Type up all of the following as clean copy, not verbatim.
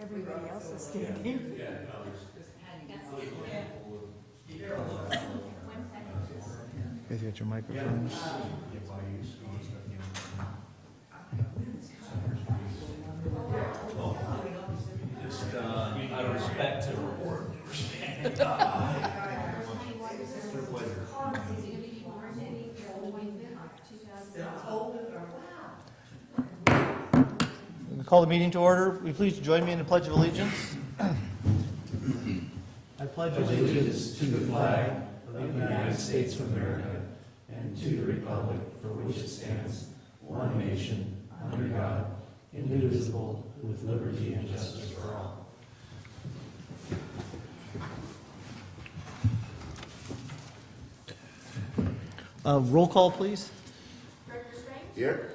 Everybody else is standing. Guys, you got your microphones. Just out of respect to her work. We call the meeting to order. Will you please join me in the Pledge of Allegiance? I pledge Allegiance to the flag of the United States of America and to the republic for which it stands, one nation, under God, indivisible, with liberty and justice for all. Roll call, please. Director Strange? Here.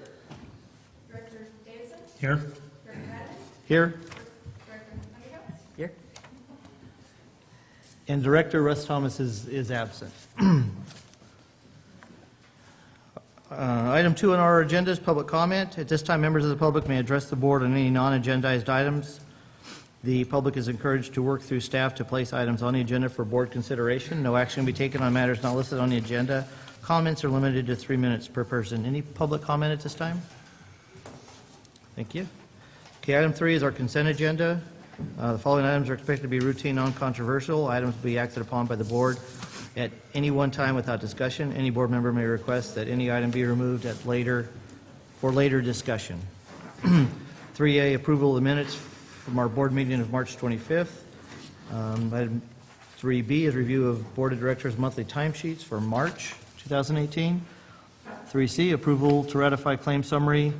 Director Davidson? Here. Director Adams? Here. Director Underhill? Here. And Director Russ Thomas is absent. Item 2 on our agenda is public comment. At this time, members of the public may address the board on any non-agendized items. The public is encouraged to work through staff to place items on the agenda for board consideration. No action will be taken on matters not listed on the agenda. Comments are limited to 3 minutes per person. Any public comment at this time? Thank you. Okay, item 3 is our consent agenda. The following items are expected to be routine, non-controversial. Items will be acted upon by the board at any one time without discussion. Any board member may request that any item be removed for later discussion. 3A, approval of the minutes from our board meeting of March 25th. Item 3B is review of Board of Directors monthly timesheets for March 2018. 3C, approval to ratify claim summary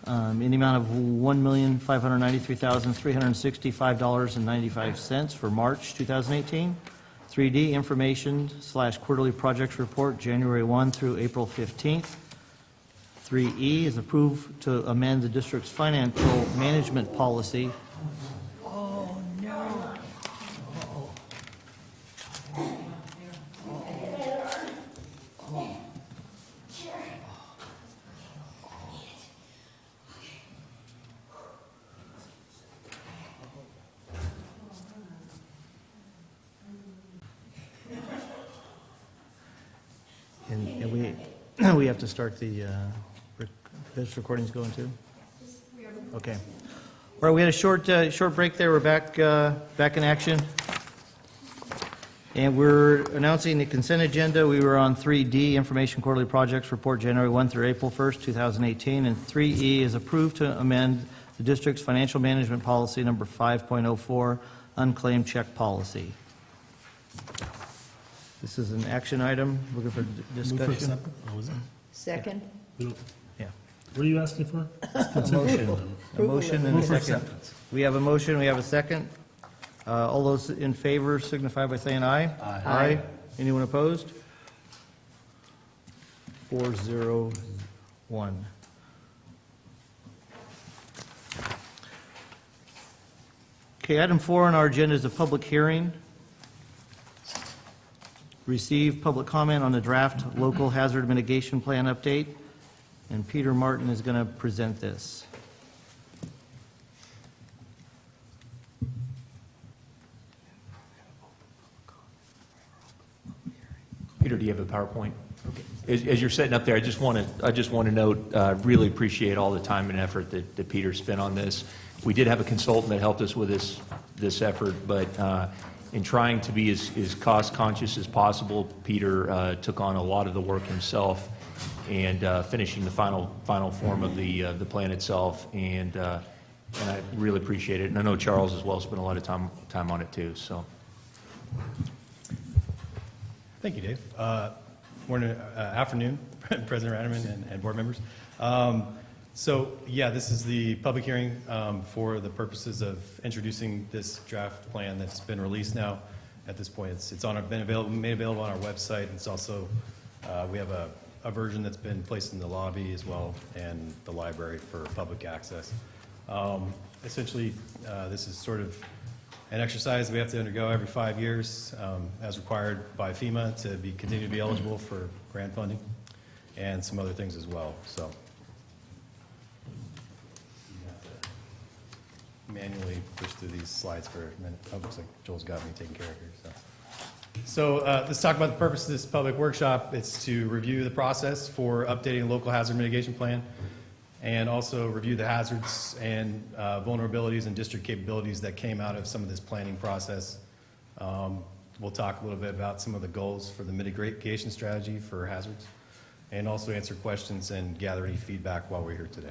in the amount of $1,593,365.95 for March 2018. 3D, information/quarterly projects report, January 1 through April 15th. 3E is approved to amend the district's financial management policy. Oh, no. And we have to start the this recording's going to? Okay. All right, we had a short break there. We're back in action. And we're announcing the consent agenda. We were on 3D, information quarterly projects report, January 1 through April 1st, 2018. And 3E is approved to amend the district's financial management policy number 5.04, unclaimed check policy. This is an action item. Looking for discussion. What was it? Second. Yeah. What are you asking for? A motion and a second. We have a motion, we have a second. All those in favor signify by saying aye. Aye. Aye. Anyone opposed? 401. Okay, item 4 on our agenda is a public hearing. Receive public comment on the draft local hazard mitigation plan update. And Peter Martin is going to present this. Peter, do you have a PowerPoint? As you're sitting up there, I just want to note, really appreciate all the time and effort that Peter spent on this. We did have a consultant that helped us with this effort, but in trying to be as cost conscious as possible, Peter took on a lot of the work himself and finishing the final form of the plan itself, and I really appreciate it. And I know Charles as well spent a lot of time on it too. So, thank you, Dave. Morning, afternoon, President Ratterman and board members. So, yeah, this is the public hearing for the purposes of introducing this draft plan that's been released now. At this point, it's made available on our website. It's also we have a version that's been placed in the lobby as well and the library for public access. Essentially, this is sort of an exercise we have to undergo every 5 years as required by FEMA to continue to be eligible for grant funding and some other things as well. So. manually push through these slides for a minute. Oh, looks like Joel's got me taken care of here, so. Let's talk about the purpose of this public workshop. It's to review the process for updating the local hazard mitigation plan and also review the hazards and vulnerabilities and district capabilities that came out of some of this planning process. We'll talk a little bit about some of the goals for the mitigation strategy for hazards and also answer questions and gather any feedback while we're here today.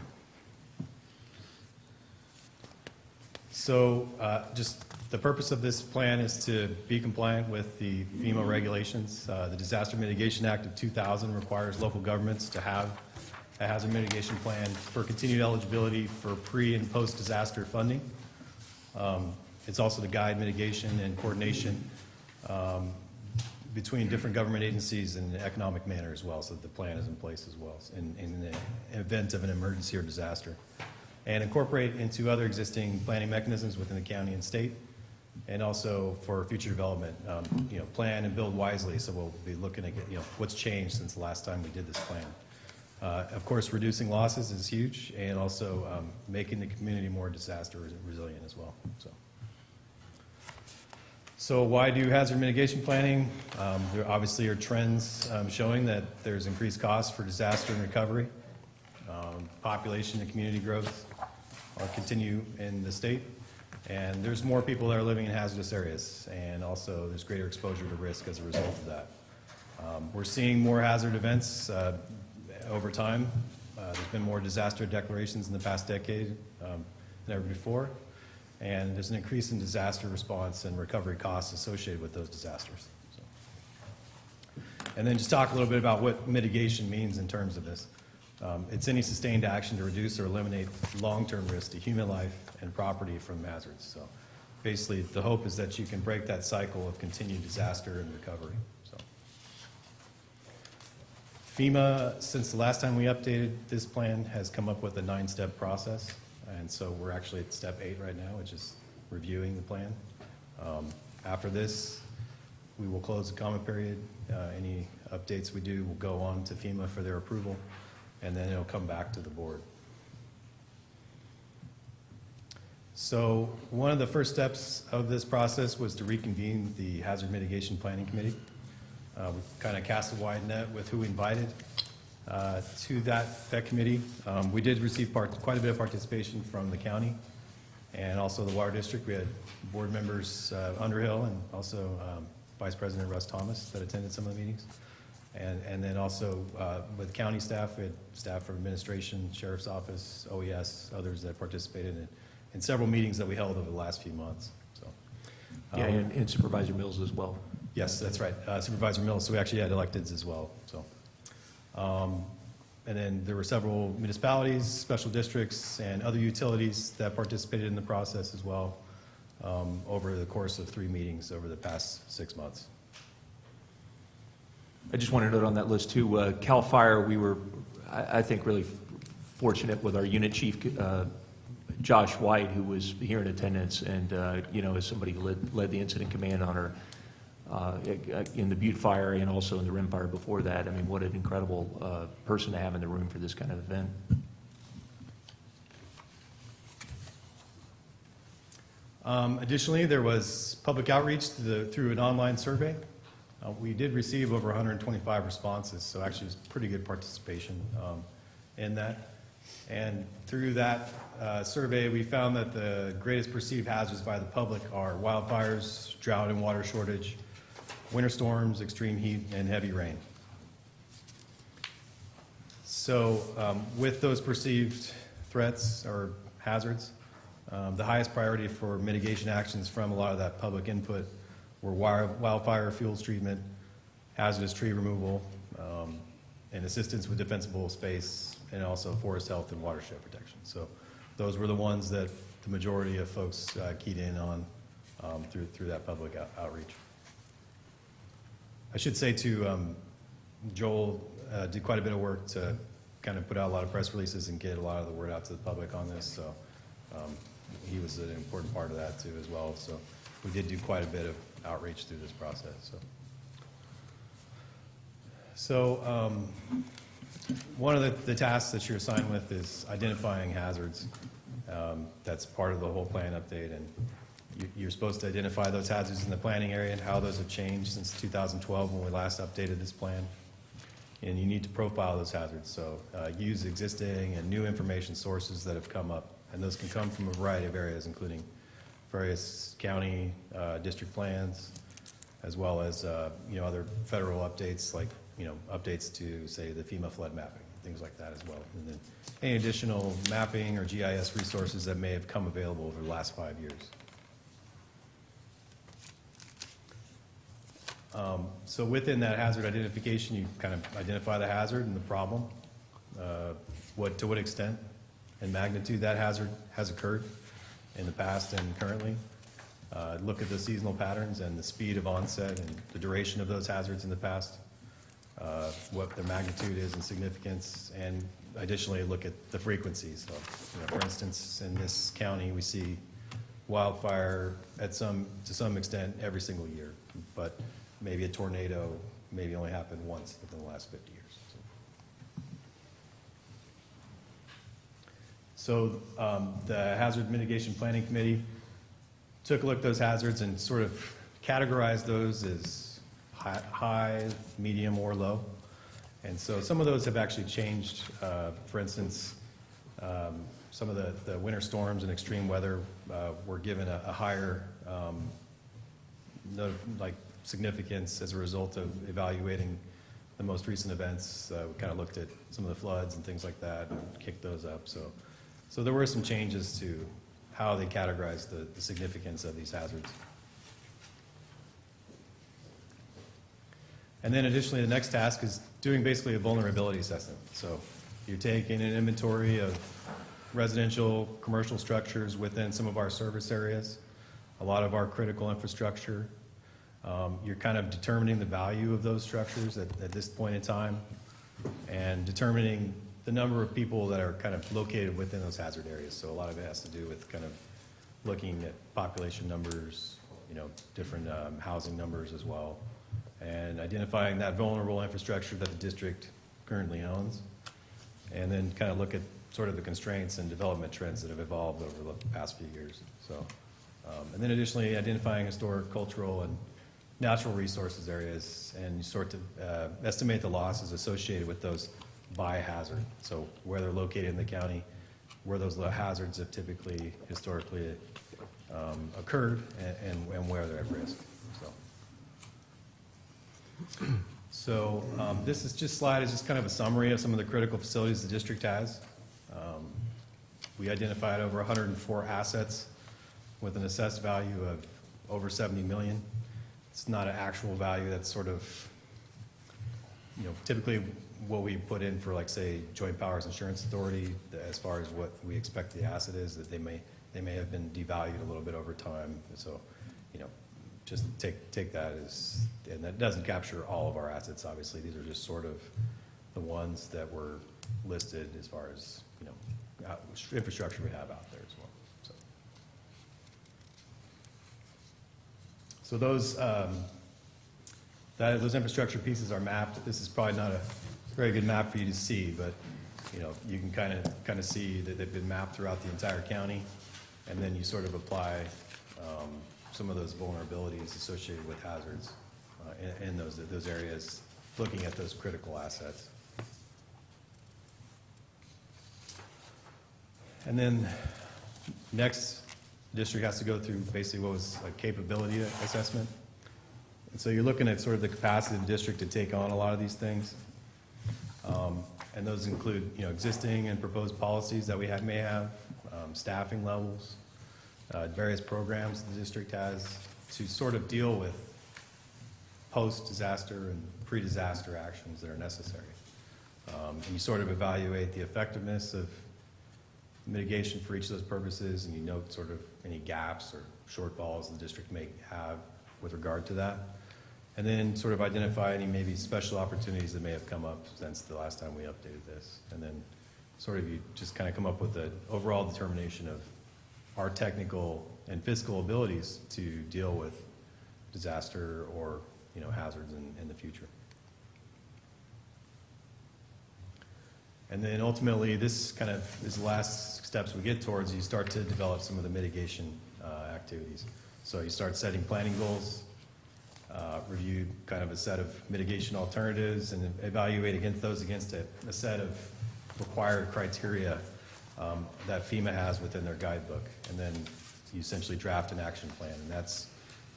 So just the purpose of this plan is to be compliant with the FEMA regulations. The Disaster Mitigation Act of 2000 requires local governments to have a hazard mitigation plan for continued eligibility for pre- and post-disaster funding. It's also to guide mitigation and coordination between different government agencies in an economic manner as well, so that the plan is in place as well in the event of an emergency or disaster. And incorporate into other existing planning mechanisms within the county and state, and also for future development, plan and build wisely. So we'll be looking at what's changed since the last time we did this plan. Of course, reducing losses is huge, and also making the community more disaster resilient as well. So why do hazard mitigation planning? There obviously are trends showing that there's increased costs for disaster and recovery. Population and community growth are continue in the state, and there's more people that are living in hazardous areas, and also there's greater exposure to risk as a result of that. We're seeing more hazard events over time. There's been more disaster declarations in the past decade than ever before, and there's an increase in disaster response and recovery costs associated with those disasters. And then just talk a little bit about what mitigation means in terms of this. It's any sustained action to reduce or eliminate long-term risk to human life and property from hazards. So basically, the hope is that you can break that cycle of continued disaster and recovery. So FEMA, since the last time we updated this plan, has come up with a 9-step process. And so we're actually at step 8 right now, which is reviewing the plan. After this, we will close the comment period. Any updates we do will go on to FEMA for their approval, and then it'll come back to the board. So one of the first steps of this process was to reconvene the Hazard Mitigation Planning Committee. We kind of cast a wide net with who we invited to that committee. We did receive quite a bit of participation from the county and also the Water District. We had board members Underhill and also Vice President Russ Thomas that attended some of the meetings. And then also with county staff, we had staff from administration, sheriff's office, OES, others that participated in several meetings that we held over the last few months. So, Yeah, and Supervisor Mills as well. yes, that's right, Supervisor Mills. So we actually had electeds as well. So, and then there were several municipalities, special districts, and other utilities that participated in the process as well over the course of 3 meetings over the past 6 months. I just want to note on that list too, CAL FIRE, we were, I think, really fortunate with our unit chief, Josh White, who was here in attendance, and as somebody who led the incident command on our in the Butte Fire and also in the Rim Fire before that. I mean, what an incredible person to have in the room for this kind of event. Additionally, there was public outreach through an online survey. We did receive over 125 responses, so actually it was pretty good participation in that. And through that survey, we found that the greatest perceived hazards by the public are wildfires, drought and water shortage, winter storms, extreme heat, and heavy rain. So with those perceived threats or hazards, the highest priority for mitigation actions from a lot of that public input were wildfire fuels treatment, hazardous tree removal, and assistance with defensible space, and also forest health and watershed protection. So those were the ones that the majority of folks keyed in on through that public outreach. I should say too, Joel did quite a bit of work to kind of put out a lot of press releases and get a lot of the word out to the public on this. So he was an important part of that too as well. So we did do quite a bit of outreach through this process. So One of the tasks that you're assigned with is identifying hazards. That's part of the whole plan update, and you're supposed to identify those hazards in the planning area and how those have changed since 2012 when we last updated this plan. And you need to profile those hazards, so use existing and new information sources that have come up, and those can come from a variety of areas, including various county district plans, as well as other federal updates, like updates to, say, the FEMA flood mapping, things like that as well. And then any additional mapping or GIS resources that may have come available over the last 5 years. So within that hazard identification, you kind of identify the hazard and the problem, to what extent and magnitude that hazard has occurred in the past and currently. Look at the seasonal patterns and the speed of onset and the duration of those hazards in the past, what their magnitude is and significance, and additionally look at the frequency. So, for instance, in this county, we see wildfire to some extent every single year, but maybe a tornado maybe only happened once within the last 50 years. So the Hazard Mitigation Planning Committee took a look at those hazards and sort of categorized those as high, medium, or low. And so some of those have actually changed. For instance, some of the winter storms and extreme weather were given a higher significance as a result of evaluating the most recent events. We kind of looked at some of the floods and things like that and kicked those up. So there were some changes to how they categorize the significance of these hazards. And then additionally, the next task is doing basically a vulnerability assessment. So you're taking an inventory of residential, commercial structures within some of our service areas, a lot of our critical infrastructure. You're kind of determining the value of those structures at this point in time, and determining the number of people that are kind of located within those hazard areas. So a lot of it has to do with kind of looking at population numbers, different housing numbers as well, and identifying that vulnerable infrastructure that the district currently owns, and then kind of look at sort of the constraints and development trends that have evolved over the past few years. So, and then additionally identifying historic, cultural, and natural resources areas, and sort of estimate the losses associated with those by hazard. So where they're located in the county, where those hazards have typically, historically occurred, and where they're at risk. So this slide is just kind of a summary of some of the critical facilities the district has. We identified over 104 assets with an assessed value of over 70 million. It's not an actual value. That's sort of, typically what we put in for, like, say, Joint Powers Insurance Authority, as far as what we expect the asset is, that they may have been devalued a little bit over time. So, just take that as, and that doesn't capture all of our assets, obviously. These are just sort of the ones that were listed as far as, infrastructure we have out there as well. So those infrastructure pieces are mapped. This is probably not a very good map for you to see, but you can kind of see that they've been mapped throughout the entire county, and then you sort of apply some of those vulnerabilities associated with hazards in those areas, looking at those critical assets. And then next, the district has to go through basically what was a capability assessment. And so you're looking at sort of the capacity of the district to take on a lot of these things. And those include, existing and proposed policies that we may have, staffing levels, various programs the district has to sort of deal with post-disaster and pre-disaster actions that are necessary. And you sort of evaluate the effectiveness of mitigation for each of those purposes, and you note sort of any gaps or shortfalls the district may have with regard to that. And then sort of identify any maybe special opportunities that may have come up since the last time we updated this. And then sort of you just kind of come up with an overall determination of our technical and fiscal abilities to deal with disaster or hazards in the future. And then ultimately, this kind of is the last steps we get towards, you start to develop some of the mitigation activities. So you start setting planning goals, review kind of a set of mitigation alternatives, and evaluate against those against a set of required criteria that FEMA has within their guidebook. And then you essentially draft an action plan, and that's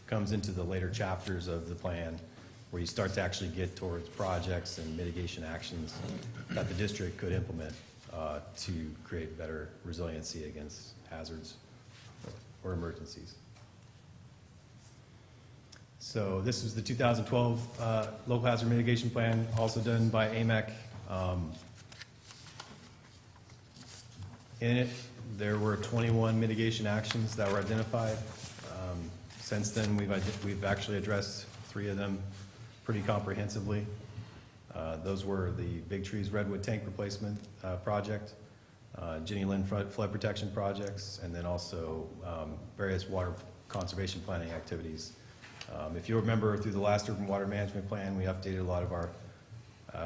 comes into the later chapters of the plan, where you start to actually get towards projects and mitigation actions that the district could implement to create better resiliency against hazards or emergencies. So this was the 2012 Local Hazard Mitigation Plan, also done by AMAC. In it, there were 21 mitigation actions that were identified. Since then, we've actually addressed 3 of them pretty comprehensively. Those were the Big Trees Redwood Tank Replacement Project, Jenny Lynn Flood Protection Projects, and then also various water conservation planning activities. If you remember, through the last Urban Water Management Plan, we updated a lot of our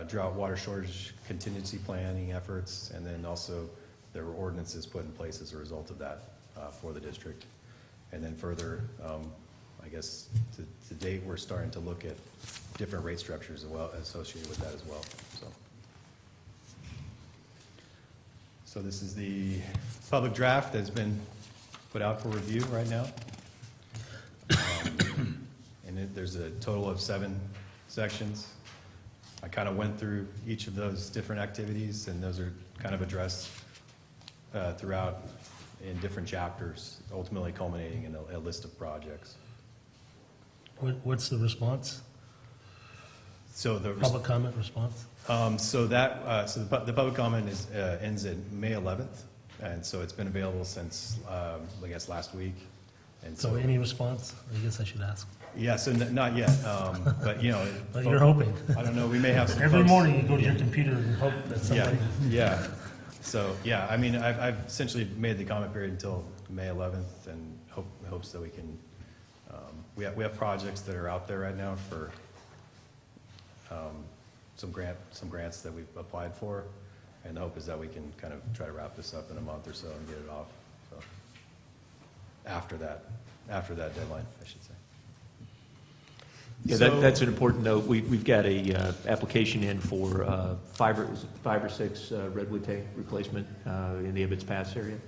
drought water shortage contingency planning efforts, and then also there were ordinances put in place as a result of that for the district. And then further, I guess to date, we're starting to look at different rate structures as well associated with that as well. So this is the public draft that's been put out for review right now. There's a total of 7 sections. I kind of went through each of those different activities, and those are kind of addressed throughout in different chapters, ultimately culminating in a list of projects. What's the response? So the Public comment response? so the public comment ends at May 11th, and so it's been available since I guess last week. And So any response? I guess I should ask. yeah, so not yet, but you know, But you're hoping. I don't know. We may have some Every folks- morning you go to your computer and hope that somebody. Yeah. So yeah, I mean, I've essentially made the comment period until May 11th, and hopes that we can. We have projects that are out there right now for some grants that we've applied for, and the hope is that we can kind of try to wrap this up in a month or so and get it off. So after that deadline, I should say. Yeah, So- that's an important note. We've got a application in for 5 or 6 redwood tank replacement in the Ibbets Pass area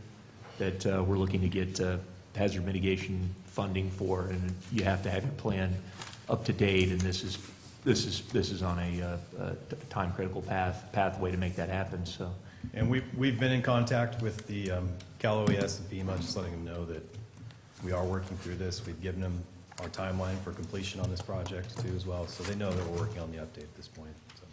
that we're looking to get hazard mitigation funding for, and you have to have your plan up to date, and this is on a time critical pathway to make that happen. So, And we've been in contact with the Cal OES and FEMA, just letting them know that we are working through this. We've given them our timeline for completion on this project too as well, so they know that we're working on the update at this point. So.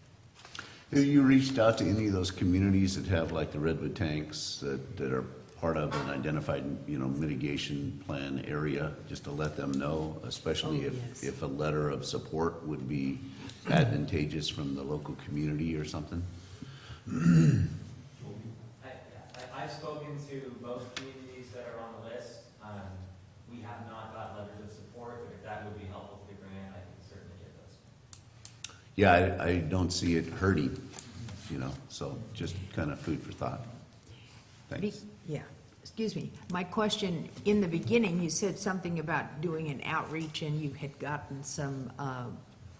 Have you reached out to any of those communities that have like the redwood tanks that are part of an identified, mitigation plan area, just to let them know, especially if a letter of support would be advantageous from the local community or something? I've spoken to most communities that are on the list. We have not got letters of support, but if that would be helpful to the grant, I can certainly get those. Yeah, I don't see it hurting, so just kind of food for thought. Thanks. Yeah, excuse me. My question, in the beginning, you said something about doing an outreach and you had gotten some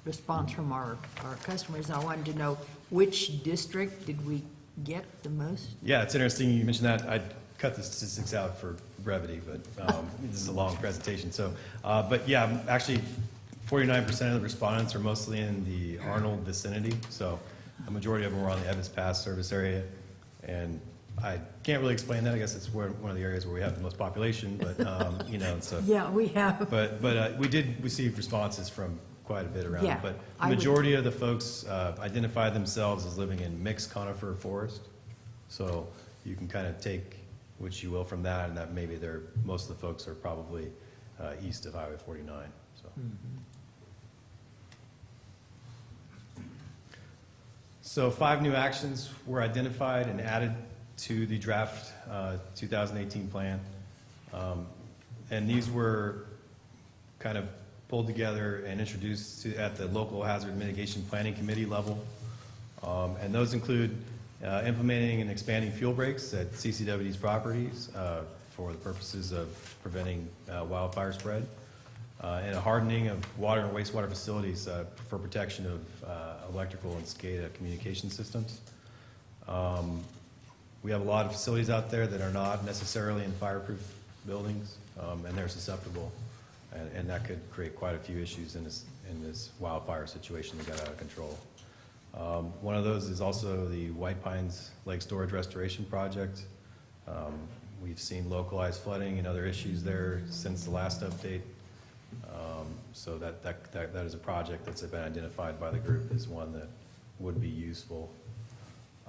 response from our customers. I wanted to know, which district did we get the most? Yeah, it's interesting you mentioned that. I cut the statistics out for brevity, but this is a long presentation. So, but yeah, actually 49% of the respondents are mostly in the Arnold vicinity. So a majority of them were on the Evans Pass service area. And I can't really explain that. I guess it's one of the areas where we have the most population, but, so. Yeah, we have. But we did receive responses from quite a bit around. Yeah, But I the would- majority of the folks identify themselves as living in mixed conifer forest. So you can kind of take what you will from that, and that maybe most of the folks are probably east of Highway 49. So. So 5 new actions were identified and added to the draft 2018 plan. And these were kind of pulled together and introduced at the local hazard mitigation planning committee level. And those include implementing and expanding fuel breaks at CCWD's properties for the purposes of preventing wildfire spread, and a hardening of water and wastewater facilities for protection of electrical and SCADA communication systems. We have a lot of facilities out there that are not necessarily in fireproof buildings, and they're susceptible, and that could create quite a few issues in this wildfire situation that got out of control. One of those is also the White Pines Lake Storage Restoration Project. We've seen localized flooding and other issues there since the last update. So that is a project that's been identified by the group as one that would be useful.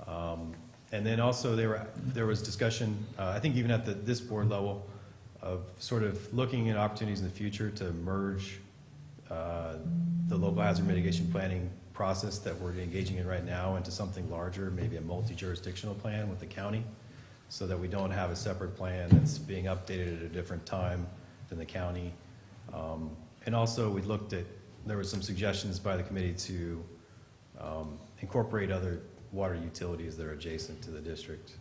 And then also there was discussion, I think even at this board level, of sort of looking at opportunities in the future to merge the local hazard mitigation planning process that we're engaging in right now into something larger, maybe a multi-jurisdictional plan with the county, so that we don't have a separate plan that's being updated at a different time than the county. And also we looked at, there were some suggestions by the committee to incorporate other water utilities that are adjacent to the district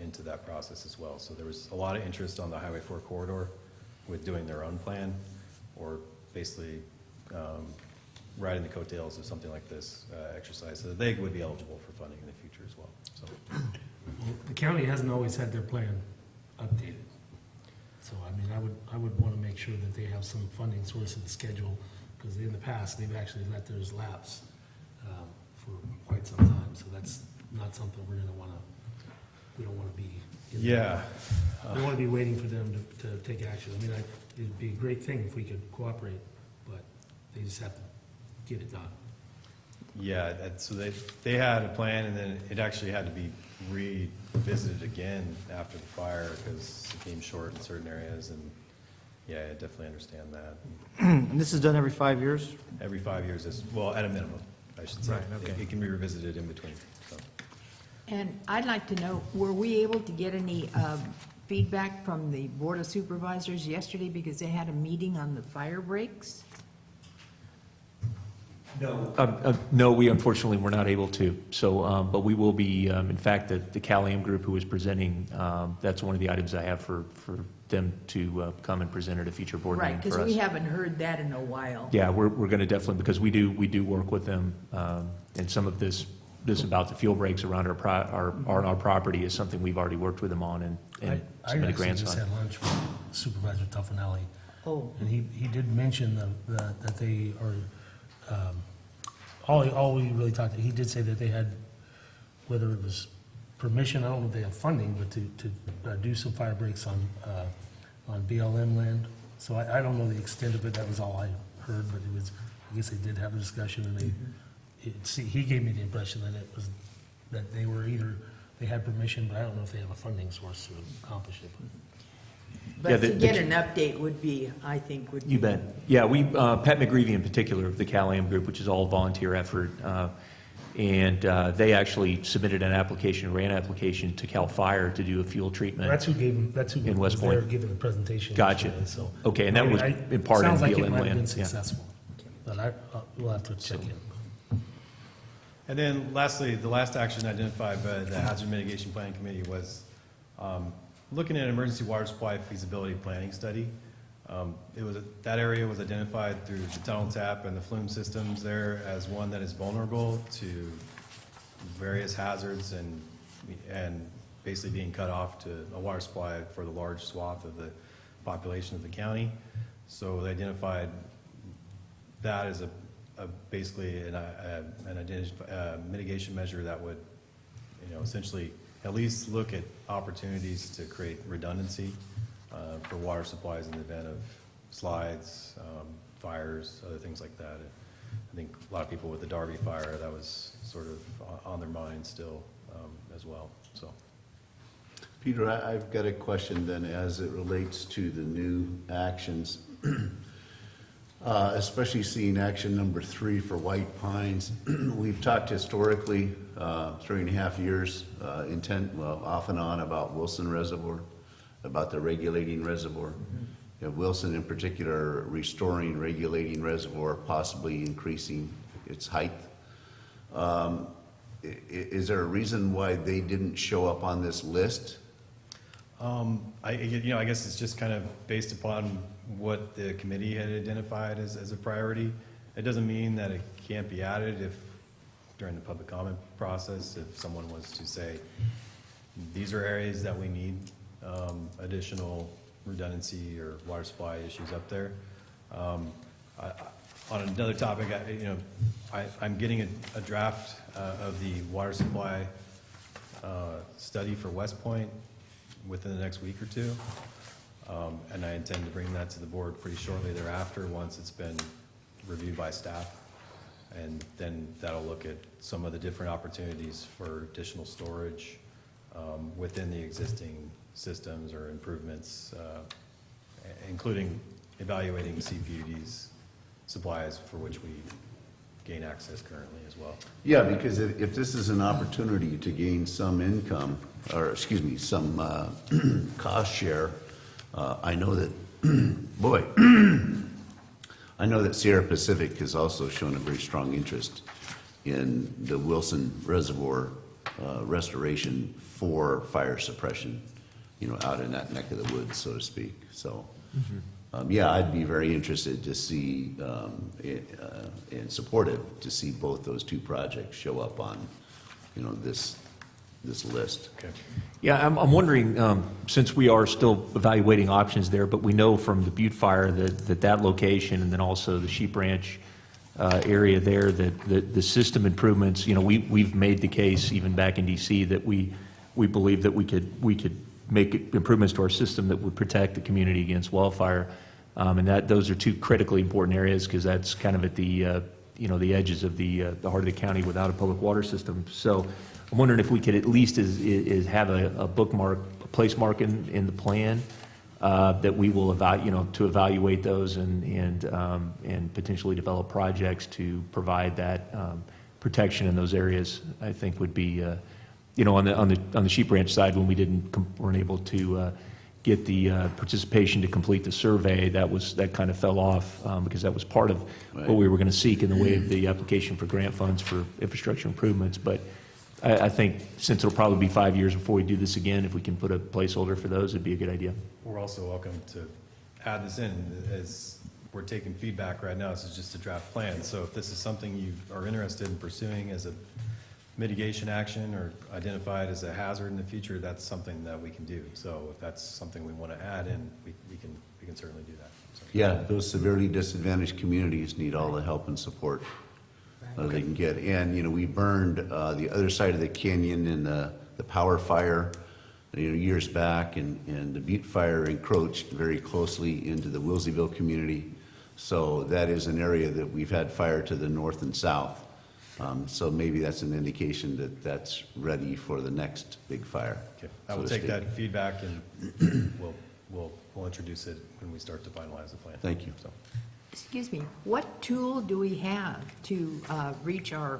into that process as well. So there was a lot of interest on the Highway 4 corridor with doing their own plan, or basically riding the coattails of something like this exercise, so that they would be eligible for funding in the future as well. So, Well, the county hasn't always had their plan updated. So, I mean, I would want to make sure that they have some funding source in the schedule, because in the past, they've actually let theirs lapse for quite some time. So that's not something we don't want to be. yeah. We want to be waiting for them to take action. I mean, it'd be a great thing if we could cooperate, but they just have to get it done. Yeah, so they had a plan, and then it actually had to be revisited again after the fire because it came short in certain areas, and yeah, I definitely understand that. And this is done every 5 years? Every 5 years is, well, at a minimum, I should say. Right, okay. It can be revisited in between, so. And I'd like to know, were we able to get any feedback from the Board of Supervisors yesterday because they had a meeting on the fire breaks? No, we unfortunately were not able to. So, but we will be, in fact, the CalAM group who is presenting, that's one of the items I have for them to come and present at a future board meeting Right, for us. because we haven't heard that in a while. Yeah, we're going to definitely, because we do work with them, and some of this about the fuel breaks around our property is something we've already worked with them on and I submitted actually grants just on. had lunch with Supervisor Tuffanelli, Oh, and he did mention that they are, all we really talked, he did say that they had, whether it was permission, I don't know if they have funding, but to do some fire breaks on BLM land. So I don't know the extent of it, that was all I heard, but it was, I guess they did have a discussion, and he gave me the impression that it was, that they were either, they had permission, but I don't know if they have a funding source to accomplish it. Yeah, but the- to get an update would be, I think, would be. You bet. Yeah, we, Pat McGreevy in particular, of the CalAM group, which is all volunteer effort, and they actually submitted an application, a grant application to CAL FIRE to do a fuel treatment. That's who gave him, that's who In was West there Point. giving the presentation. Gotcha. yesterday, So. Okay, and that was in part in Sounds like it BLM might have been land. Yeah. successful, but we'll have to check in. And then lastly, the last action identified by the Hazard Mitigation Planning Committee was looking at an emergency water supply feasibility planning study. That area was identified through the tunnel tap and the flume systems there as one that is vulnerable to various hazards and basically being cut off to a water supply for the large swath of the population of the county. So they identified that as basically a mitigation measure that would, essentially at least look at opportunities to create redundancy for water supplies in the event of slides, fires, other things like that. I think a lot of people with the Darby fire, that was sort of on their mind still as well. So, Peter, I've got a question then as it relates to the new actions, especially seeing action number 3 for White Pines. We've talked historically, 3.5 years, off and on about Wilson Reservoir, about the regulating reservoir. Wilson in particular, restoring, regulating reservoir, possibly increasing its height. is there a reason why they didn't show up on this list? I guess it's just kind of based upon what the committee had identified as a priority. It doesn't mean that it can't be added if, during the public comment process, if someone was to say, these are areas that we need additional redundancy or water supply issues up there. On another topic, I'm getting a draft of the water supply study for West Point within the next week or two. And I intend to bring that to the board pretty shortly thereafter, once it's been reviewed by staff. And then that'll look at some of the different opportunities for additional storage within the existing systems or improvements, including evaluating CCWD's supplies for which we gain access currently as well. Yeah, because if this is an opportunity to gain some income, or excuse me, some cost share, I know that, boy, I know that Sierra Pacific has also shown a very strong interest in the Wilson Reservoir restoration for fire suppression, out in that neck of the woods, so to speak. So, yeah, I'd be very interested to see and supportive to see both those two projects show up on, this list. Okay. Yeah, I'm wondering, since we are still evaluating options there, but we know from the Butte fire that location and then also the Sheep Ranch area there, that the system improvements, we've made the case even back in DC that we believe that we could make improvements to our system that would protect the community against wildfire. And those are two critically important areas, because that's kind of at the the edges of the heart of the county without a public water system. So I'm wondering if we could at least is have a bookmark, a place mark in the plan that we will to evaluate those and potentially develop projects to provide that protection in those areas. I think would be on the Sheep Ranch side, when we weren't able to get the participation to complete the survey, that kind of fell off because that was part of what we were going to seek in the way of the application for grant funds for infrastructure improvements. But I think since it'll probably be 5 years before we do this again, if we can put a placeholder for those, it'd be a good idea. We're also welcome to add this in, as we're taking feedback right now. This is just a draft plan. So if this is something you are interested in pursuing as a mitigation action or identified as a hazard in the future, that's something that we can do. So if that's something we want to add in, we can certainly do that. So. Yeah, those severely disadvantaged communities need all the help and support they can get. And, we burned the other side of the canyon in the Power fire, years back, and the Butte fire encroached very closely into the Wilseyville community. So that is an area that we've had fire to the north and south. So maybe that's an indication that that's ready for the next big fire. Okay. I will take that feedback, and we'll introduce it when we start to finalize the plan. Thank you. So. Excuse me, what tool do we have to reach our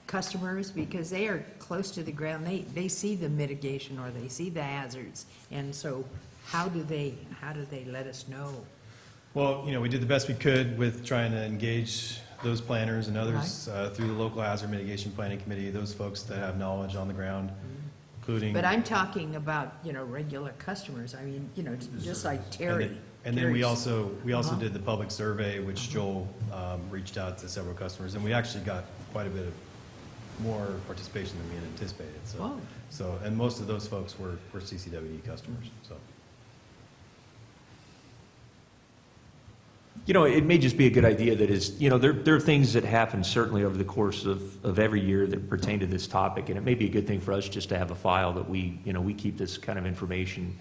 customers? Because they are close to the ground, they see the mitigation or they see the hazards, and so how do they let us know? Well, we did the best we could with trying to engage those planners and others through the local hazard mitigation planning committee, those folks that have knowledge on the ground, including. But I'm talking about, regular customers. I mean, just like Terry. And then we also did the public survey, which Joel reached out to several customers, and we actually got quite a bit of more participation than we had anticipated. So, and most of those folks were CCWD customers. So. It may just be a good idea that is, there are things that happen certainly over the course of every year that pertain to this topic, and it may be a good thing for us just to have a file that we keep this kind of information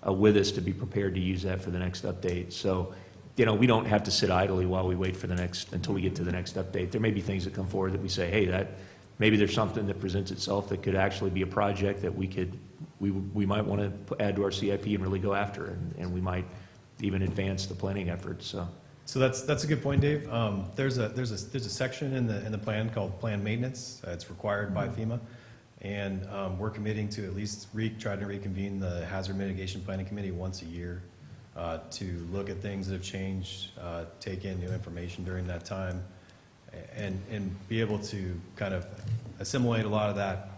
with us to be prepared to use that for the next update. So, we don't have to sit idly while we wait for until we get to the next update. There may be things that come forward that we say, hey, maybe there's something that presents itself that could actually be a project that we might want to add to our CIP and really go after, and we might even advance the planning efforts. So that's a good point, Dave. There's a section in the plan called plan maintenance. It's required by FEMA, and we're committing to at least try to reconvene the hazard mitigation planning committee once a year to look at things that have changed, take in new information during that time, and be able to kind of assimilate a lot of that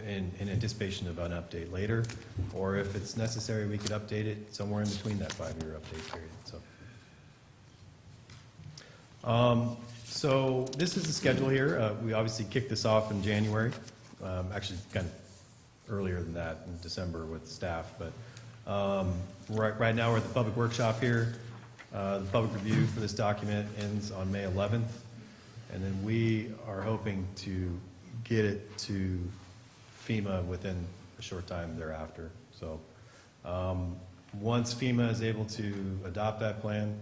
in anticipation of an update later, or if it's necessary, we could update it somewhere in between that 5-year update period, so. So this is the schedule here. We obviously kicked this off in January, actually kind of earlier than that, in December with staff, but right now we're at the public workshop here. The public review for this document ends on May 11th, and then we are hoping to get it to FEMA within a short time thereafter. So once FEMA is able to adopt that plan,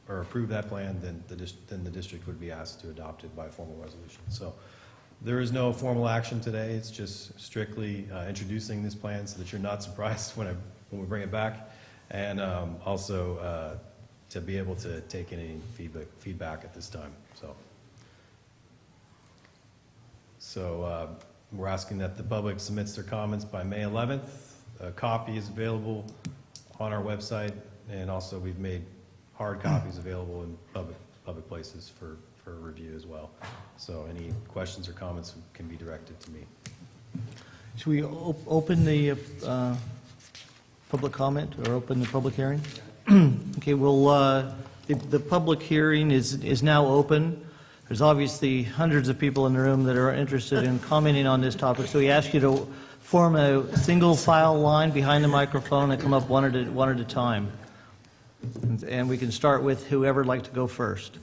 or approve that plan, then the district would be asked to adopt it by formal resolution. So there is no formal action today. It's just strictly introducing this plan so that you're not surprised when we bring it back, and also to be able to take any feedback at this time. So we're asking that the public submits their comments by May 11th. A copy is available on our website, and also we've made hard copies available in public places for review as well. So any questions or comments can be directed to me. Should we open the public comment or open the public hearing? Okay, well, the public hearing is now open. There's obviously hundreds of people in the room that are interested in commenting on this topic, so we ask you to form a single file line behind the microphone and come up one at a time. And we can start with whoever'd like to go first.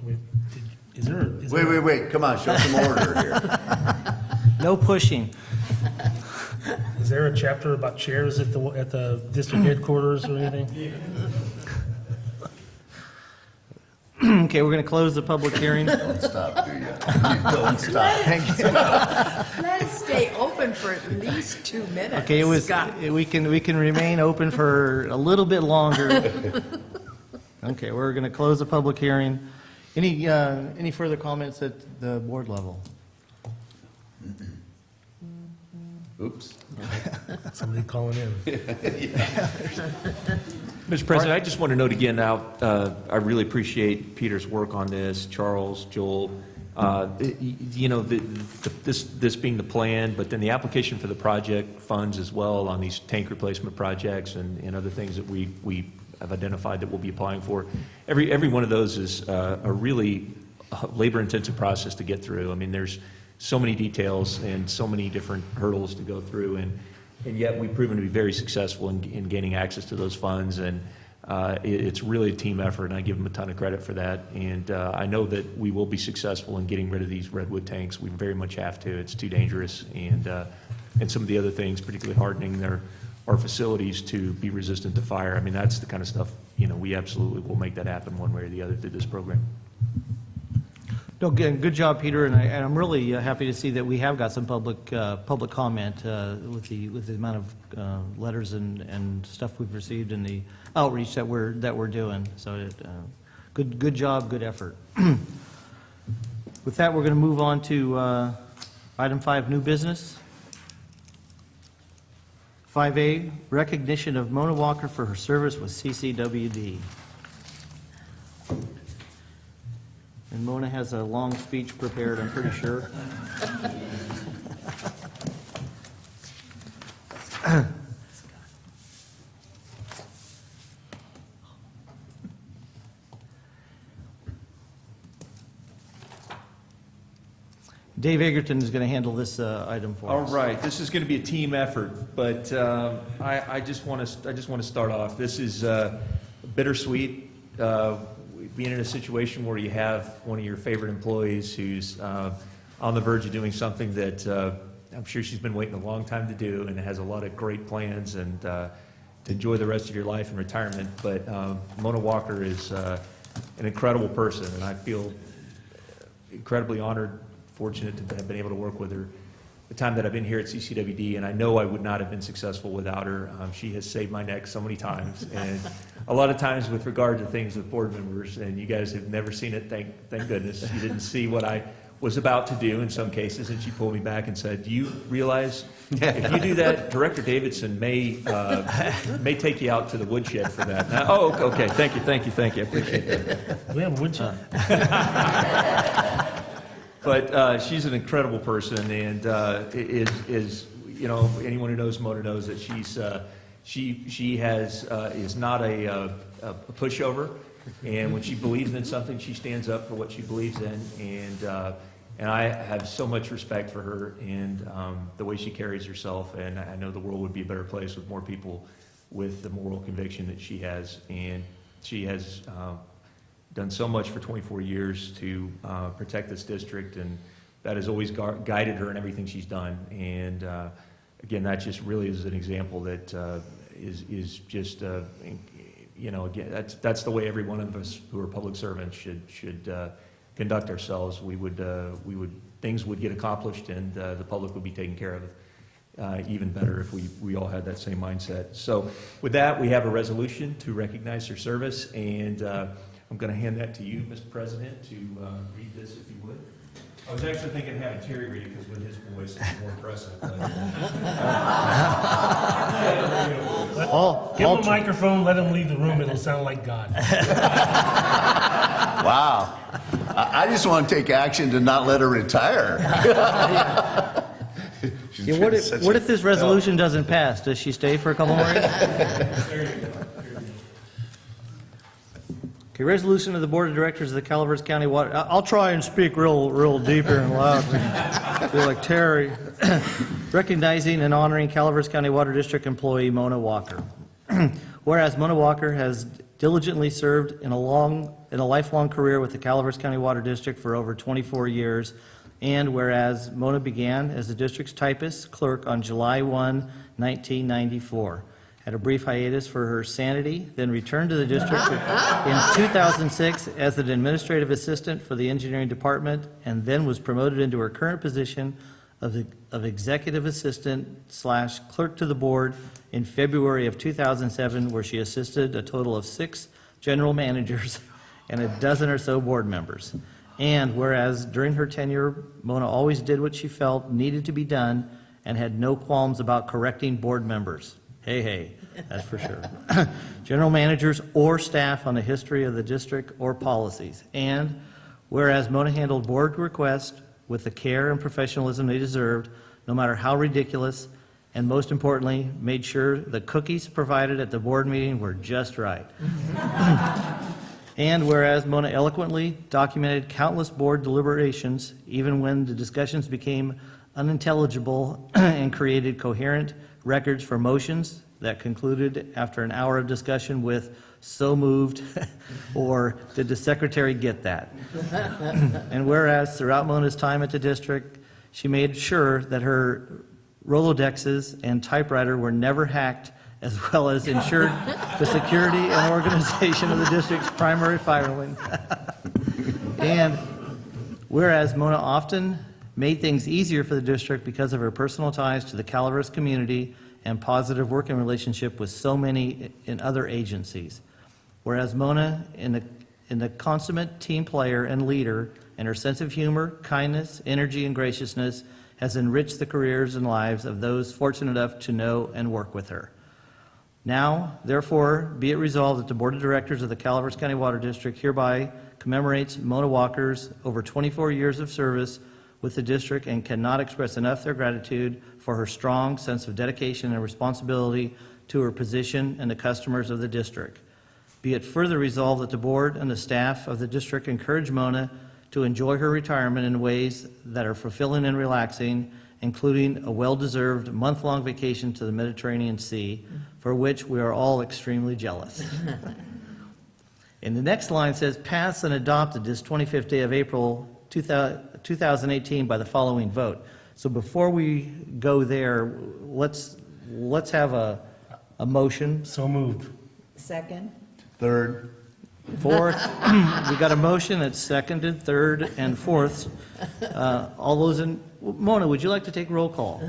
Wait, come on, show some order here. No pushing. Is there a chapter about chairs at the district headquarters or anything? Okay, we're going to close the public hearing. Don't stop, do you? Don't stop. Let it stay open for at least 2 minutes. Okay, Scott. we can remain open for a little bit longer. Okay, we're going to close the public hearing. Any further comments at the board level? Oops. Somebody calling in. Mr. President, I just want to note again now, I really appreciate Peter's work on this, Charles, Joel. This being the plan, but then the application for the project funds as well on these tank replacement projects and other things that we have identified that we'll be applying for. Every one of those is a really labor-intensive process to get through. I mean, there's so many details and so many different hurdles to go through, and yet we've proven to be very successful in gaining access to those funds, and it's really a team effort, and I give them a ton of credit for that. And I know that we will be successful in getting rid of these redwood tanks. We very much have to. It's too dangerous, and some of the other things, particularly hardening our facilities to be resistant to fire. I mean, that's the kind of stuff, we absolutely will make that happen one way or the other through this program. No, good job, Peter, and I'm really happy to see that we have got some public comment with the amount of letters and stuff we've received and the outreach that we're doing. So, good job, good effort. With that, we're going to move on to item 5, new business. 5A, recognition of Mona Walker for her service with CCWD. And Mona has a long speech prepared, I'm pretty sure. Dave Egerton is going to handle this item for All us. right, this is going to be a team effort, but I just want to start off. This is bittersweet. Being in a situation where you have one of your favorite employees who's on the verge of doing something that I'm sure she's been waiting a long time to do and has a lot of great plans and to enjoy the rest of your life in retirement. But Mona Walker is an incredible person, and I feel incredibly honored, fortunate to have been able to work with her the time that I've been here at CCWD, and I know I would not have been successful without her. She has saved my neck so many times, and a lot of times with regard to things with board members, and you guys have never seen it, thank goodness. You didn't see what was about to do in some cases, and she pulled me back and said, "Do you realize if you do that, Director Davidson may take you out to the woodshed for that." Now, oh, okay, thank you, I appreciate that. We have a woodshed. But she's an incredible person, and is anyone who knows Mona knows that she is not a pushover, and when she believes in something, she stands up for what she believes in, and I have so much respect for her and the way she carries herself, and I know the world would be a better place with more people with the moral conviction that she has, and she has done so much for 24 years to protect this district, and that has always guided her in everything she's done. And again, that just really is an example that is just, again, that's the way every one of us who are public servants should conduct ourselves. Things would get accomplished, and the public would be taken care of even better if we all had that same mindset. So with that, we have a resolution to recognize her service, and I'm going to hand that to you, Mr. President, to read this, if you would. I was actually thinking of having Terry read it, because with his voice, it's more impressive. Give him a microphone, let him leave the room, it'll sound like God. Wow. I just want to take action to not let her retire. Yeah, what if this resolution doesn't pass? Does she stay for a couple more years? Okay, resolution of the Board of Directors of the Calaveras County Water. I'll try and speak real deeper and loud. Feel like Terry. Recognizing and honoring Calaveras County Water District employee Mona Walker. Whereas Mona Walker has diligently served in a lifelong career with the Calaveras County Water District for over 24 years, and whereas Mona began as the district's typist clerk on July 1, 1994, had a brief hiatus for her sanity, then returned to the district in 2006 as an administrative assistant for the engineering department, and then was promoted into her current position of executive assistant / clerk to the board in February of 2007, where she assisted a total of 6 general managers and a dozen or so board members. And whereas during her tenure, Mona always did what she felt needed to be done and had no qualms about correcting board members. Hey, that's for sure. General managers or staff on the history of the district or policies. And whereas Mona handled board requests with the care and professionalism they deserved, no matter how ridiculous, and most importantly, made sure the cookies provided at the board meeting were just right. And whereas Mona eloquently documented countless board deliberations, even when the discussions became unintelligible, and created coherent records for motions that concluded after an hour of discussion with "so moved" or "did the secretary get that?" And whereas throughout Mona's time at the district, she made sure that her Rolodexes and typewriter were never hacked, as well as ensured the security and organization of the district's primary filing. And whereas Mona often made things easier for the district because of her personal ties to the Calaveras community and positive working relationship with so many in other agencies. Whereas Mona, in the consummate team player and leader, and her sense of humor, kindness, energy, and graciousness has enriched the careers and lives of those fortunate enough to know and work with her. Now, therefore, be it resolved that the Board of Directors of the Calaveras County Water District hereby commemorates Mona Walker's over 24 years of service with the district and cannot express enough their gratitude for her strong sense of dedication and responsibility to her position and the customers of the district. Be it further resolved that the board and the staff of the district encourage Mona to enjoy her retirement in ways that are fulfilling and relaxing, including a well-deserved month-long vacation to the Mediterranean Sea, for which we are all extremely jealous. And the next line says, passed and adopted this 25th day of April 2018 by the following vote. So before we go there, let's have a motion. So moved. Second? Third. Fourth, we got a motion that's seconded, third, and fourth. All those in, Mona, would you like to take roll call?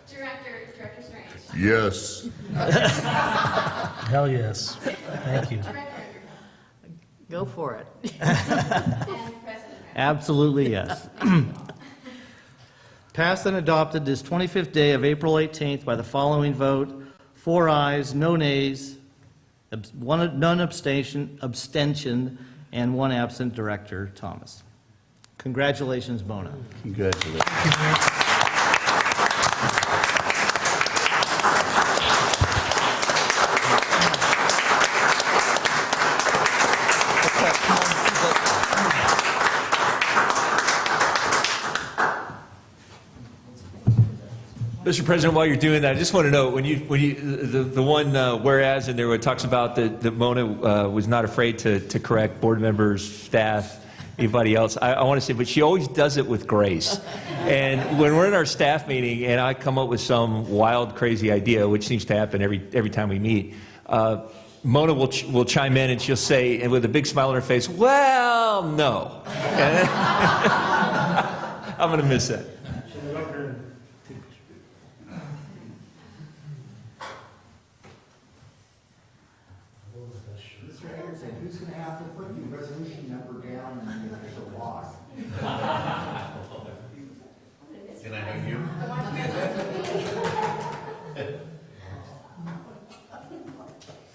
Director Strange. Yes. Hell, yes. Thank you. Go for it. And President Ryan. Absolutely, yes. Passed and adopted this 25th day of April 18th by the following vote: 4 ayes, no nays, none abstention, and 1 absent, Director Thomas. Congratulations, Mona. Congratulations. Mr. President, while you're doing that, I just want to know, the one whereas in there where it talks about that Mona was not afraid to correct board members, staff, anybody else, I want to say, but she always does it with grace. And when we're in our staff meeting and I come up with some wild, crazy idea, which seems to happen every time we meet, Mona will chime in and she'll say, and with a big smile on her face, well, no. I'm going to miss that. Mr. Anderson, who's going to have to put the resolution number down in the official log? Can I have you?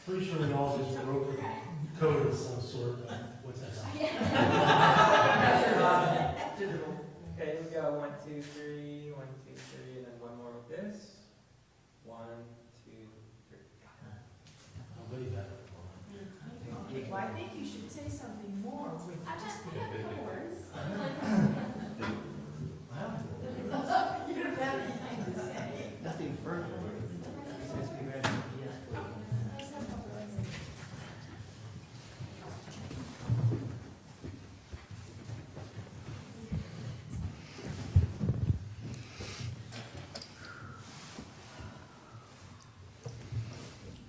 Pretty sure we all just wrote the code of some sort. What's that? Okay, here we go. 1, 2, 3, 1, 2, 3, and then one more with this. 1, 2, 3. Nobody got it. Well, I think you should say something more with just the... You don't have anything to say. Nothing further.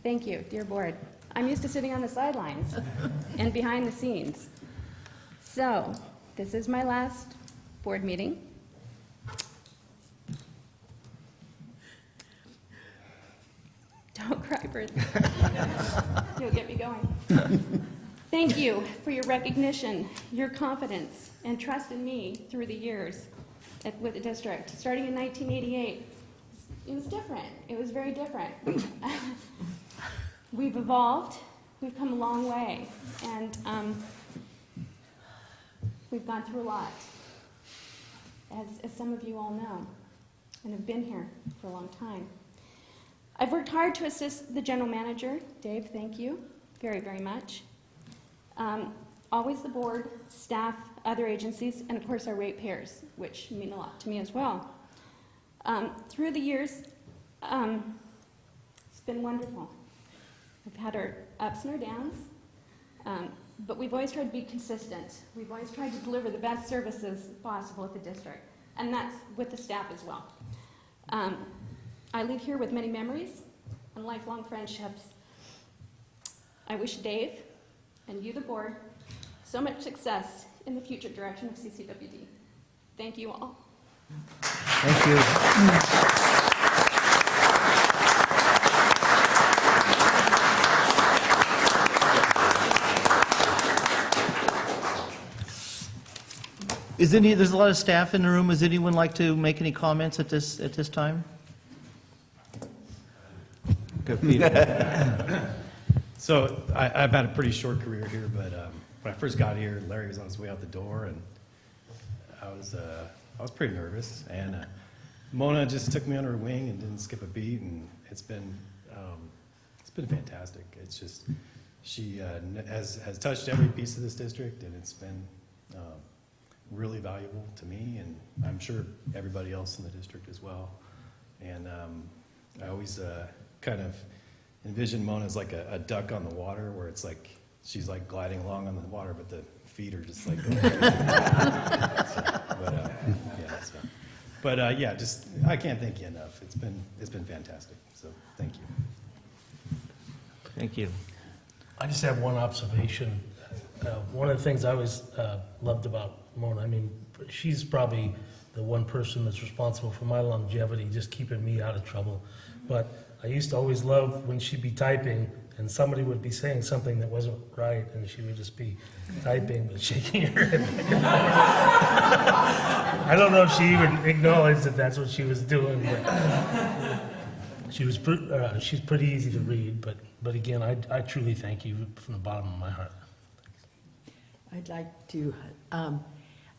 Thank you, dear board. I'm used to sitting on the sidelines and behind the scenes. So, this is my last board meeting. Don't cry, Bert. You'll get me going. Thank you for your recognition, your confidence, and trust in me through the years with the district. Starting in 1988, it was different. It was very different. We've evolved, we've come a long way, and we've gone through a lot, as some of you all know, and have been here for a long time. I've worked hard to assist the general manager. Dave, thank you very, very much. Always the board, staff, other agencies, and of course our ratepayers, which mean a lot to me as well. Through the years, it's been wonderful. We've had our ups and our downs, but we've always tried to be consistent. We've always tried to deliver the best services possible at the district, and that's with the staff as well. I leave here with many memories and lifelong friendships. I wish Dave and you, the board, so much success in the future direction of CCWD. Thank you all. Thank you. There's a lot of staff in the room. Does anyone like to make any comments at this time? Go, Peter. So I've had a pretty short career here, but when I first got here, Larry was on his way out the door, and I was pretty nervous. And Mona just took me under her wing and didn't skip a beat, and it's been fantastic. It's just she has touched every piece of this district, and it's been really valuable to me, and I'm sure everybody else in the district as well. And I always kind of envision Mona as like a duck on the water, where it's like she's like gliding along on the water, but the feet are just like going yeah, just I can't thank you enough. It's been fantastic. So thank you. Thank you. I just have one observation. One of the things I always loved about Mona, I mean, she's probably the one person that's responsible for my longevity, just keeping me out of trouble. But I used to always love when she'd be typing and somebody would be saying something that wasn't right, and she would just be typing but shaking her head. I don't know if she even acknowledged that that's what she was doing, but she's pretty easy to read. But again, I truly thank you from the bottom of my heart. I'd like to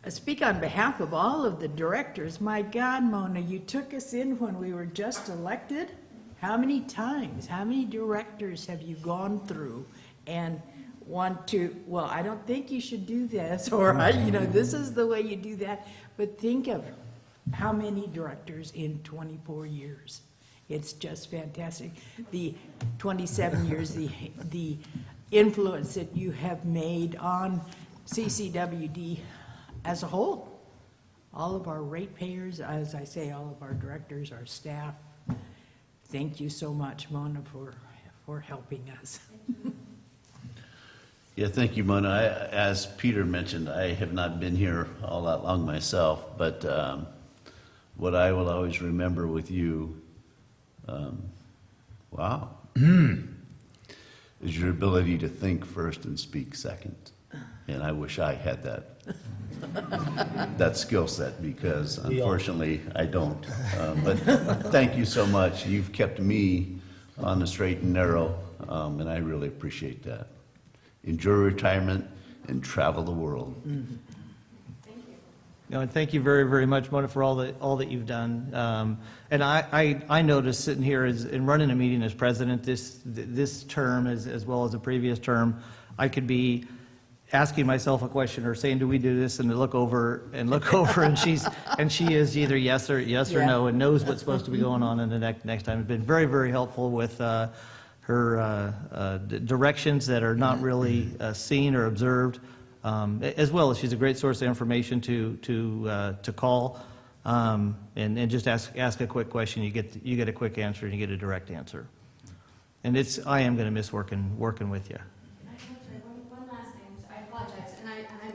speak on behalf of all of the directors. My God, Mona, you took us in when we were just elected. How many times, how many directors have you gone through and want to, well, I don't think you should do this, or, this is the way you do that. But think of how many directors in 24 years. It's just fantastic. The 27 years, the influence that you have made on CCWD as a whole. All of our ratepayers, as I say, all of our directors, our staff. Thank you so much, Mona, for helping us. Yeah, thank you, Mona. As Peter mentioned, I have not been here all that long myself, but what I will always remember with you, is your ability to think first and speak second. And I wish I had that skill set, because unfortunately I don't. But thank you so much. You've kept me on the straight and narrow, and I really appreciate that. Enjoy retirement and travel the world. Mm-hmm. No, and thank you very, very much, Mona, for all that you've done. And I noticed sitting here and running a meeting as president this term as well as the previous term, I could be asking myself a question or saying, do we do this? And look over and she is either yes or no, and knows what's supposed to be going on in the next time. It's been very, very helpful with her directions that are not really seen or observed, as well as she's a great source of information to call, and just ask a quick question. You get a quick answer and you get a direct answer. And I am going to miss working with you. One last thing. I apologize, and I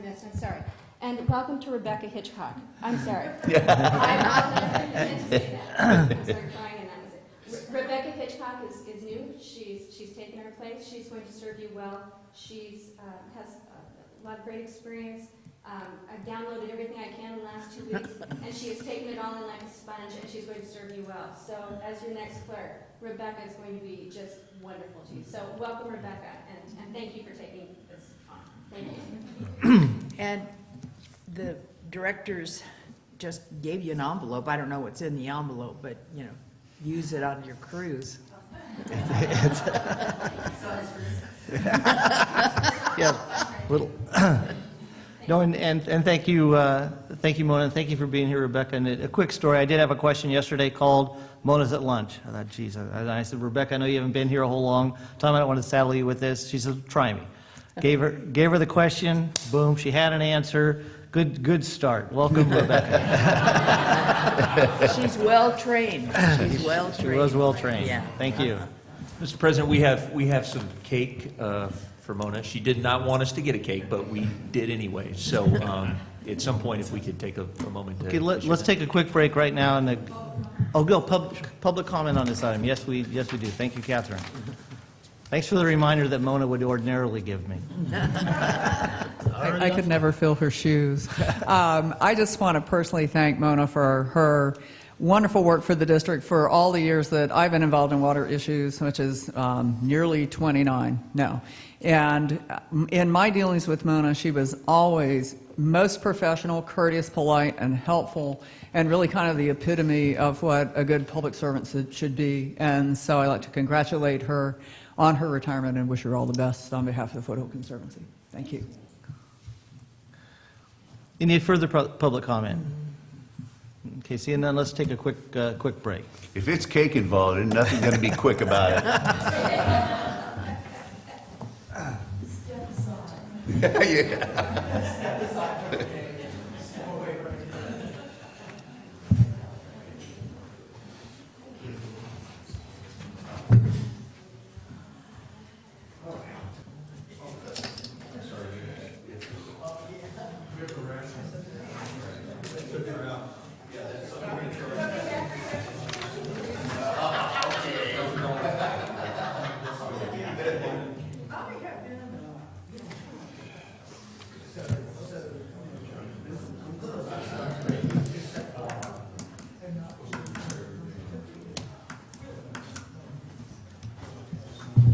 missed. I'm sorry. And welcome to Rebecca Hitchcock. I'm sorry. I meant to say that. I started crying, and that was it. Rebecca Hitchcock is new. She's taken her place. She's going to serve you well. She's has a lot of great experience. I've downloaded everything I can in the last 2 weeks, and she has taken it all in like a sponge, and she's going to serve you well. So as your next clerk, Rebecca is going to be just wonderful to you. So welcome, Rebecca, and thank you for taking this on. Thank you. And the directors just gave you an envelope. I don't know what's in the envelope, but, use it on your cruise. Yeah, little. No, and thank you, Mona, and thank you for being here, Rebecca. And a quick story, I did have a question yesterday called Mona's at lunch. I thought, geez, I said, Rebecca, I know you haven't been here a whole long time. I don't want to saddle you with this. She said, try me. Gave her the question, boom, she had an answer. Good start. Welcome, Rebecca. She's well trained. She's well trained. She was well trained. Yeah. Thank you. Mr. President, we have some cake for Mona. She did not want us to get a cake, but we did anyway. So at some point, if we could take a moment to... Okay, let's take a quick break right now. And public comment on this item. Yes, we do. Thank you, Catherine. Thanks for the reminder that Mona would ordinarily give me. I could never fill her shoes. I just want to personally thank Mona for her wonderful work for the district for all the years that I've been involved in water issues, which is nearly 29 now. And in my dealings with Mona, she was always most professional, courteous, polite, and helpful, and really kind of the epitome of what a good public servant should be. And so I'd like to congratulate her on her retirement and wish her all the best on behalf of the Foothill Conservancy. Thank you. Any further public comment? Okay, seeing none, let's take a quick break. If it's cake involved, there's nothing going to be quick about it. Yeah.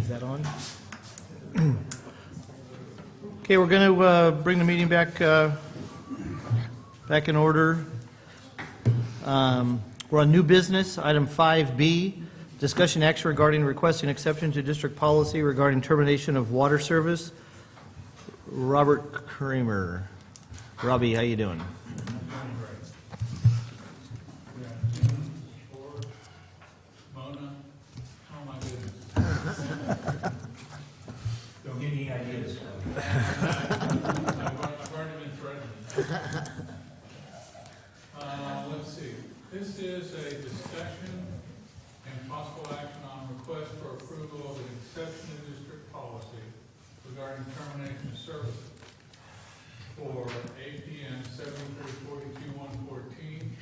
Is that on? Okay, we're going to bring the meeting back in order. We're on new business, item 5B, discussion action regarding requesting exception to district policy regarding termination of water service. Robert Kramer. Robbie, how you doing? Mona, oh my goodness. Don't get any ideas. I've already been threatened. Let's see. This is a discussion and possible action on request for approval of an exception to district policy regarding termination of service for APN 7342-114,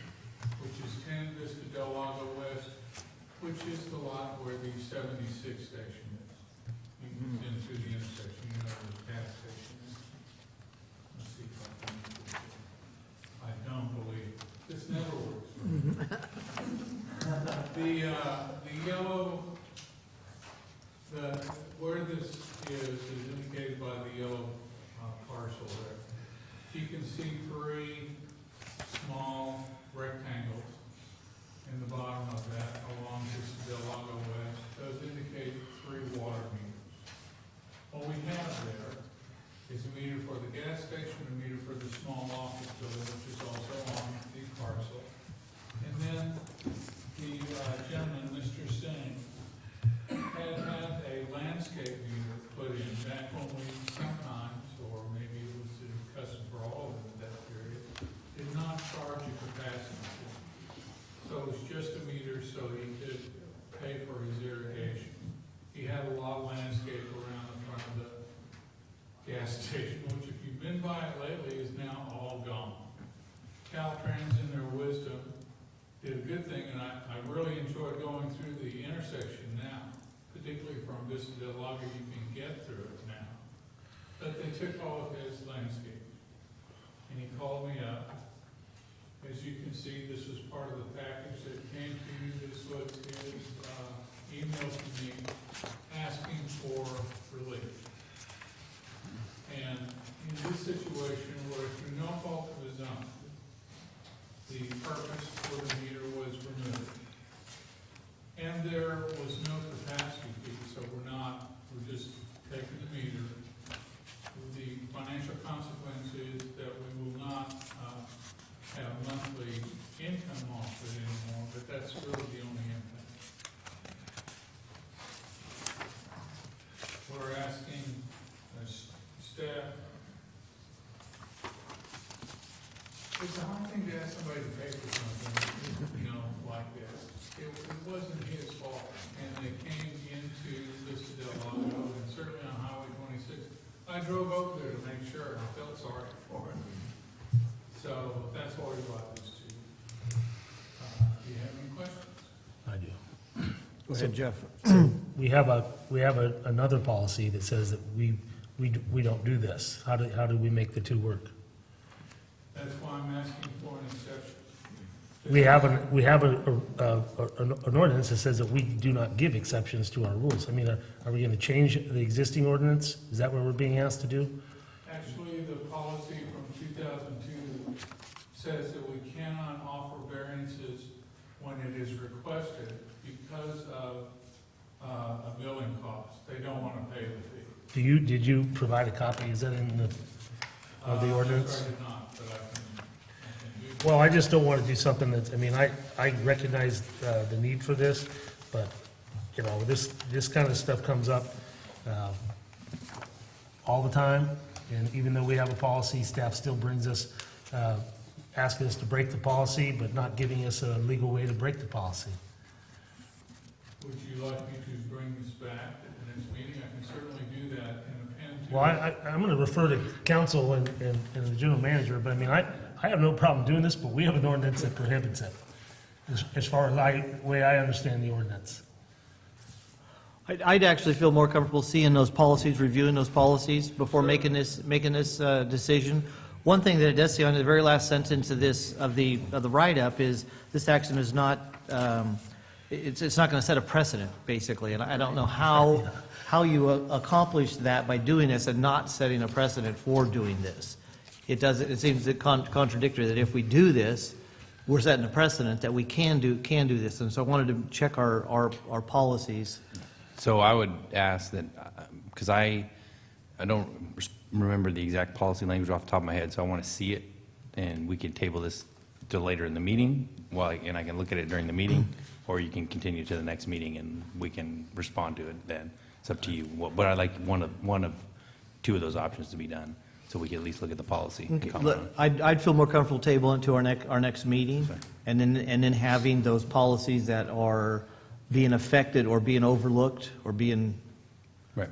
which is 10 Vista Del Lago West, which is the lot where the 76 station is. You can get into the intersection, you know where the gas station is. Let's see if I can do this. I don't believe it. This never works for me. The yellow, where this is indicated by the yellow parcel there. You can see 3 small rectangles in the bottom of that along Vista Del Lago West. Those indicate 3 water meters. What we have there is a meter for the gas station, a meter for the small office building, which is also on the parcel. And then the gentleman, Mr. Singh, had a landscape meter put in back when we sometimes, or maybe it was in custom for all of them at that period, did not charge a capacity fee. So it was just a meter so he could pay for his irrigation. He had a lot of landscape around the front of the gas station, which if you've been by it lately is now all gone. Caltrans in their wisdom did a good thing, and I really enjoyed going through the intersection now, particularly from Vista Del Lago. You can get through it now. But they took all of his landscape, and he called me up. As you can see, this was part of the package that came to you. This was his email to me asking for relief. And in this situation, where through no fault of his own, the purpose for the meter was removed. And there was no capacity fee, so we're just taking the meter. The financial consequence is that we will not have monthly income off it anymore, but that's really the only impact. We're asking staff. It's a hard thing to ask somebody to pay for something, like this. It wasn't his fault, and they came into Vista Del Lago, and certainly on Highway 26. I drove over there to make sure, and I felt sorry for him. So that's why we brought this to you. Do you have any questions? I do. Go ahead, Jeff. We have another policy that says that we don't do this. How do we make the two work? That's why I'm asking for an exception. We have an ordinance that says that we do not give exceptions to our rules. I mean, are we going to change the existing ordinance? Is that what we're being asked to do? Actually, the policy from 2002 says that we cannot offer variances when it is requested because of a billing cost. They don't want to pay the fee. Did you provide a copy? Is that in the ordinance? I did not, but I can do. Well, I just don't want to do something that's, I recognize the need for this, but, this kind of stuff comes up all the time, and even though we have a policy, staff still brings us, asking us to break the policy, but not giving us a legal way to break the policy. Would you like me to bring this back at the next meeting? I can certainly do that in a pen. Well, I'm going to refer to council and the general manager, but I have no problem doing this, but we have an ordinance that prohibits it, as far as the way I understand the ordinance. I'd actually feel more comfortable seeing those policies, reviewing those policies before making this decision. One thing that it does say on the very last sentence of the write-up is this action is not it's not going to set a precedent, basically, and I don't know how you accomplish that by doing this and not setting a precedent for doing this. It seems contradictory that if we do this, we're setting a precedent that we can do this, and so I wanted to check our policies. So I would ask that, because I don't remember the exact policy language off the top of my head, so I want to see it, and we can table this till later in the meeting, and I can look at it during the meeting, or you can continue to the next meeting and we can respond to it then. It's up to you. But I'd like one of two of those options to be done, so we can at least look at the policy. and Okay, comment look, on it. I'd feel more comfortable tabling to our next meeting, and then having those policies that are being affected or being overlooked or being Right.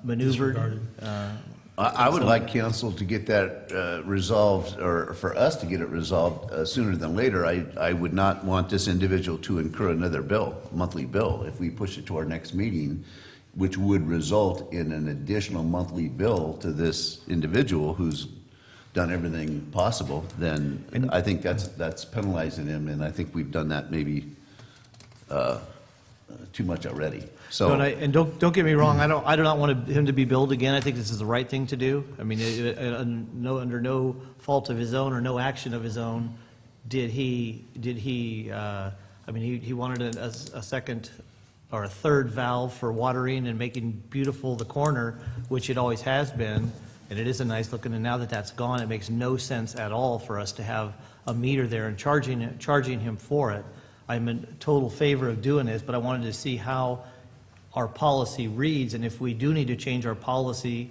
maneuvered. Disregarded. I would like council to get that resolved, or for us to get it resolved sooner than later. I would not want this individual to incur another monthly bill, if we push it to our next meeting, which would result in an additional monthly bill to this individual who's done everything possible. Then I think that's penalizing him, and I think we've done that maybe too much already. So. Don't get me wrong, I do not want him to be billed again. I think this is the right thing to do. I mean, under no fault of his own or no action of his own, he wanted a second or a third valve for watering and making beautiful the corner, which it always has been, and it is a nice looking, and now that that's gone, it makes no sense at all for us to have a meter there and charging him for it. I'm in total favor of doing this, but I wanted to see how our policy reads, and if we do need to change our policy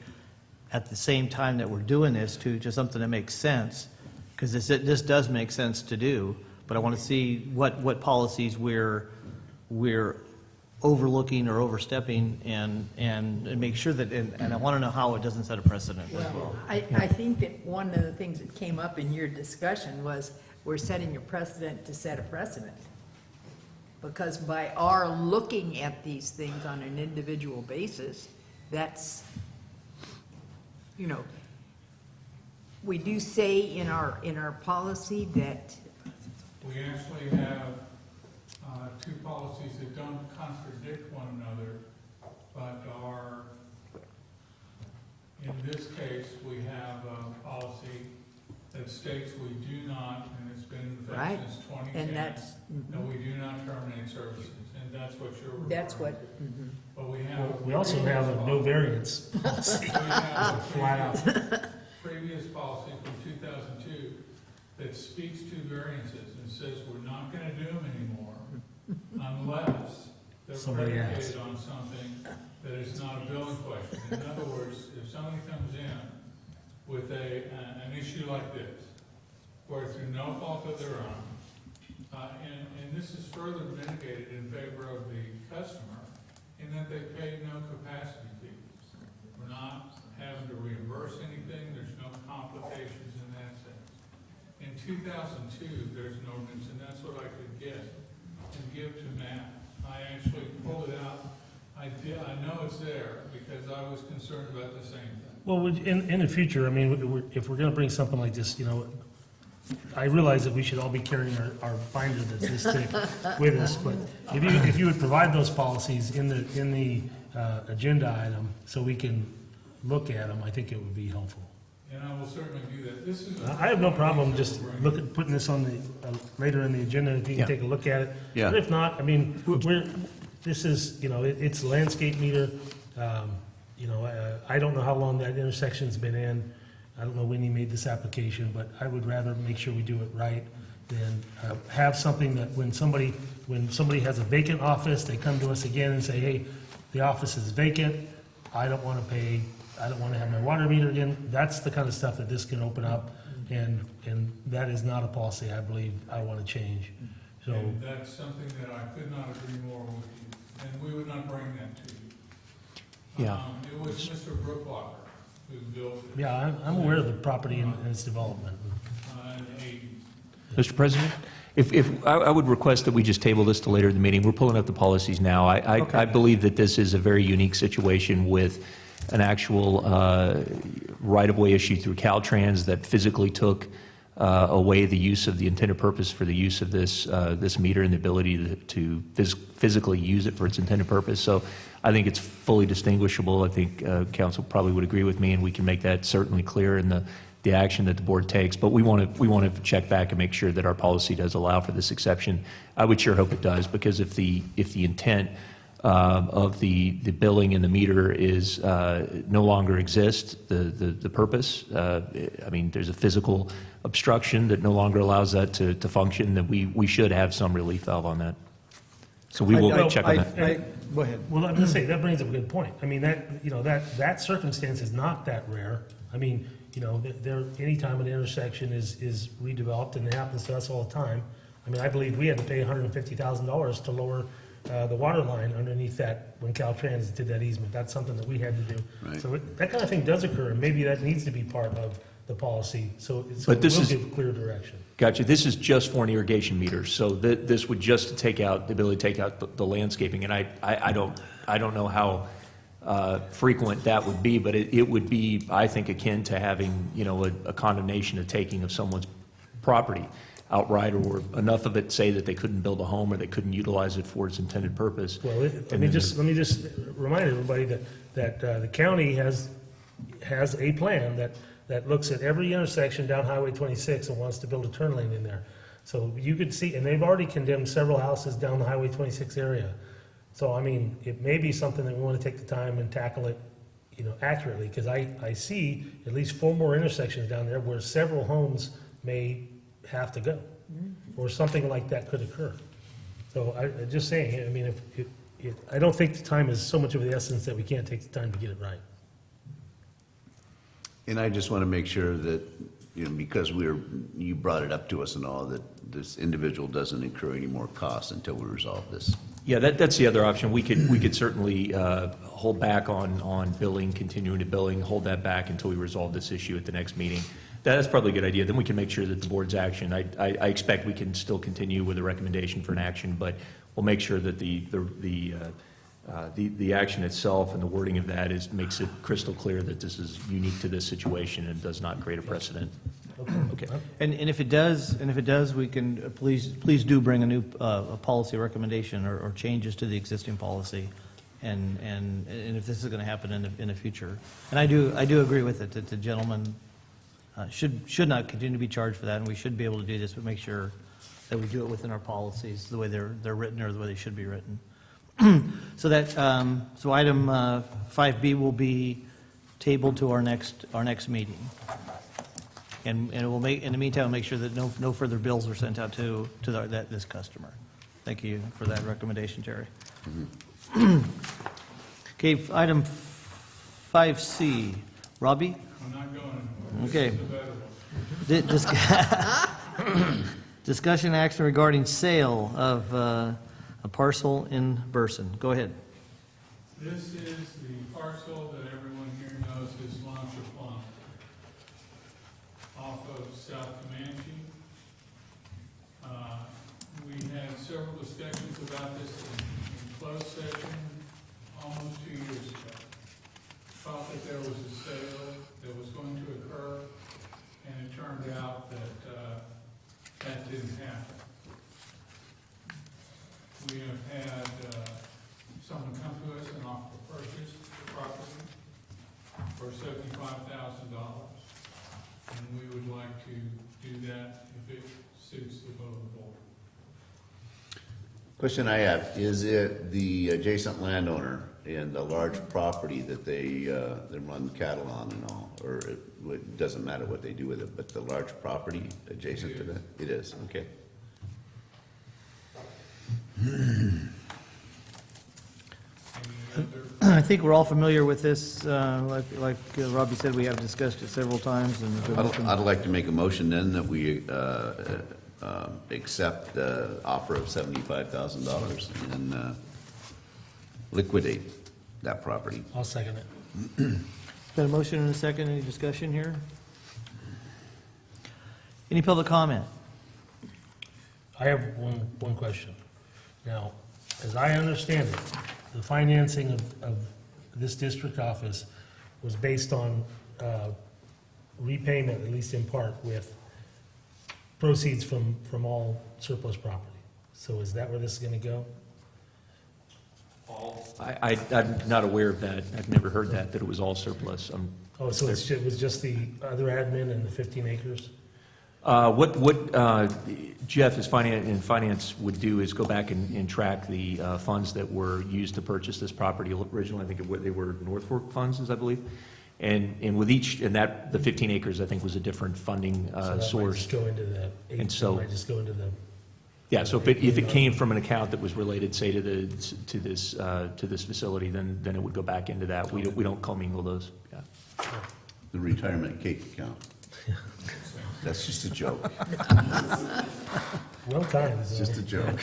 at the same time that we're doing this to something that makes sense, because this does make sense to do, but I want to see what policies we're overlooking or overstepping, and make sure that, and I want to know how it doesn't set a precedent as well. I think that one of the things that came up in your discussion was we're setting a precedent to set a precedent. Because by our looking at these things on an individual basis, that's, we do say in our policy that, We actually have two policies that don't contradict one another, but are, in this case, we have a policy that states we do not, and it's been in Right. effect since 2010. And that's- No, we do not terminate services, and that's what you're referring to. that's what, But we have. We also have a no variance policy, We have a flat out. previous policy from 2002 that speaks to variances and says we're not going to do them anymore unless they're Somebody asks. predicated on something that is not a billing question. In other words, if somebody comes in with an issue like this, where through no fault of their own, and this is further mitigated in favor of the customer, in that they pay no capacity fees. We're not having to reimburse anything, there's no complications in that sense. In 2002, there's an ordinance, and that's what I could get and give to Matt. I actually pulled it out. I know it's there because I was concerned about the same thing. Well, in the future, I mean, if we're going to bring something like this, I realize that we should all be carrying our binder that's this thick with us, but if you would provide those policies in the agenda item so we can look at them, I think it would be helpful. And I will certainly do that. This is. I have no problem just putting this on the, later in the agenda, if you can take a look at it. Yeah. But if not, I mean, this is, it's a landscape meter. I don't know how long that intersection's been in. I don't know when he made this application, but I would rather make sure we do it right than have something that when somebody has a vacant office, they come to us again and say, hey, the office is vacant, I don't want to pay, I don't want to have my water meter again. That's the kind of stuff that this can open up, and that is not a policy I believe I want to change. So, And that's something that I could not agree more with you, and we would not bring that to you. Yeah. It was Mr. Brookwalker who built it. yeah, I'm aware of the property and its development. In the 80s. Mr. President, if I would request that we just table this to later in the meeting. We're pulling up the policies now. I believe that this is a very unique situation with an actual right-of-way issue through Caltrans that physically took away the use of the intended purpose for the use of this meter and the ability to physically use it for its intended purpose. So I think it's fully distinguishable. I think council probably would agree with me, and we can make that certainly clear in the action that the board takes. But we want to check back and make sure that our policy does allow for this exception. I would sure hope it does, because if the intent of the billing and the meter is no longer exists, the purpose, I mean, there's a physical obstruction that no longer allows that to function, then we should have some relief valve on that. So we will check on that. Go ahead. Well, I'm going to say, that brings up a good point. I mean, that circumstance is not that rare. I mean, anytime an intersection is redeveloped, and it happens to us all the time. I mean, I believe we had to pay $150,000 to lower the water line underneath that when Caltrans did that easement. That's something that we had to do. Right. So that kind of thing does occur, and maybe that needs to be part of the policy, so it But this will is- give clear direction. Gotcha. This is just for an irrigation meter, so this would just take out the ability to take out the landscaping, and I don't know how frequent that would be, but it would be, I think, akin to having a condemnation, a taking of someone's property outright, or enough of it say that they couldn't build a home or they couldn't utilize it for its intended purpose. Well, let me just remind everybody that the county has a plan that looks at every intersection down Highway 26 and wants to build a turn lane in there. So you could see, and they've already condemned several houses down the Highway 26 area. So, I mean, it may be something that we want to take the time and tackle it, accurately, because I see at least 4 more intersections down there where several homes may have to go, or something like that could occur. So I'm just saying, I mean, I don't think the time is so much of the essence that we can't take the time to get it right. And I just want to make sure that, because you brought it up to us and all, that this individual doesn't incur any more costs until we resolve this. Yeah, that's the other option. We could certainly hold back on billing, continuing to billing, hold that back until we resolve this issue at the next meeting. That's probably a good idea. Then we can make sure that the board's action, I expect we can still continue with a recommendation for an action, but we'll make sure that the action itself and the wording of that makes it crystal clear that this is unique to this situation and does not create a precedent. Okay. And if it does, we can, please do bring a new a policy recommendation or changes to the existing policy, and if this is going to happen in the future. And I do agree with it, that the gentleman should not continue to be charged for that, and we should be able to do this, but make sure that we do it within our policies, the way they're written or the way they should be written. So item 5B will be tabled to our next meeting. And it will make, in the meantime, make sure that no further bills are sent out to this customer. Thank you for that recommendation, Terry. Okay, item 5C. Robbie? I'm not going anywhere. Okay. This is the better one. Discussion action regarding sale of a parcel in Burson. Go ahead. This is the parcel that everyone here knows is Launcher Plum, off of South Comanche. We had several discussions about this in closed session almost 2 years ago. Thought that there was a sale that was going to occur, and it turned out that that didn't happen. We have had someone come to us and offer to purchase the property for $75,000, and we would like to do that if it suits the vote of the board. Question I have, is it the adjacent landowner and the large property that they run cattle on and all, or it doesn't matter what they do with it, but the large property adjacent to that? It is, okay. I think we're all familiar with this. Like Robbie said, we have discussed it several times. And I'd like to make a motion then that we accept the offer of $75,000 and liquidate that property. I'll second it. Got a motion and a second. Any discussion here? Any public comment? I have one question. Now, as I understand it, the financing of this district office was based on repayment, at least in part, with proceeds from all surplus property. So is that where this is going to go? I'm not aware of that. I've never heard that it was all surplus. Oh, so it was just the other admin and the 15 acres? What Jeff in finance would do is go back and track the funds that were used to purchase this property originally. I think they were North Fork funds, I believe. And with each, and that, the 15 acres, I think, was a different funding So that might source. just go into the, And so- might just go into the, Yeah, so if it came from an account that was related, say, to this facility, then it would go back into that. We don't commingle those, yeah. The retirement cake account. That's just a joke. well timed. It's just a joke.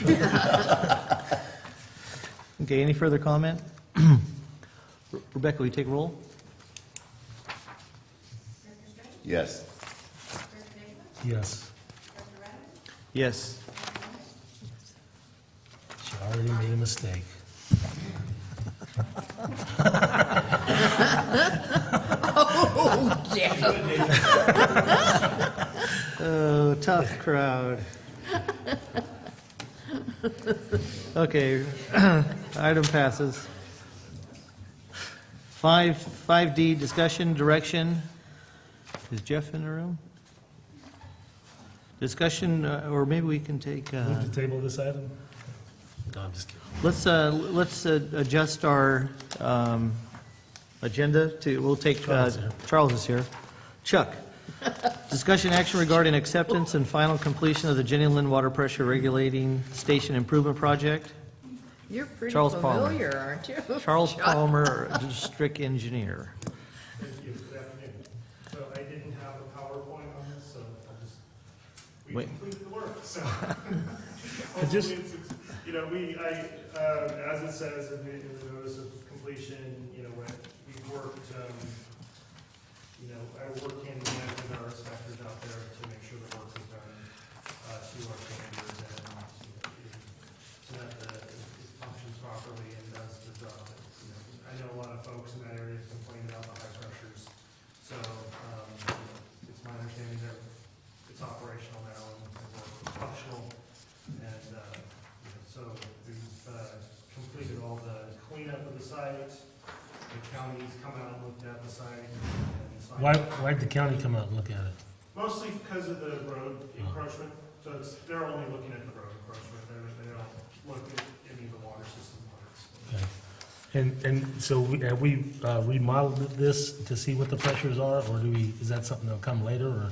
Okay, any further comment? Rebecca, will you take roll? Yes. Yes. Yes. She already made a mistake. Oh, yeah. Oh, tough crowd. Okay, item passes. 5D, discussion, direction. Is Jeff in the room? Discussion, or maybe we can take, Move to table this item? No, I'm just kidding. let's adjust our agenda to, we'll take, Charles is here. Charles is here. Chuck, discussion action regarding acceptance and final completion of the Jenny Lind Water Pressure Regulating Station Improvement Project. You're pretty Charles Palmer. familiar, aren't you? Charles Palmer, District Engineer. Thank you. Good afternoon. So I didn't have a PowerPoint on this, so I'll just, we Wait. completed the work, so. just- Hopefully it's, you know, as it says in the notice of completion, you know, when we've worked, you know, I work hand in hand with our inspectors out there to make sure the work is done, to our standards and, so that it functions properly and does the job. You know, I know a lot of folks in that area complain about the high pressures, so, it's my understanding that it's operational now and functional, and, you know, so we've, completed all the cleanup of the site, the county's come out and looked at the site and signed. Why'd the county come out and look at it? Mostly because of the road encroachment, so they're only looking at the road encroachment, they don't look at any of the water system parts. Okay. And so have we remodeled this to see what the pressures are, or is that something that'll come later, or?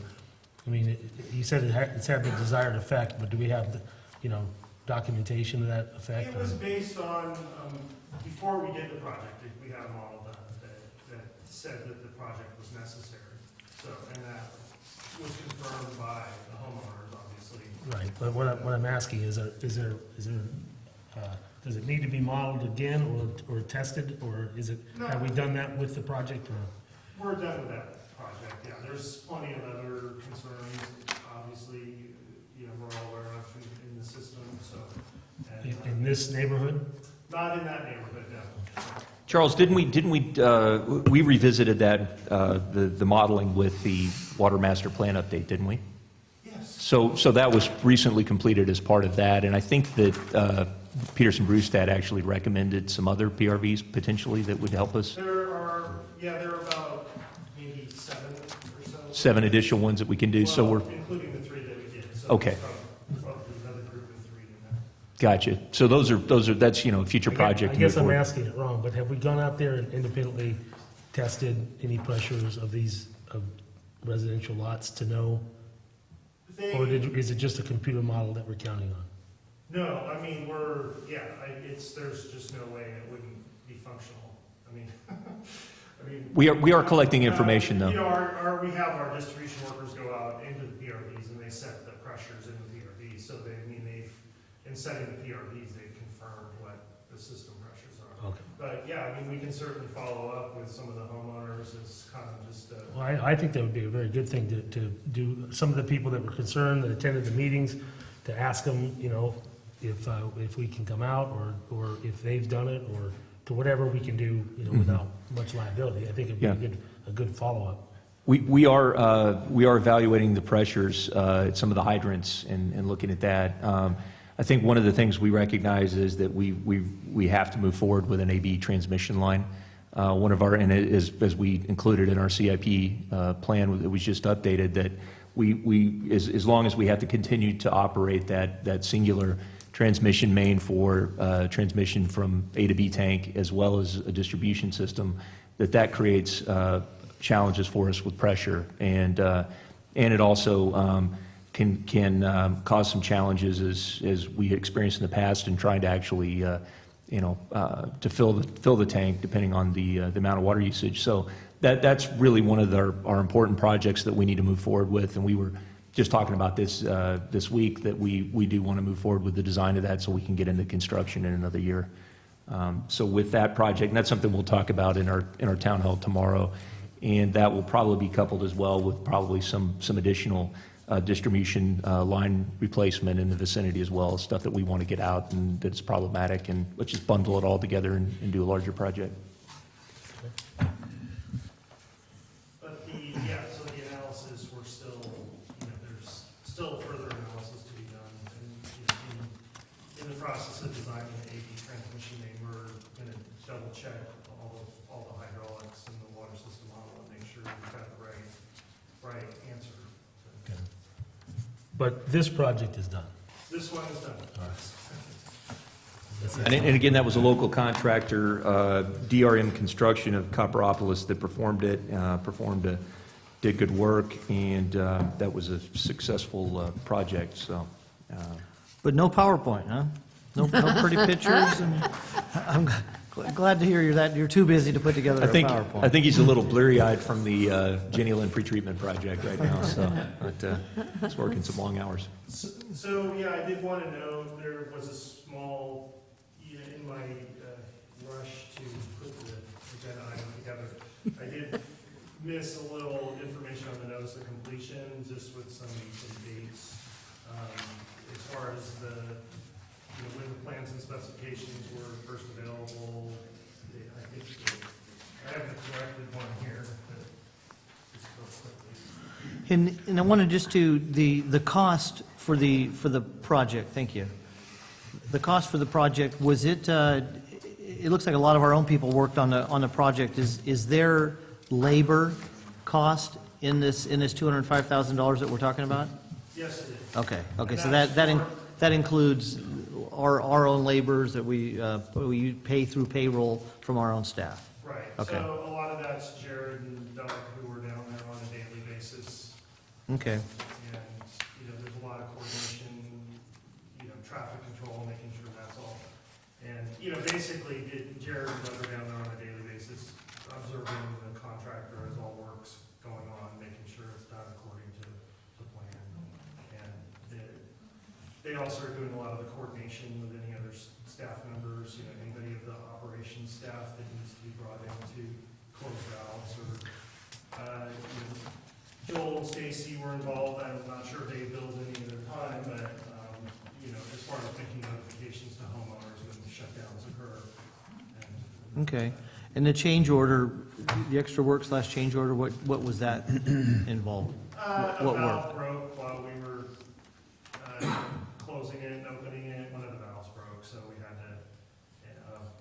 I mean, you said it's had the desired effect, but do we have, you know, documentation to that effect? It was based on, before we did the project, we had a model done that said that the project was necessary. So, and that was confirmed by the homeowners, obviously. Right, but what I'm asking is there, does it need to be modeled again or tested, or is it, have we done that with the project, or? We're done with that project, yeah. There's plenty of other concerns, obviously, you know, we're all aware of in the system, so. And, In this neighborhood? not in that neighborhood, no. Charles, didn't we revisited that, the modeling with the Water Master Plan update, didn't we? Yes. So that was recently completed as part of that, and I think that Peterson Brewstad actually recommended some other PRVs potentially that would help us. There are about maybe 7 or so. 7 additional ones that we can do, so Well, we're, including the 3 that we did. So Okay. Probably another group of 3 in there. gotcha. So that's, you know, a future project. I to guess move I'm forward. asking it wrong, but have we gone out there and independently tested any pressures of these residential lots to know? Or is it just a computer model that we're counting on? No, I mean, there's just no way it wouldn't be functional. I mean, We are collecting information, though. You know, we have our distribution workers go out into the PRVs and they set the pressures in the PRVs. So in setting the PRVs, they've confirmed what the system pressures are. Okay. But yeah, I mean, we can certainly follow up with some of the homeowners as kind of just Well, I think that would be a very good thing to do. Some of the people that were concerned, that attended the meetings, to ask them, you know, if we can come out, or if they've done it, or to whatever we can do, you know, without much liability. I think it'd be a good follow-up. We are evaluating the pressures at some of the hydrants and looking at that. I think one of the things we recognize is that we have to move forward with an AB transmission line. One of our, and as we included in our CIP plan that was just updated, that as long as we have to continue to operate that singular transmission main for transmission from A to B tank as well as a distribution system, that creates challenges for us with pressure, and it also can cause some challenges as we experienced in the past in trying to actually to fill the tank depending on the amount of water usage. So that's really one of our important projects that we need to move forward with, and we were just talking about this week that we do want to move forward with the design of that so we can get into construction in another year. So with that project, and that's something we'll talk about in our town hall tomorrow, and that will probably be coupled as well with probably some additional distribution line replacement in the vicinity as well, stuff that we want to get out and that's problematic, and let's just bundle it all together and do a larger project. But so the analysis, we're still, there's still further analysis to be done. And in the process of designing the AP transmission main, we're going to double check all the hydraulics and the water system model and make sure we've got the right answer. Okay. But this project is done. This one is done. All right. And again, that was a local contractor, DRM Construction of Copperopolis, that performed it, did good work, and that was a successful project, so. But no PowerPoint, huh? No pretty pictures? And I'm glad to hear you're too busy to put together a PowerPoint. I think he's a little bleary-eyed from the Jenny Lynn pretreatment project right now, so but, he's working some long hours. So I did want to know there was a small, in my rush to put the agenda item together, I did miss a little information on the notice of completion, just with some dates. As far as when the plans and specifications were first available, I think I have the corrected one here. Just real quickly. And I wanted just to, the cost for the project, thank you. The cost for the project, was it looks like a lot of our own people worked on the project. Is there labor cost in this $205,000 that we're talking about? Yes, it is. Okay, so that includes our own laborers that we pay through payroll from our own staff. Right. Okay. So a lot of that's Jared and Doug who are down there on a daily basis. Okay. And, there's a lot of coordination, traffic control, making sure that's all. And, basically, Jared and Doug are down there on a daily basis, observing the contractor as all work's going on, making sure it's done according to plan. And they also are doing a lot of the coordination with any other staff members, anybody of the operations staff that needs to be brought in to close valves, or Joel and Stacy were involved. I'm not sure if they billed any of their time, but as far as making notifications to homeowners when shutdowns occur. Okay. And the change order, the extra work / change order, what was that involved? A What valve work? broke while we were closing it and opening it. One of the valves broke, so we had to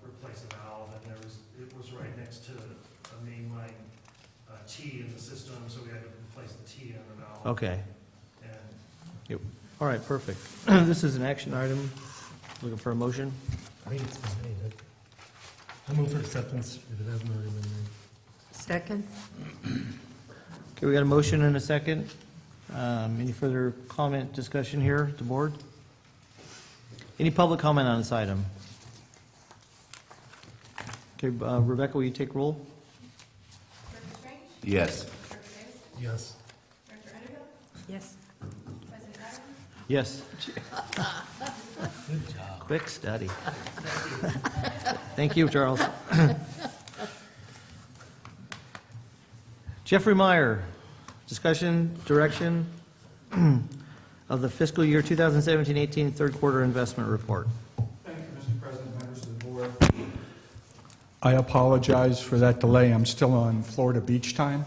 replace a valve, and it was right next to a mainline T in the system, so we had to replace the T on the valve. Okay. And Yep. All right, perfect. This is an action item. Looking for a motion? I think it's been made. I move for acceptance if it hasn't already been made. Second? Okay, we got a motion and a second. Any further comment, discussion here at the board? Any public comment on this item? Okay, Rebecca, will you take roll? Director Strange? Yes. Director Davis? Yes. Director Underhill? Yes. President Adams? Yes. Good job. Quick study. Thank you, Charles. Jeffrey Meyer, discussion, direction of the fiscal year 2017-18 third quarter investment report. Thank you, Mr. President, members of the board. I apologize for that delay. I'm still on Florida beach time.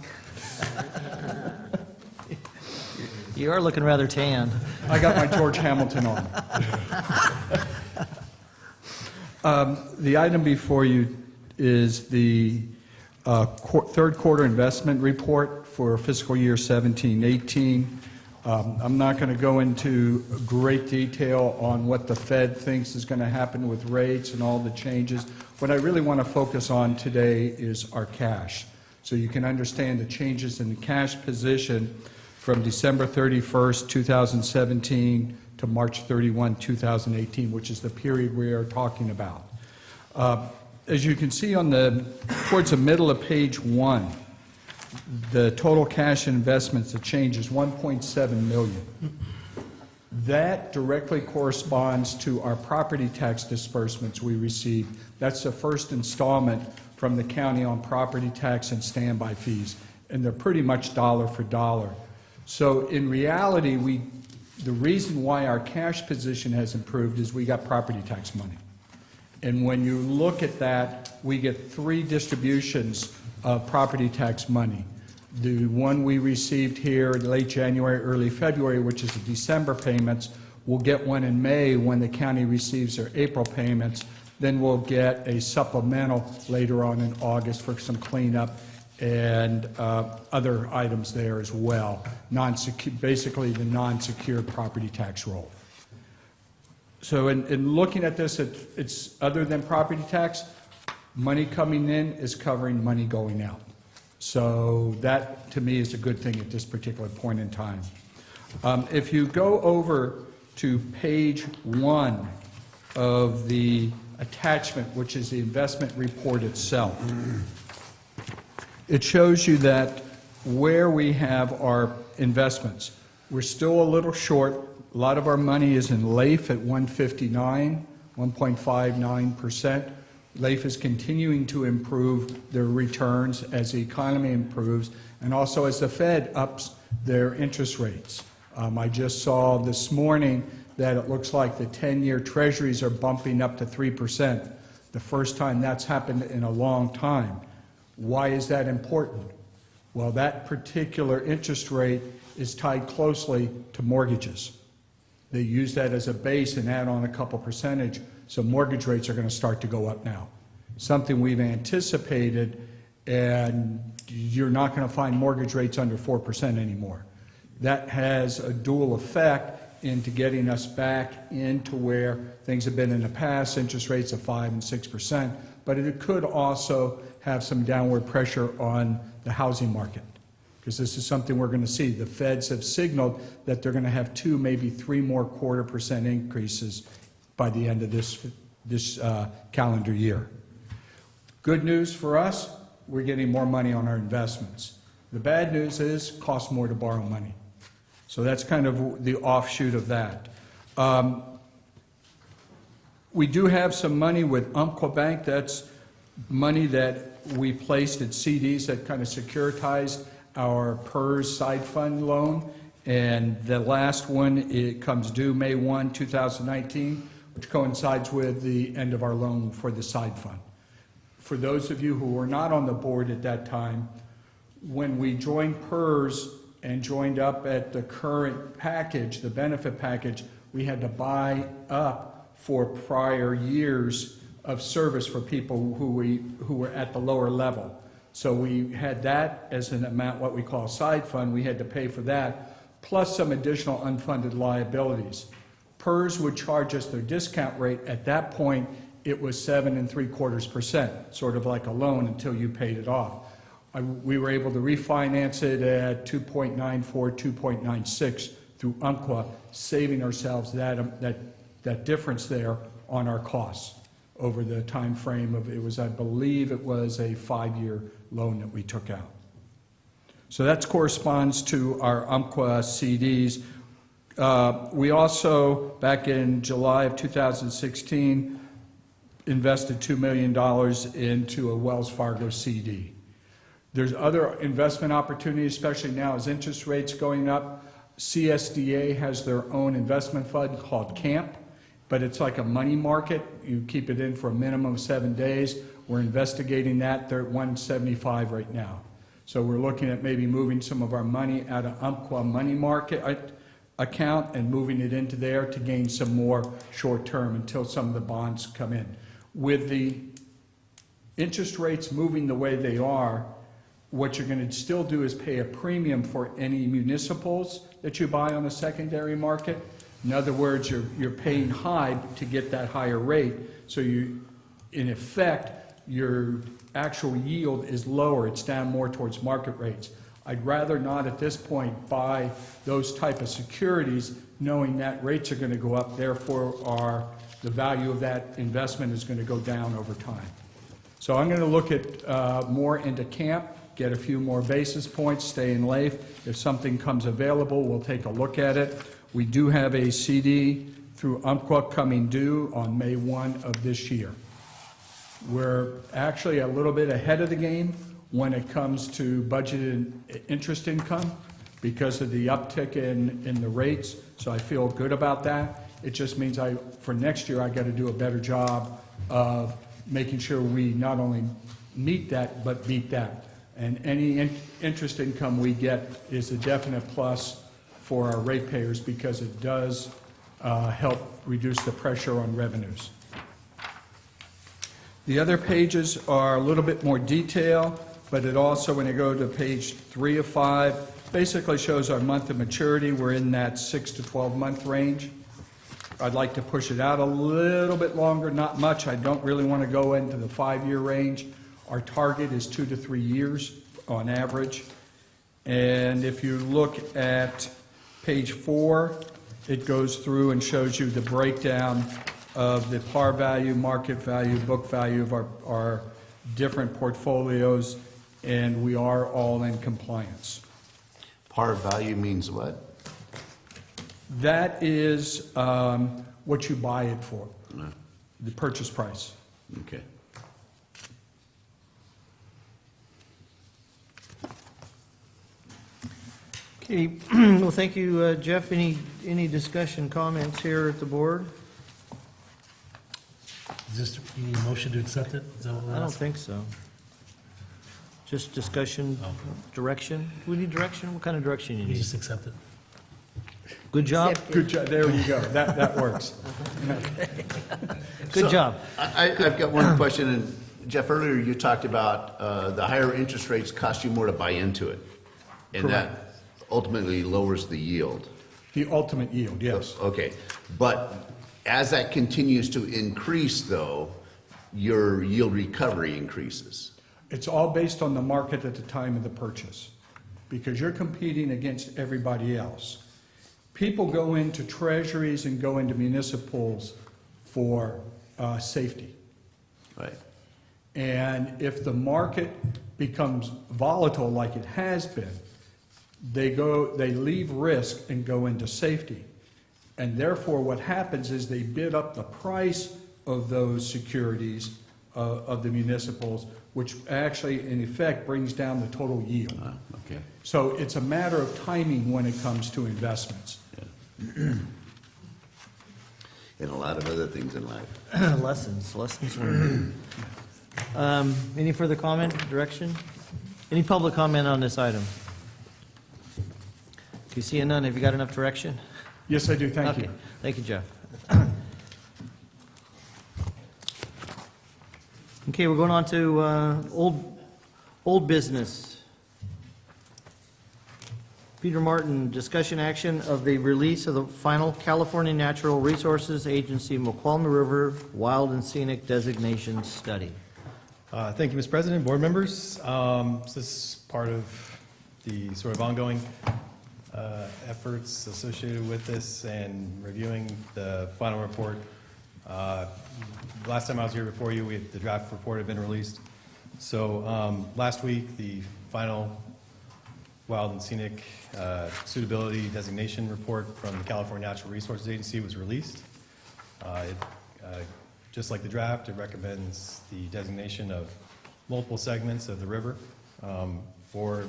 You are looking rather tanned. I got my George Hamilton on. The item before you is the third quarter investment report for fiscal year 17-18. I'm not going to go into great detail on what the Fed thinks is going to happen with rates and all the changes. What I really want to focus on today is our cash, so you can understand the changes in the cash position from December 31st, 2017 to March 31, 2018, which is the period we are talking about. As you can see towards the middle of page 1, the total cash investments, the change is $1.7 million. That directly corresponds to our property tax disbursements we received. That's the first installment from the county on property tax and standby fees, and they're pretty much dollar for dollar. So in reality, the reason why our cash position has improved is we got property tax money. And when you look at that, we get 3 distributions of property tax money. The one we received here in late January, early February, which is the December payments. We'll get one in May when the county receives their April payments. Then we'll get a supplemental later on in August for some cleanup and other items there as well. Basically the non-secured property tax roll. So in looking at this, it's other than property tax, money coming in is covering money going out. So that, to me, is a good thing at this particular point in time. If you go over to page 1 of the attachment, which is the investment report itself, it shows you that where we have our investments, we're still a little short. A lot of our money is in LAIF at 1.59%. LAIF is continuing to improve their returns as the economy improves and also as the Fed ups their interest rates. I just saw this morning that it looks like the 10-year treasuries are bumping up to 3%, the first time that's happened in a long time. Why is that important? Well, that particular interest rate is tied closely to mortgages. They use that as a base and add on a couple percentage, so mortgage rates are going to start to go up now. Something we've anticipated, and you're not going to find mortgage rates under 4% anymore. That has a dual effect into getting us back into where things have been in the past, interest rates of 5 and 6%, but it could also have some downward pressure on the housing market, because this is something we're going to see. The Feds have signaled that they're going to have 2, maybe 3 more 0.25% increases by the end of this calendar year. Good news for us, we're getting more money on our investments. The bad news is it costs more to borrow money. So that's kind of the offshoot of that. We do have some money with Umpqua Bank. That's money that we placed at CDs that kind of securitized our PERS side fund loan. And the last one, it comes due May 1, 2019, which coincides with the end of our loan for the side fund. For those of you who were not on the board at that time, when we joined PERS and joined up at the current package, the benefit package, we had to buy up for prior years of service for people who were at the lower level. So we had that as an amount, what we call a side fund. We had to pay for that, plus some additional unfunded liabilities. PERS would charge us their discount rate. At that point, it was 7 3/4%, sort of like a loan until you paid it off. We were able to refinance it at 2.94, 2.96 through Umpqua, saving ourselves that difference there on our costs over the time frame of, it was, I believe it was a 5-year loan that we took out. So that corresponds to our Umpqua CDs. We also, back in July of 2016, invested $2 million into a Wells Fargo CD. There's other investment opportunities, especially now as interest rates going up. CSDA has their own investment fund called CAMP, but it's like a money market. You keep it in for a minimum of 7 days. We're investigating that. They're at 175 right now. So we're looking at maybe moving some of our money out of Umpqua money market account and moving it into there to gain some more short-term until some of the bonds come in. With the interest rates moving the way they are, what you're going to still do is pay a premium for any municipals that you buy on the secondary market. In other words, you're paying high to get that higher rate, so you, in effect, your actual yield is lower. It's down more towards market rates. I'd rather not at this point buy those type of securities knowing that rates are going to go up, therefore the value of that investment is going to go down over time. So I'm going to look at more into camp, get a few more basis points, stay in LAIF. If something comes available, we'll take a look at it. We do have a CD through Umpqua coming due on May 1 of this year. We're actually a little bit ahead of the game when it comes to budgeted interest income because of the uptick in the rates, so I feel good about that. It just means for next year, I got to do a better job of making sure we not only meet that, but beat that. And any interest income we get is a definite plus for our ratepayers because it does help reduce the pressure on revenues. The other pages are a little bit more detail, but it also, when you go to page 3 of 5, basically shows our month of maturity. We're in that 6 to 12 month range. I'd like to push it out a little bit longer, not much. I don't really want to go into the 5-year range. Our target is 2 to 3 years on average. And if you look at page 4, it goes through and shows you the breakdown of the par value, market value, book value of our different portfolios, and we are all in compliance. Par value means what? That is what you buy it for, the purchase price. Okay. Okay, well, thank you, Jeff. Any discussion, comments here at the board? Is this, you need a motion to accept it? Is that what we're I don't asking? think so. Just discussion, direction? We need direction? What kind of direction you You need? just accept it. Good job? Accept it. Good job, there you go, that works. Good job. I've got one question, and Jeff, earlier you talked about the higher interest rates cost you more to buy into it, and that ultimately lowers the yield. The ultimate yield, yes. Okay, but as that continues to increase, though, your yield recovery increases. It's all based on the market at the time of the purchase, because you're competing against everybody else. People go into treasuries and go into municipals for safety. Right. And if the market becomes volatile like it has been, they leave risk and go into safety. And therefore what happens is they bid up the price of those securities of the municipals, which actually in effect brings down the total yield. Okay. So it's a matter of timing when it comes to investments. And a lot of other things in life. Lessons learned. Any further comment, direction? Any public comment on this item? If you see none, have you got enough direction? Yes, I do, thank you. Thank you, Jeff. Okay, we're going on to old business. Peter Martin, discussion action of the release of the final California Natural Resources Agency Mokelumne River Wild and Scenic Designation Study. Thank you, Mr. President, board members. So this is part of the sort of ongoing efforts associated with this and reviewing the final report. Last time I was here before you, the draft report had been released. So last week, the final Wild and Scenic Suitability Designation Report from the California Natural Resources Agency was released. Just like the draft, it recommends the designation of multiple segments of the river for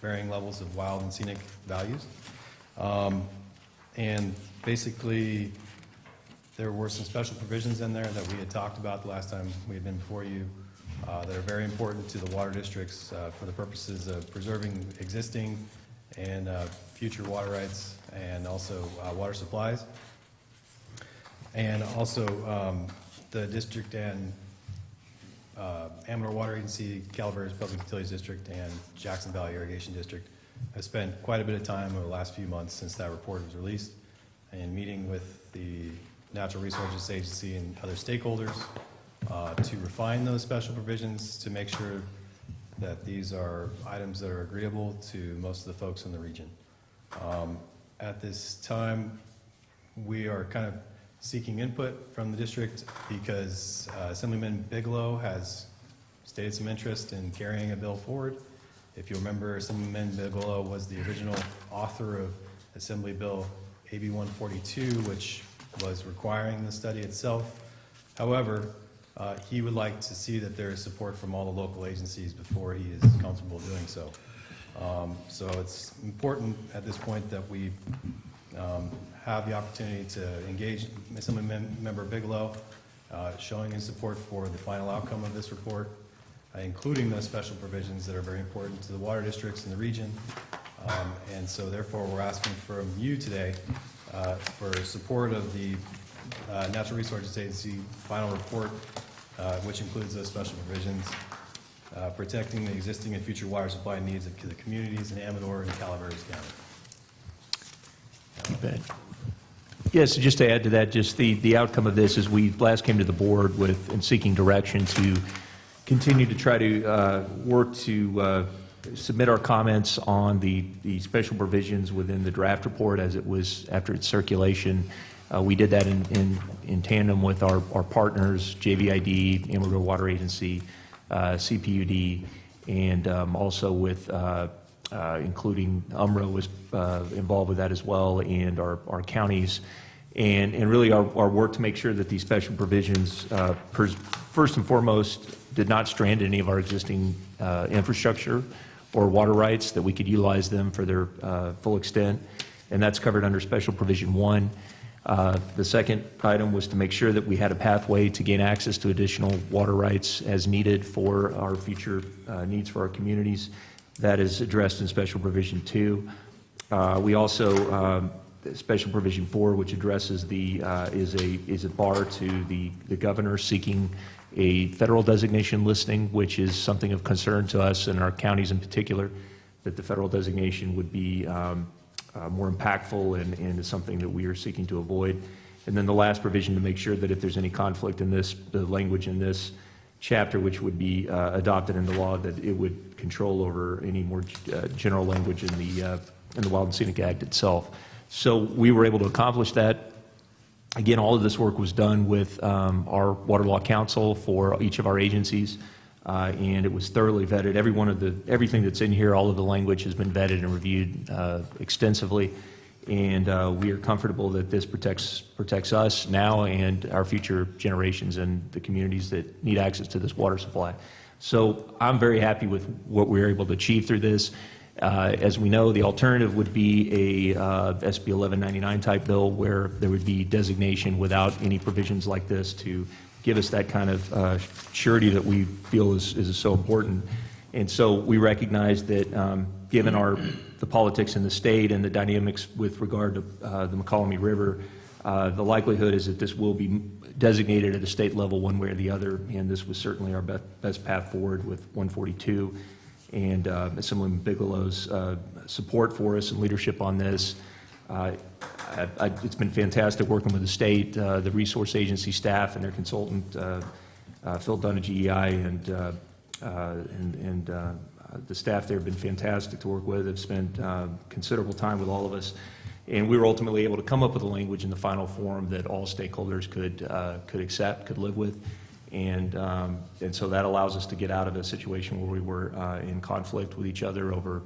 varying levels of wild and scenic values. And basically, there were some special provisions in there that we had talked about the last time we had been before you, that are very important to the water districts for the purposes of preserving existing and future water rights and also water supplies. And also the district and Amador Water Agency, Calaveras Public Utilities District, and Jackson Valley Irrigation District have spent quite a bit of time over the last few months since that report was released and meeting with the Natural Resources Agency and other stakeholders to refine those special provisions to make sure that these are items that are agreeable to most of the folks in the region. At this time, we are kind of seeking input from the district because Assemblyman Bigelow has stated some interest in carrying a bill forward. If you remember, Assemblyman Bigelow was the original author of Assembly Bill AB 142, which was requiring the study itself. However, he would like to see that there is support from all the local agencies before he is comfortable doing so. So it's important at this point that we have the opportunity to engage Assemblymember Bigelow, showing his support for the final outcome of this report, including those special provisions that are very important to the water districts in the region. And so therefore we're asking from you today for support of the Natural Resources Agency final report, which includes those special provisions, protecting the existing and future water supply needs of the communities in Amador and Calaveras County. You bet. Yes, just to add to that, just the outcome of this is we last came to the board with and seeking direction to continue to try to work to submit our comments on the special provisions within the draft report as it was after its circulation. We did that in tandem with our partners, JVID, Amador Water Agency, CCWD, and also with including UMRO was involved with that as well, and our counties, and really our work to make sure that these special provisions, first and foremost, did not strand any of our existing infrastructure or water rights, that we could utilize them for their full extent, and that's covered under Special Provision 1. The second item was to make sure that we had a pathway to gain access to additional water rights as needed for our future needs for our communities. That is addressed in Special Provision 2. We also, Special Provision 4, which addresses is a bar to the governor seeking a federal designation listing, which is something of concern to us and our counties in particular, that the federal designation would be more impactful and is something that we are seeking to avoid. And then the last provision to make sure that if there's any conflict in this, the language in this chapter, which would be adopted into law, that it would control over any more general language in the Wild and Scenic Act itself. So we were able to accomplish that. Again, all of this work was done with our Water Law Council for each of our agencies, and it was thoroughly vetted. Everything that's in here, all of the language has been vetted and reviewed extensively, and we are comfortable that this protects us now and our future generations and the communities that need access to this water supply. So I'm very happy with what we were able to achieve through this. As we know, the alternative would be a SB 1199 type bill where there would be designation without any provisions like this to give us that kind of surety that we feel is so important. And so we recognize that given the politics in the state and the dynamics with regard to the McCollum River, the likelihood is that this will be designated at a state level one way or the other, and this was certainly our best path forward with 142. And Assemblyman Bigelow's support for us and leadership on this. It's been fantastic working with the state, the resource agency staff and their consultant, Phil Dunn of GEI, and the staff there have been fantastic to work with. They've spent considerable time with all of us. And we were ultimately able to come up with a language in the final form that all stakeholders could accept, could live with. And so that allows us to get out of a situation where we were in conflict with each other over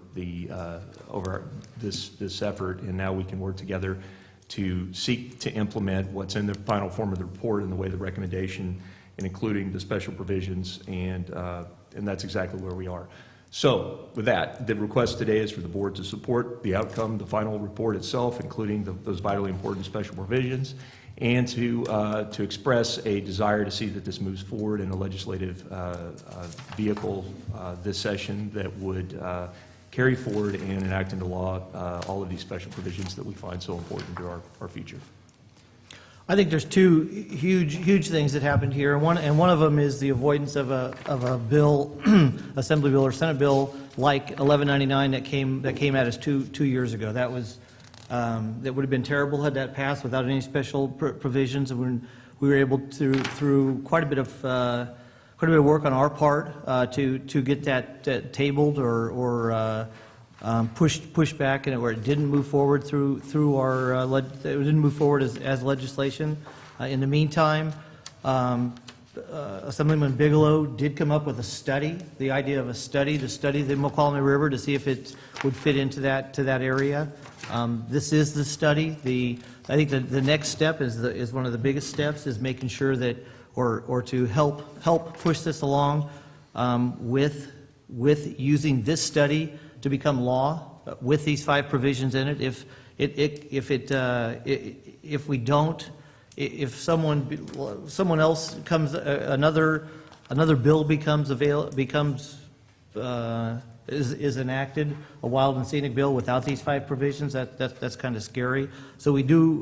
this effort, and now we can work together to seek to implement what's in the final form of the report and the way the recommendation, and including the special provisions, and that's exactly where we are. So with that, the request today is for the board to support the outcome, the final report itself, including those vitally important special provisions, and to express a desire to see that this moves forward in a legislative vehicle this session that would carry forward and enact into law all of these special provisions that we find so important to our future. I think there's two huge things that happened here, and one of them is the avoidance of a bill, Assembly bill or Senate bill like 1199 that came at us two years ago. That was that would have been terrible had that passed without any special provisions. And we were able to, through quite a bit of work on our part, to get that tabled or pushed back, and where it didn't move forward through our it didn't move forward as legislation. In the meantime, Assemblyman Bigelow did come up with a study, the idea of a study to study the Mokelumne River to see if it would fit into that area. This is the study. I think the next step is one of the biggest steps, is making sure that or to help push this along with using this study to become law with these 5 provisions in it. If we don't, if someone else comes, another bill is enacted, a wild and scenic bill without these 5 provisions, that's kind of scary. So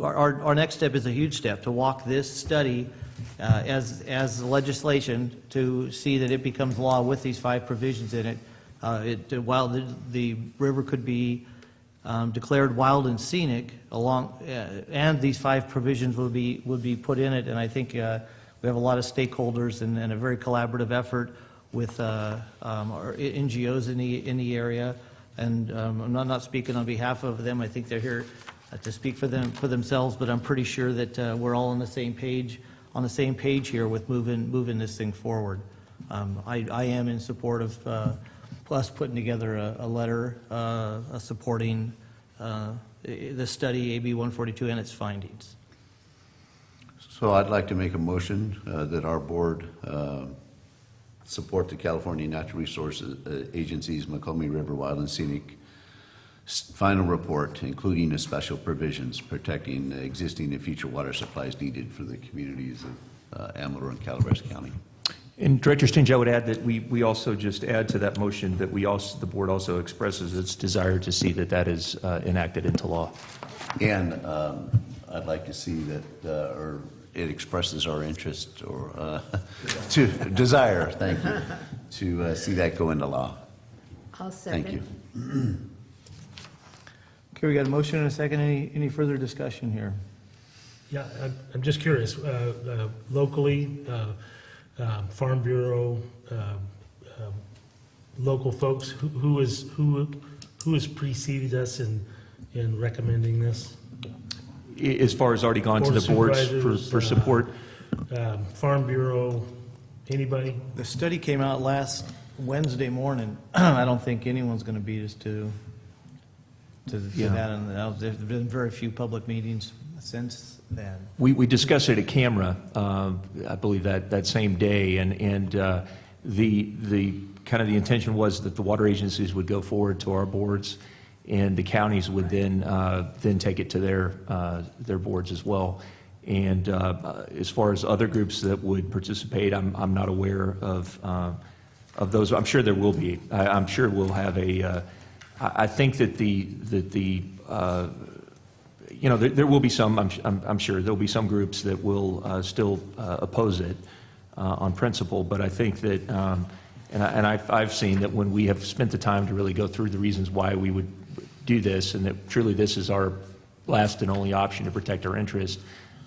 our next step is a huge step, to walk this study as legislation to see that it becomes law with these 5 provisions in it. While the river could be declared wild and scenic and these 5 provisions would be put in it, and I think we have a lot of stakeholders and a very collaborative effort with our NGOs in the area, and I'm not speaking on behalf of them. I think they're here to speak for themselves, but I'm pretty sure that we're all on the same page here with moving this thing forward. I am in support of us putting together a letter supporting the study, AB 142, and its findings. So I'd like to make a motion that our board support the California Natural Resources Agency's Mokelumne River Wild and Scenic final report, including the special provisions protecting the existing and future water supplies needed for the communities of Amador and Calaveras County. And Director Stinge, I would add that we also just add to that motion that the board also expresses its desire to see that is enacted into law. And I'd like to see that, or it expresses our interest or to desire, thank you, to see that go into law. I'll second. Thank you. Okay, we got a motion and a second. Any further discussion here? Yeah, I'm just curious, locally, Farm Bureau, local folks, who has preceded us in recommending this? As far as already gone to the boards for support? Farm Bureau, anybody? The study came out last Wednesday morning. I don't think anyone's going to beat us to that. And there's been very few public meetings since then. We discussed it at camera, I believe that same day, and the kind of the intention was that the water agencies would go forward to our boards, and the counties would then take it to their boards as well. And as far as other groups that would participate, I'm not aware of those. I'm sure there will be. I'm sure we'll have a. I think that there will be some. I'm sure there will be some groups that will still oppose it on principle. But I think that, and I've seen that when we have spent the time to really go through the reasons why we would do this, and that truly this is our last and only option to protect our interests.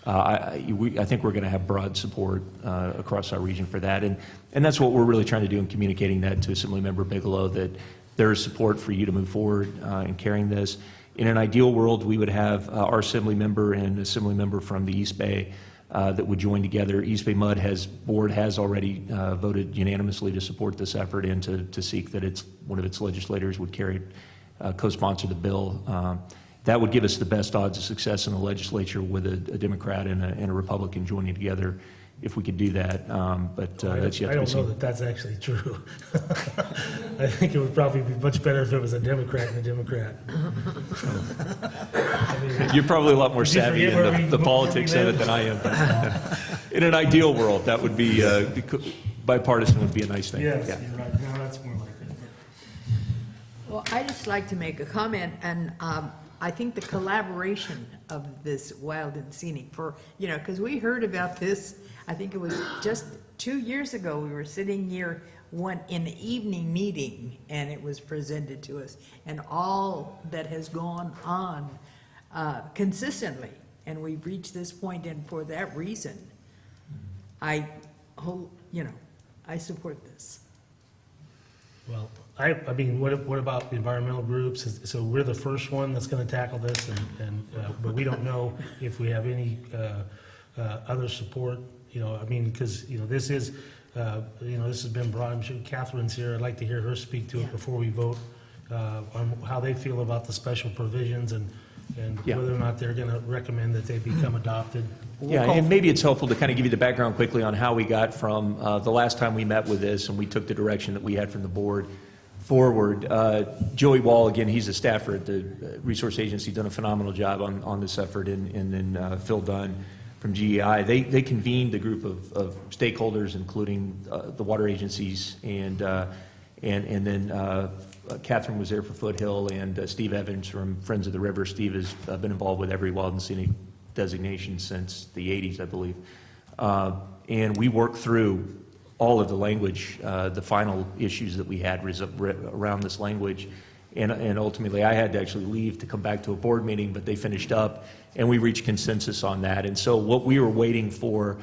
I think we're going to have broad support across our region for that, and that's what we're really trying to do in communicating that to Assemblymember Bigelow, that there is support for you to move forward in carrying this. In an ideal world, we would have our Assembly member and Assembly member from the East Bay that would join together. East Bay Mud board has already voted unanimously to support this effort and to seek that one of its legislators would co-sponsor the bill. That would give us the best odds of success in the legislature with a Democrat and a Republican joining together if we could do that, but that's yet I to be don't know seen. that that's actually true. I think it would probably be much better if it was a Democrat and a Democrat. I mean, You're probably a lot more did you savvy forget in the politics of it than I am. But in an ideal world, that would be, bipartisan would be a nice thing. Yes, Yeah. you're right. No, that's more like it. Well, I just like to make a comment, and I think the collaboration of this wild and scenic for, because we heard about this, I think it was just 2 years ago, we were sitting here in the evening meeting, and it was presented to us, and all that has gone on consistently, and we've reached this point, and for that reason, I support this. Well, I mean, what about the environmental groups? So we're the first one that's going to tackle this, but we don't know if we have any other support. I mean, because this is, this has been brought. I'm sure Catherine's here. I'd like to hear her speak to it before we vote on how they feel about the special provisions and whether or not they're going to recommend that they become adopted. Yeah, and maybe it's helpful to kind of give you the background quickly on how we got from the last time we met with this and we took the direction that we had from the board forward. Joey Wall, again, he's a staffer at the Resource Agency, done a phenomenal job on this effort, and then Phil Dunn from GEI. They convened a group of stakeholders, including the water agencies, and then Catherine was there for Foothill, and Steve Evans from Friends of the River. Steve has been involved with every wild and scenic designation since the 80s, I believe. And we worked through all of the language, the final issues that we had around this language. And ultimately, I had to actually leave to come back to a board meeting, but they finished up, and we reached consensus on that. And so what we were waiting for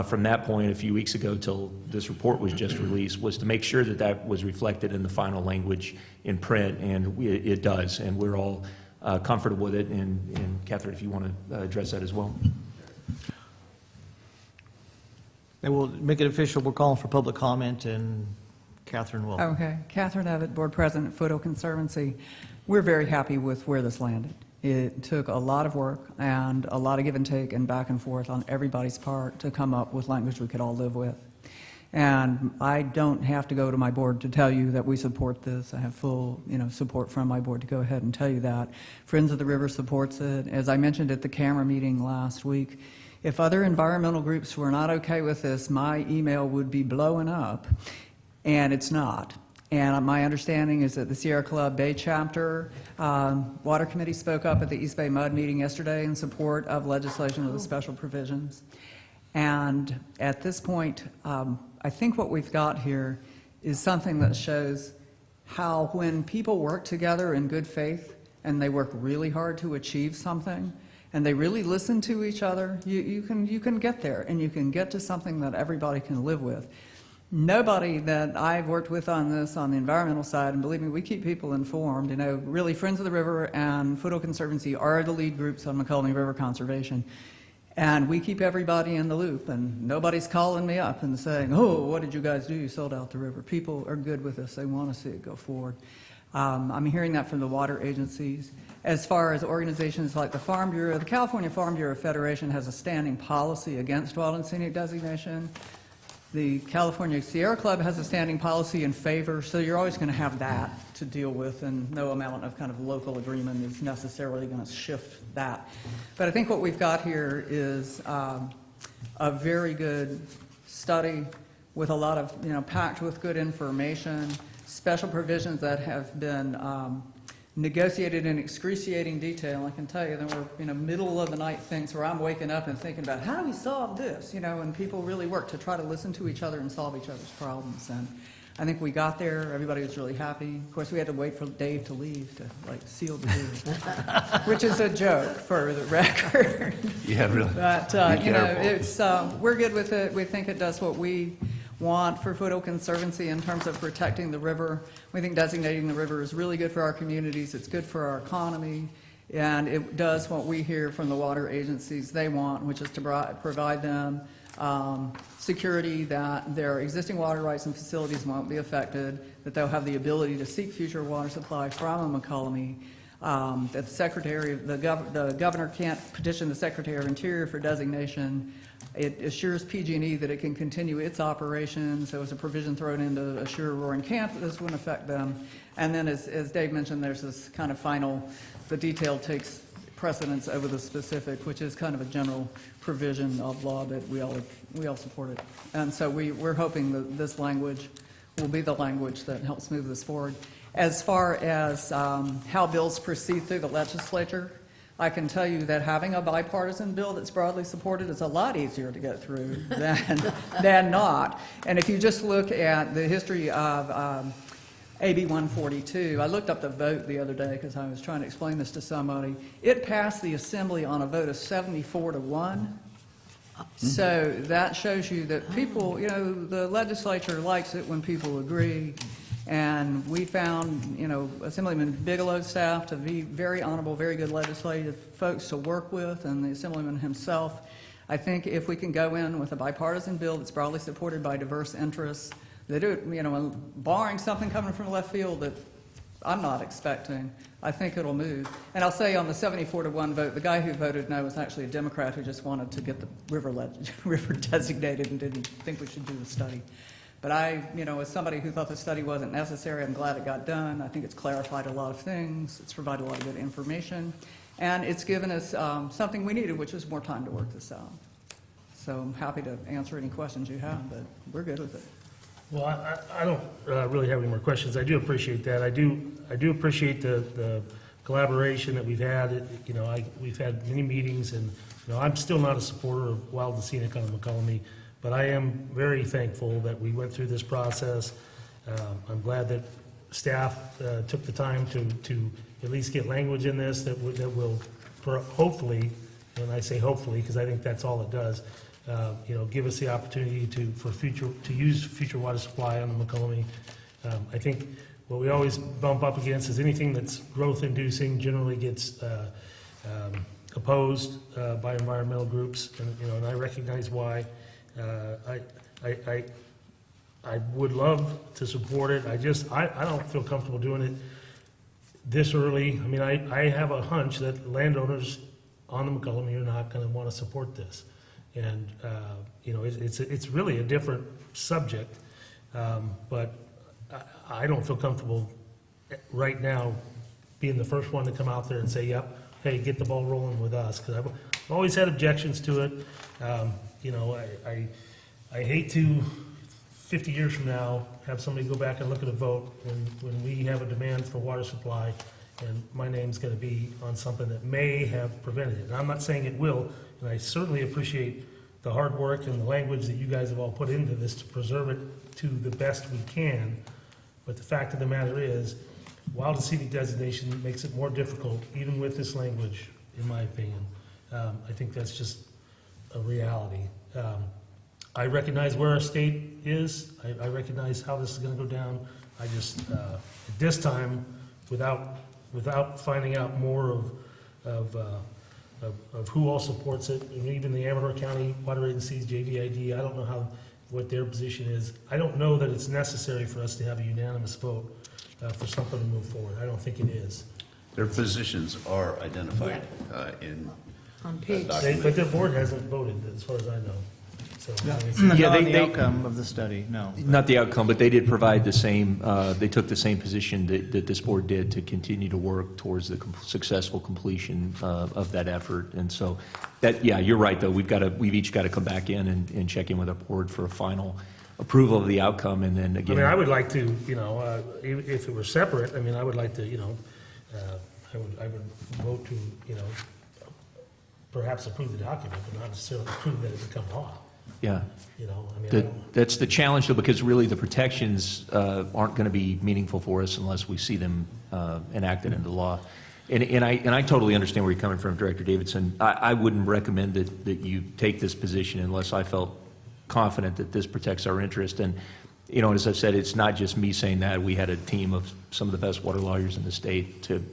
from that point a few weeks ago till this report was just released was to make sure that that was reflected in the final language in print, and it does. And we're all comfortable with it. And Catherine, if you want to address that as well. And we'll make it official. We're calling for public comment, and Catherine will. Okay. Catherine Evett, Board President, Foothill Conservancy. We're very happy with where this landed. It took a lot of work and a lot of give and take and back and forth on everybody's part to come up with language we could all live with. And I don't have to go to my board to tell you that we support this. I have full, support from my board to go ahead and tell you that. Friends of the River supports it. As I mentioned at the camera meeting last week, if other environmental groups were not okay with this, my email would be blowing up, and it's not. And my understanding is that the Sierra Club Bay Chapter Water Committee spoke up at the East Bay Mud meeting yesterday in support of legislation with the special provisions. And at this point, I think what we've got here is something that shows how when people work together in good faith and they work really hard to achieve something and they really listen to each other, you can get there, and you can get to something that everybody can live with. Nobody that I've worked with on this, on the environmental side, and believe me, we keep people informed, really Friends of the River and Foothill Conservancy are the lead groups on McCullough River Conservation. And we keep everybody in the loop, and nobody's calling me up and saying, oh, what did you guys do? You sold out the river. People are good with this. They want to see it go forward. I'm hearing that from the water agencies. As far as organizations like the Farm Bureau, the California Farm Bureau Federation has a standing policy against wild and scenic designation. The California Sierra Club has a standing policy in favor, so you're always going to have that to deal with, and no amount of kind of local agreement is necessarily going to shift that. But I think what we've got here is a very good study with a lot of, packed with good information, special provisions that have been negotiated in excruciating detail. I can tell you there were, middle of the night things where I'm waking up and thinking about how do we solve this, and people really work to try to listen to each other and solve each other's problems. And I think we got there. Everybody was really happy. Of course, we had to wait for Dave to leave to seal the deal, which is a joke for the record. Yeah, really. But it's we're good with it. We think it does what we want for Foothill Conservancy in terms of protecting the river. We think designating the river is really good for our communities. It's good for our economy, and it does what we hear from the water agencies they want, which is to provide them security that their existing water rights and facilities won't be affected, that they'll have the ability to seek future water supply from a McCullough, that the governor can't petition the Secretary of Interior for designation. It assures PG&E that it can continue its operations. There was a provision thrown in to assure Roaring Camp that this wouldn't affect them. And then, as Dave mentioned, there's this kind of final, the detail takes precedence over the specific, which is kind of a general provision of law that we all support it. And so we're hoping that this language will be the language that helps move this forward. As far as how bills proceed through the legislature, I can tell you that having a bipartisan bill that's broadly supported is a lot easier to get through than not. And if you just look at the history of AB 142, I looked up the vote the other day because I was trying to explain this to somebody. It passed the Assembly on a vote of 74-1. So that shows you that people, the legislature likes it when people agree. And we found, Assemblyman Bigelow's staff to be very honorable, very good legislative folks to work with, and the Assemblyman himself. I think if we can go in with a bipartisan bill that's broadly supported by diverse interests, that barring something coming from left field that I'm not expecting, I think it'll move. And I'll say on the 74-1 vote, the guy who voted no was actually a Democrat who just wanted to get the river designated and didn't think we should do the study. But as somebody who thought the study wasn't necessary, I'm glad it got done. I think it's clarified a lot of things. It's provided a lot of good information. And it's given us something we needed, which is more time to work this out. So I'm happy to answer any questions you have, but we're good with it. Well, I don't really have any more questions. I do appreciate that. I do appreciate the collaboration that we've had. We've had many meetings, and I'm still not a supporter of wild and scenic on the McCollum, but I am very thankful that we went through this process. I'm glad that staff took the time to at least get language in this that will hopefully, and I say hopefully because I think that's all it does, give us the opportunity to use future water supply on the McCollum. I think what we always bump up against is anything that's growth-inducing generally gets opposed by environmental groups, and I recognize why. I would love to support it. I don't feel comfortable doing it this early. I mean, I have a hunch that landowners on the McCollum are not going to want to support this. And, it's really a different subject, but I don't feel comfortable right now being the first one to come out there and say, yep, hey, get the ball rolling with us, because I've always had objections to it. I hate to, 50 years from now, have somebody go back and look at a vote when we have a demand for water supply, and my name's going to be on something that may have prevented it. And I'm not saying it will, and I certainly appreciate the hard work and the language that you guys have all put into this to preserve it to the best we can. But the fact of the matter is, wild and scenic designation makes it more difficult, even with this language, in my opinion. I think that's just a reality. I recognize where our state is. I recognize how this is going to go down. I just, at this time, without finding out more of who all supports it, and even the Amador County Water Agencies, JVID, I don't know what their position is. I don't know that it's necessary for us to have a unanimous vote for something to move forward. I don't think it is. Their positions are identified on page. But their board hasn't voted, as far as I know. So, Not the outcome of the study, no. Not the outcome, but they did provide the same, they took the same position that this board did to continue to work towards the successful completion of that effort. And so, you're right, though. We've each got to come back in and check in with our board for a final approval of the outcome, and then again. I would like to, if it were separate, I would like to, I would vote to, perhaps approve the document, but not necessarily approve that it become law. Yeah. That's the challenge, though, because really the protections aren't going to be meaningful for us unless we see them enacted into law. And I totally understand where you're coming from, Director Davidson. I wouldn't recommend that you take this position unless I felt confident that this protects our interest. And, as I've said, it's not just me saying that. We had a team of some of the best water lawyers in the state to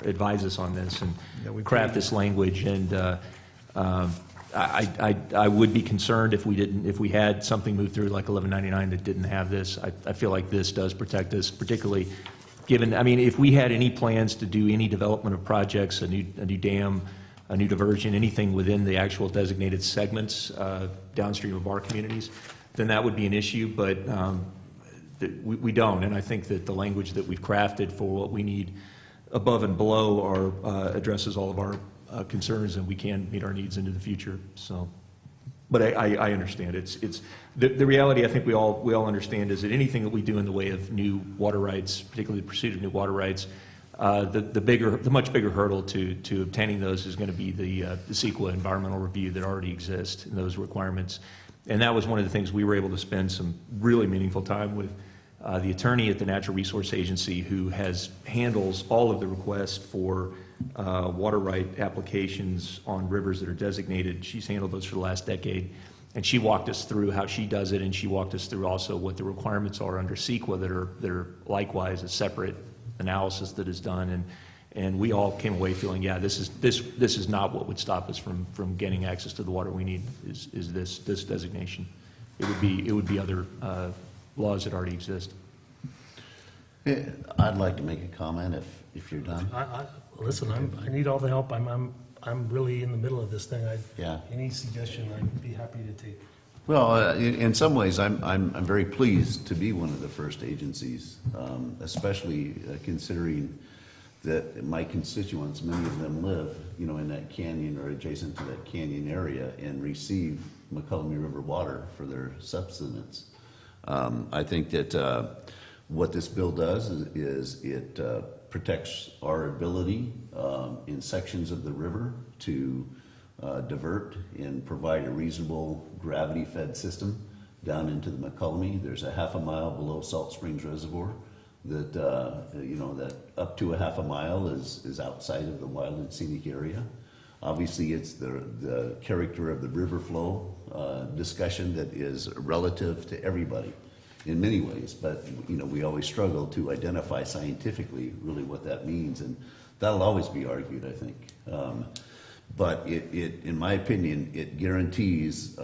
advise us on this and craft this language. And I would be concerned if we had something move through like 1199 that didn't have this. I feel like this does protect us, particularly given, I mean, if we had any plans to do any development of projects, a new dam, a new diversion, anything within the actual designated segments downstream of our communities, then that would be an issue, but we don't. And I think that the language that we've crafted for what we need above and below addresses all of our concerns, and we can meet our needs into the future. So, but I understand. It's the reality. I think we all understand is that anything that we do in the way of new water rights, particularly the pursuit of new water rights, the much bigger hurdle to obtaining those is going to be the CEQA environmental review that already exists and those requirements. And that was one of the things we were able to spend some really meaningful time with the attorney at the Natural Resource Agency, who handles all of the requests for water right applications on rivers that are designated. She's handled those for the last decade, and she walked us through how she does it, and she walked us through also what the requirements are under CEQA that are likewise a separate analysis that is done. And we all came away feeling, yeah, this is not what would stop us from getting access to the water we need. Is this designation? It would be other laws that already exist. I'd like to make a comment if you're done. Listen, I need all the help. I'm really in the middle of this thing. Yeah. Any suggestion, I'd be happy to take. Well, in some ways, I'm very pleased to be one of the first agencies, especially considering that my constituents, many of them live, in that canyon or adjacent to that canyon area and receive McCollum River water for their subsistence. I think that what this bill does is it protects our ability in sections of the river to divert and provide a reasonable gravity-fed system down into the McCollum. There's a half a mile below Salt Springs Reservoir that that up to a half a mile is outside of the wild and scenic area. Obviously, it's the character of the river flow discussion that is relative to everybody in many ways, but we always struggle to identify scientifically really what that means, and that'll always be argued, I think. But it, in my opinion, it guarantees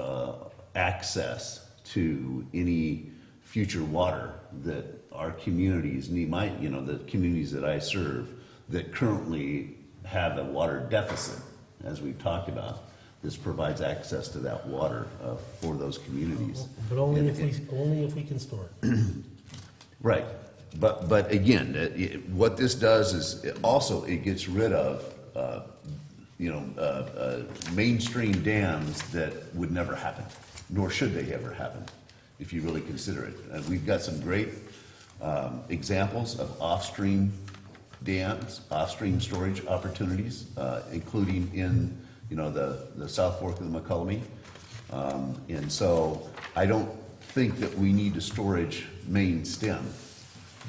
access to any future water that our communities need. The communities that I serve that currently have a water deficit, as we've talked about, this provides access to that water for those communities. But only if we can store it. Right. But again, what this does is it gets rid of mainstream dams that would never happen, nor should they ever happen, if you really consider it. We've got some great examples of off-stream dams, off-stream storage opportunities, including in the South Fork of the McCollum. And so I don't think that we need to storage main stem,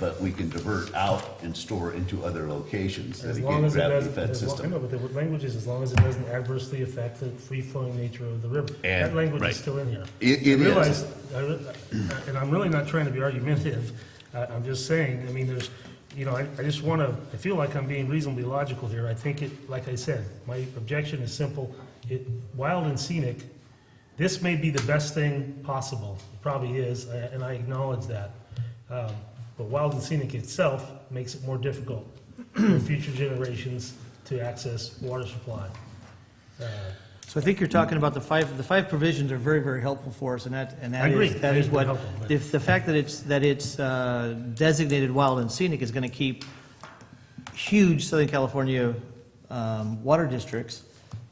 but we can divert out and store into other locations that again gravity-fed system. I know, but the language is as long as it doesn't adversely affect the free-flowing nature of the river. That language is still in here. It is. And I'm really not trying to be argumentative. I'm just saying, I mean, there's, I just want to, I feel like I'm being reasonably logical here. I think like I said, my objection is simple. Wild and scenic, this may be the best thing possible. It probably is, and I acknowledge that. But wild and scenic itself makes it more difficult for future generations to access water supply. So I think you're talking about the five provisions are very, very helpful for us, and that is what, if the fact that it's designated wild and scenic is going to keep huge Southern California water districts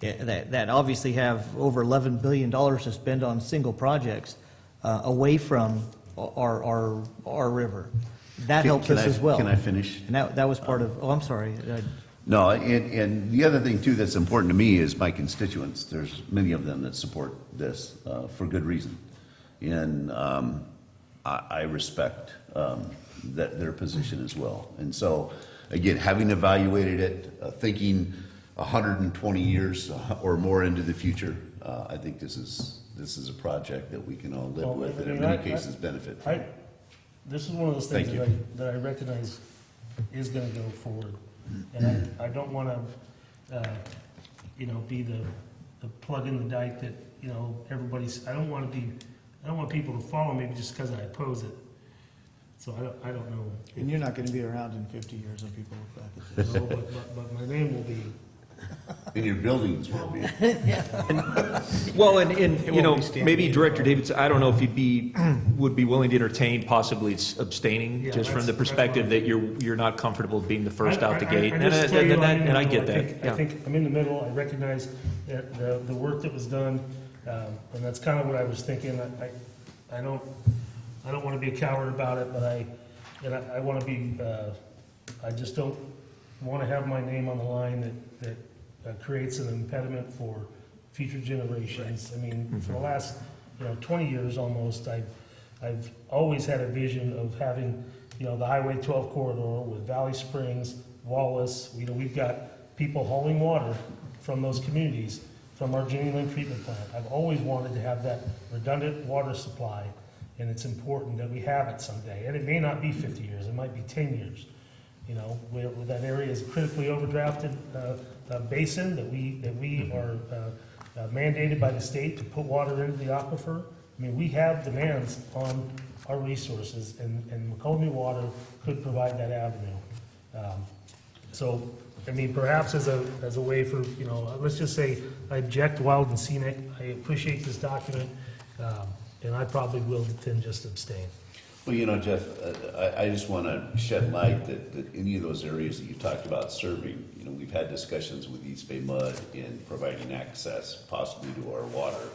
that obviously have over $11 billion to spend on single projects away from our river. That helps us as well. Can I finish? And that was part of, I'm sorry. No, and the other thing too that's important to me is my constituents. There's many of them that support this for good reason. And I respect their position as well. And so, again, having evaluated it, thinking 120 years or more into the future, I think this is a project that we can all live with and in many cases benefit from. This is one of those things that I recognize is going to go forward. And I don't want to, be the plug in the dike that, everybody's, I don't want people to follow me just because I oppose it. So I don't know. And you're not going to be around in 50 years when people look back at this. No, but my name will be. And your buildings will be. Well, and you know, won't be standing maybe in Director front. Davidson, I don't know if would be willing to entertain possibly abstaining, Yeah, just from the that's perspective fine. that you're not comfortable being the first out the gate. I just tell you, I'm in the And I middle. get that, I yeah. think I'm in the middle. I recognize that the work that was done, and that's kind of what I was thinking. I don't want to be a coward about it, but I want to be, I just don't want to have my name on the line that creates an impediment for future generations. I mean, for the last, 20 years almost, I've always had a vision of having, the Highway 12 corridor with Valley Springs, Wallace. We've got people hauling water from those communities, from our Jenny Lynn treatment plant. I've always wanted to have that redundant water supply, and it's important that we have it someday. And it may not be 50 years, it might be 10 years. Where that area is critically overdrafted basin that we are mandated by the state to put water into the aquifer. I mean, we have demands on our resources, and McComb Water could provide that avenue. So, I mean, perhaps as a way for, let's just say I object wild and scenic. I appreciate this document, and I probably will then just abstain. Well, Jeff, I just want to shed light that any of those areas that you talked about serving, we've had discussions with East Bay Mud in providing access possibly to our water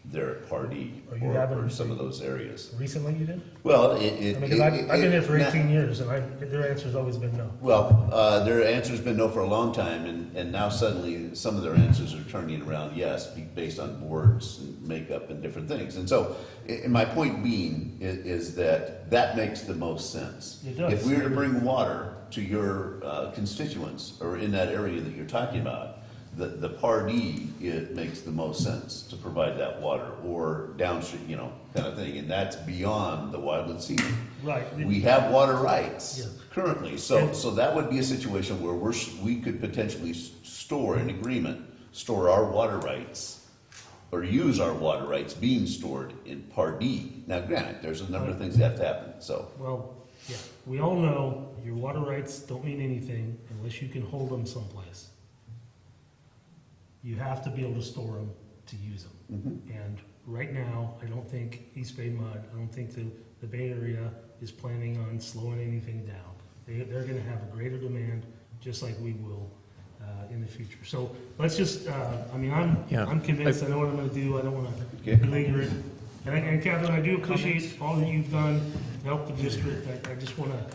there at Pardee or some of those areas. Recently you did? Well, I've been here for 18 years, and their answer's always been no. Well, their answer's been no for a long time, and now suddenly some of their answers are turning around yes, based on boards and makeup and different things. And so, and my point being is that makes the most sense. It does. If we were to bring water to your constituents or in that area that you're talking about, the Pardee, it makes the most sense to provide that water or downstream, kind of thing, and that's beyond the wildland scenic. Right. We have water rights Yeah. currently, so that would be a situation where we could potentially store an agreement, store our water rights, or use our water rights being stored in Pardee. Now, granted, there's a number of things that have to happen, so. Well, yeah, we all know your water rights don't mean anything unless you can hold them someplace. You have to be able to store them to use them. And right now, I don't think East Bay Mud, I don't think the Bay Area is planning on slowing anything down. They're gonna have a greater demand, just like we will in the future. So let's just, I'm convinced, I know what I'm gonna do, I don't wanna belabor it. And Catherine, I do appreciate all that you've done to help the district. I just wanna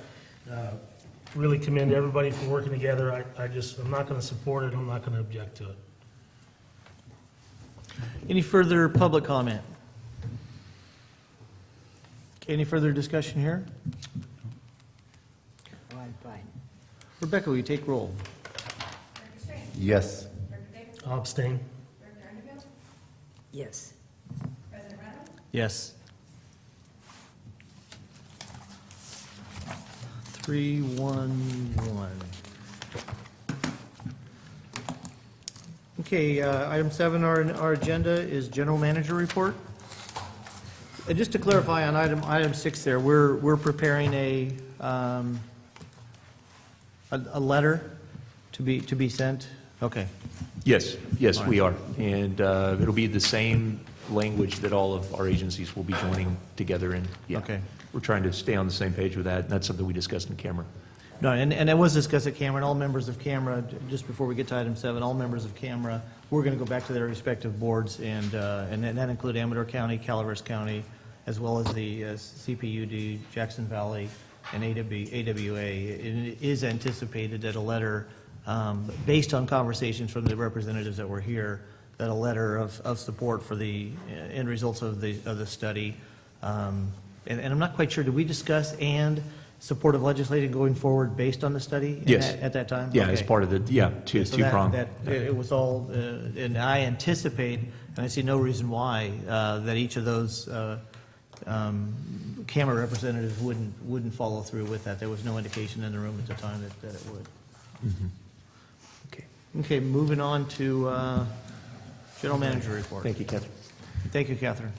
really commend everybody for working together. I'm not gonna support it, I'm not gonna object to it. Any further public comment? Any further discussion here? Oh, I'm fine. Rebecca, will you take roll? Director Strange? Yes. Director Davidson? I'll abstain. Director Underhill? Yes. President Reynolds? Yes. 3-1-1. Okay, item 7 on our agenda is general manager report. And just to clarify on item 6 there, we're preparing a letter to be sent? Okay. Yes, we are. And it'll be the same language that all of our agencies will be joining together in. Yeah. Okay. We're trying to stay on the same page with that, and that's something we discussed in camera. No, and that was discussed at Camera, and all members of Camera, just before we get to item 7, all members of Camera, we're going to go back to their respective boards, and that include Amador County, Calaveras County, as well as the CPUD, Jackson Valley, and AWA. It is anticipated that a letter, based on conversations from the representatives that were here, that a letter of support for the end results of the study. And I'm not quite sure, did we discuss and support of legislating going forward based on the study? Yes. At that time? Yeah, Okay. as part of the, two-pronged. It was all, and I anticipate, and I see no reason why, that each of those Camera representatives wouldn't follow through with that. There was no indication in the room at the time that it would. Okay. Okay, moving on to general manager report. Thank you, Catherine. Thank you, Catherine.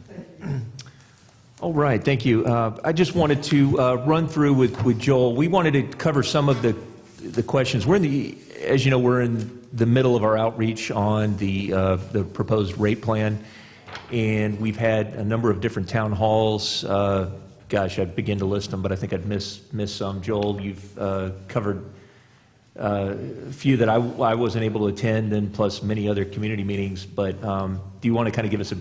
All right, thank you. I just wanted to run through with Joel. We wanted to cover some of the questions. As you know, we're in the middle of our outreach on the proposed rate plan, and we've had a number of different town halls. Gosh, I'd begin to list them, but I think I'd miss some. Joel, you've covered a few that I wasn't able to attend, and plus many other community meetings. But do you want to kind of give us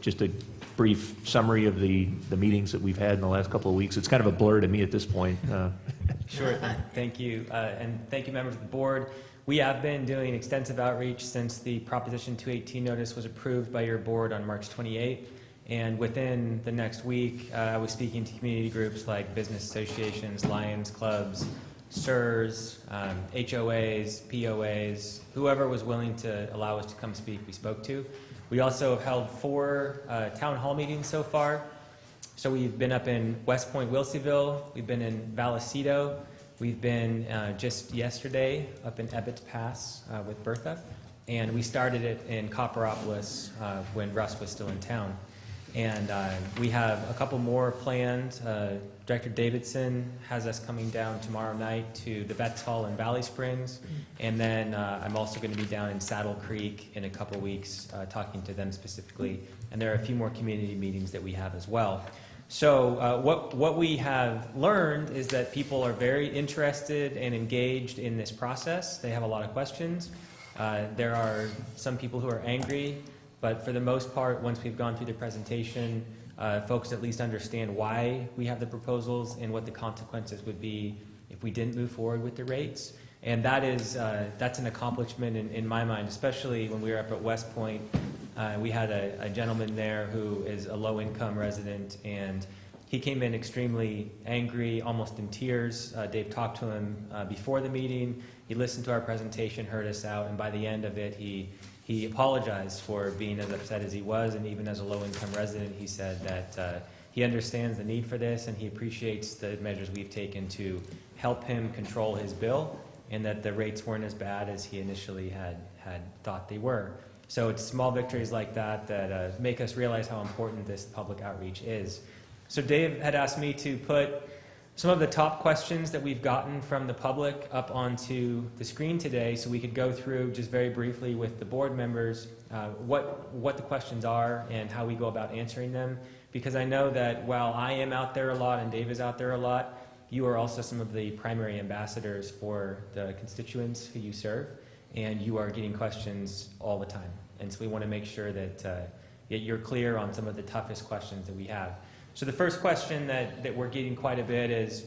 just a brief summary of the meetings that we've had in the last couple of weeks? It's kind of a blur to me at this point. Sure. Thank you. And thank you, members of the board. We have been doing extensive outreach since the Proposition 218 notice was approved by your board on March 28th. And within the next week, I was speaking to community groups like business associations, Lions clubs, SIRS, HOAs, POAs, whoever was willing to allow us to come speak, we spoke to. We also have held 4 town hall meetings so far. So we've been up in West Point, Wilseyville. We've been in Vallecito. We've been just yesterday up in Ebbets Pass with Bertha. And we started it in Copperopolis when Russ was still in town. And we have a couple more planned. Director Davidson has us coming down tomorrow night to the Vets Hall in Valley Springs. And then I'm also going to be down in Saddle Creek in a couple weeks talking to them specifically. And there are a few more community meetings that we have as well. So what we have learned is that people are very interested and engaged in this process. They have a lot of questions. There are some people who are angry. But for the most part, once we've gone through the presentation, folks at least understand why we have the proposals and what the consequences would be if we didn't move forward with the rates. And that's an accomplishment in my mind, especially when we were up at West Point. We had a gentleman there who is a low-income resident, and he came in extremely angry, almost in tears. Dave talked to him before the meeting. He listened to our presentation, heard us out, and by the end of it, he apologized for being as upset as he was, and even as a low-income resident, he said that he understands the need for this, and he appreciates the measures we've taken to help him control his bill, and that the rates weren't as bad as he initially had thought they were. So it's small victories like that that make us realize how important this public outreach is. So Dave had asked me to put some of the top questions that we've gotten from the public up onto the screen today so we could go through just very briefly with the board members what the questions are and how we go about answering them. Because I know that while I am out there a lot and Dave is out there a lot, you are also some of the primary ambassadors for the constituents who you serve, and you are getting questions all the time. And so we want to make sure that you're clear on some of the toughest questions that we have. So the first question that we're getting quite a bit is,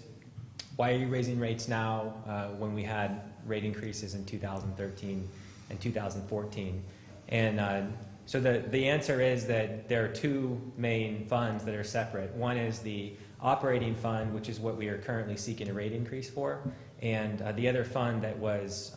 why are you raising rates now when we had rate increases in 2013 and 2014? And so the answer is that there are 2 main funds that are separate. One is the operating fund, which is what we are currently seeking a rate increase for, and the other fund that was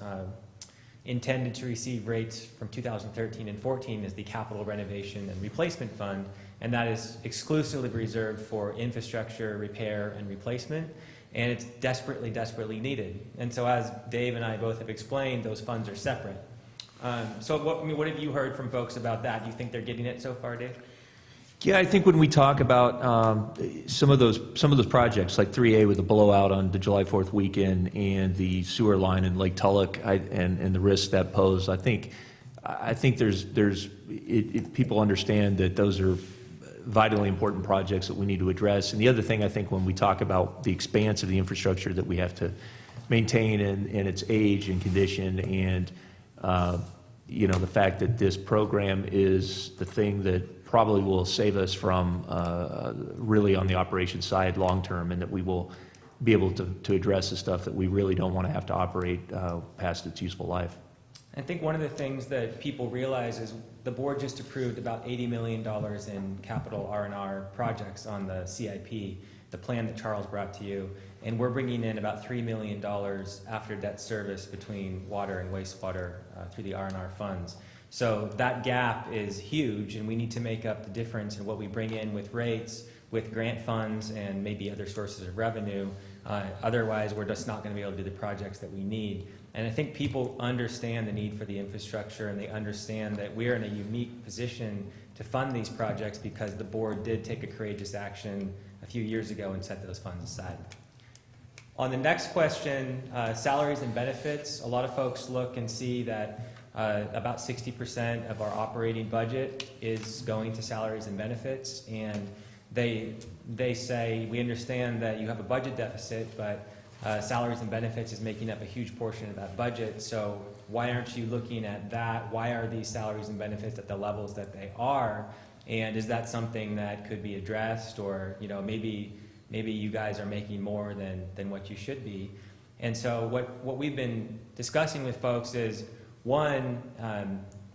intended to receive rates from 2013 and 14 is the capital renovation and replacement fund, and that is exclusively reserved for infrastructure repair and replacement, and it's desperately, desperately needed. And so as Dave and I both have explained, those funds are separate. So what have you heard from folks about that? Do you think they're getting it so far, Dave? Yeah, I think when we talk about some of those projects, like 3A with the blowout on the July 4th weekend and the sewer line in Lake Tulloch and the risks that pose, I think people understand that those are vitally important projects that we need to address. And the other thing, I think, when we talk about the expanse of the infrastructure that we have to maintain and its age and condition, and the fact that this program is the thing that probably will save us from really on the operations side long term, and that we will be able to address the stuff that we really don't want to have to operate past its useful life. I think one of the things that people realize is the board just approved about $80 million in capital R&R projects on the CIP, the plan that Charles brought to you, and we're bringing in about $3 million after debt service between water and wastewater through the R&R funds. So that gap is huge, and we need to make up the difference in what we bring in with rates, with grant funds, and maybe other sources of revenue. Otherwise, we're just not going to be able to do the projects that we need. And I think people understand the need for the infrastructure, and they understand that we're in a unique position to fund these projects because the board did take a courageous action a few years ago and set those funds aside. On the next question, salaries and benefits, a lot of folks look and see that about 60% of our operating budget is going to salaries and benefits, and they say, we understand that you have a budget deficit, but salaries and benefits is making up a huge portion of that budget, so why aren't you looking at that? Why are these salaries and benefits at the levels that they are? And is that something that could be addressed, or maybe you guys are making more than what you should be? And so what we've been discussing with folks is, one,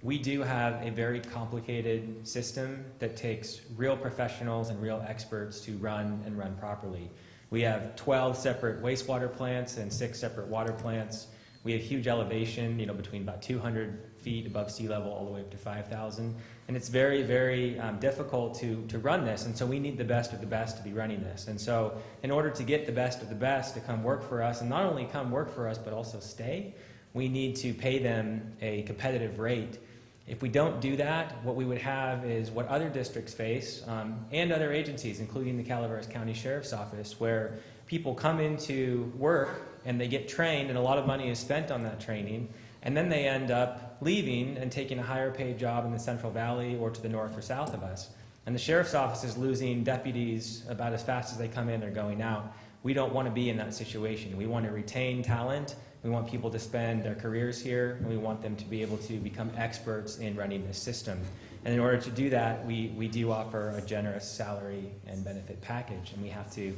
we do have a very complicated system that takes real professionals and real experts to run and run properly. We have 12 separate wastewater plants and 6 separate water plants. We have huge elevation, between about 200 feet above sea level all the way up to 5,000. And it's very, very difficult to run this. And so we need the best of the best to be running this. And so in order to get the best of the best to come work for us, and not only come work for us, but also stay, we need to pay them a competitive rate. If we don't do that, what we would have is what other districts face, and other agencies, including the Calaveras County Sheriff's Office, where people come into work and they get trained, and a lot of money is spent on that training, and then they end up leaving and taking a higher paid job in the Central Valley or to the north or south of us. And the Sheriff's Office is losing deputies about as fast as they come in, they're going out. We don't want to be in that situation. We want to retain talent. We want people to spend their careers here, and we want them to be able to become experts in running this system. And in order to do that, we do offer a generous salary and benefit package, and we have to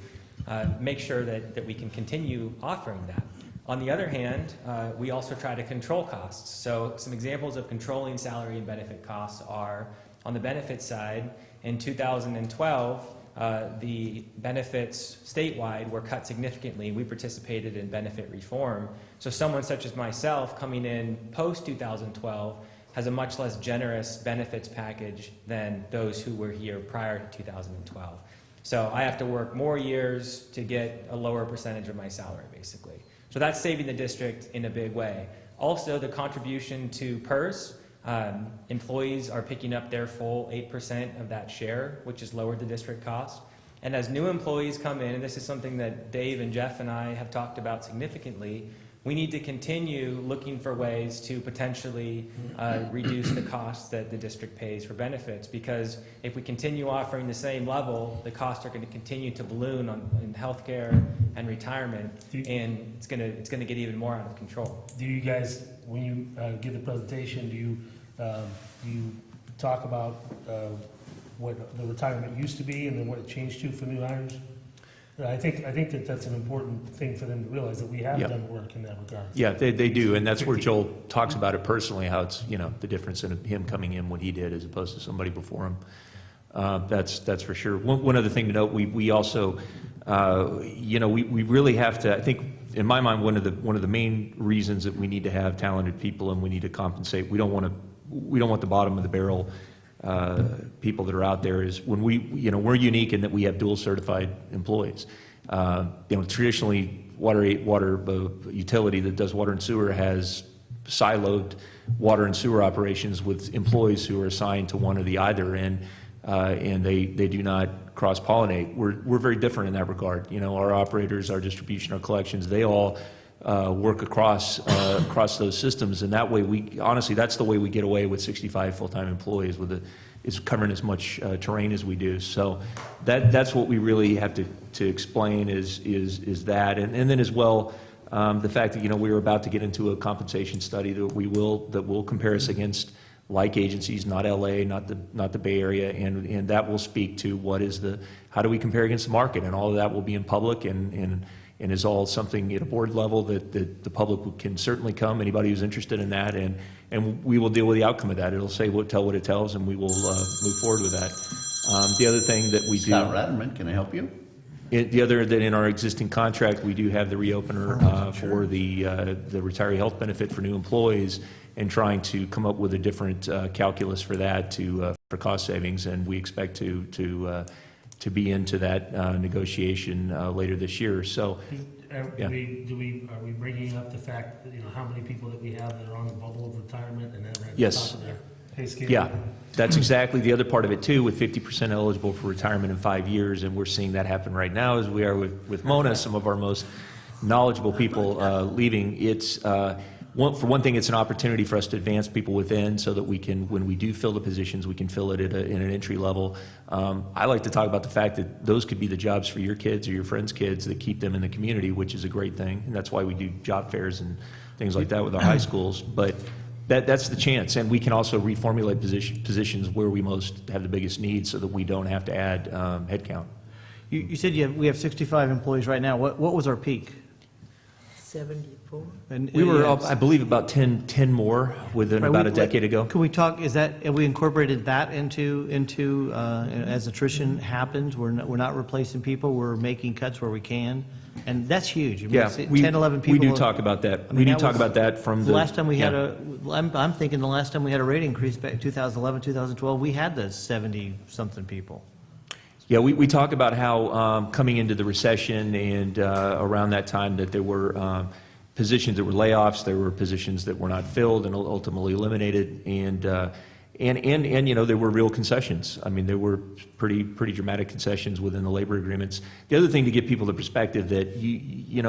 make sure that we can continue offering that. On the other hand, we also try to control costs. So some examples of controlling salary and benefit costs are, on the benefit side, in 2012, the benefits statewide were cut significantly. We participated in benefit reform. So someone such as myself coming in post-2012 has a much less generous benefits package than those who were here prior to 2012. So I have to work more years to get a lower percentage of my salary, basically. So that's saving the district in a big way. Also, the contribution to PERS, employees are picking up their full 8% of that share, which has lowered the district cost. And as new employees come in, and this is something that Dave and Jeff and I have talked about significantly, we need to continue looking for ways to potentially reduce the costs that the district pays for benefits, because if we continue offering the same level, the costs are going to continue to balloon in healthcare and retirement, and it's going to get even more out of control. Do you guys, when you give the presentation, do you talk about what the retirement used to be and then what it changed to for new hires? I think that's an important thing for them to realize, that we have done work in that regard. Yeah, they do, and that's where Joel talks about it personally, how it's, the difference in him coming in when he did as opposed to somebody before him. That's for sure. One other thing to note, we also, we really have to, I think, in my mind, one of the main reasons that we need to have talented people and we need to compensate, we don't want the bottom of the barrel people that are out there, is when we're unique in that we have dual certified employees. Traditionally, water utility that does water and sewer has siloed water and sewer operations with employees who are assigned to one or the other, and they do not cross-pollinate. We're very different in that regard. Our operators, our distribution, our collections, they all work across those systems, and that way honestly, that's the way we get away with 65 full-time employees is covering as much terrain as we do. So that's what we really have to explain is that, and then as well, the fact that we're about to get into a compensation study that will compare us against like agencies, not LA, not the Bay Area, and that will speak to how do we compare against the market, and all of that will be in public and is all something at a board level that the public can certainly come, anybody who's interested in that, and we will deal with the outcome of that. It'll tell what it tells, and we will move forward with that. The other thing that we do... Scott Ratterman, can I help you? The other, that in our existing contract, we do have the reopener for the retiree health benefit for new employees, and trying to come up with a different calculus for that for cost savings, and we expect to be into that negotiation later this year. So, Are we bringing up the fact that, how many people that we have that are on the bubble of retirement and that are at the top of their pay scale. Yeah, that's exactly the other part of it too, with 50% eligible for retirement in 5 years, and we're seeing that happen right now as we are with Mona, some of our most knowledgeable people leaving. It's, for one thing, it's an opportunity for us to advance people within so that we can, when we do fill the positions, we can fill it at in an entry level. I like to talk about the fact that those could be the jobs for your kids or your friends' kids that keep them in the community, which is a great thing, and that's why we do job fairs and things like that with our high schools. But that's the chance, and we can also reformulate positions where we most have the biggest needs so that we don't have to add headcount. You said we have 65 employees right now. What was our peak? 74? And We were up, I believe, about 10 more within about a decade ago. Can we talk, have we incorporated that into as attrition happens, we're not replacing people, we're making cuts where we can? And that's huge. I mean, Yeah, it's 10, 11 people. we do talk about that. I mean, We do that talk was about that from the last time we had yeah. I'm thinking the last time we had a rate increase back in 2011, 2012, we had the 70-something people. Yeah, we talk about how coming into the recession and around that time that there were positions that were layoffs, there were positions that were not filled and ultimately eliminated, and you know, there were real concessions. I mean, there were pretty dramatic concessions within the labor agreements. The other thing to give people the perspective that in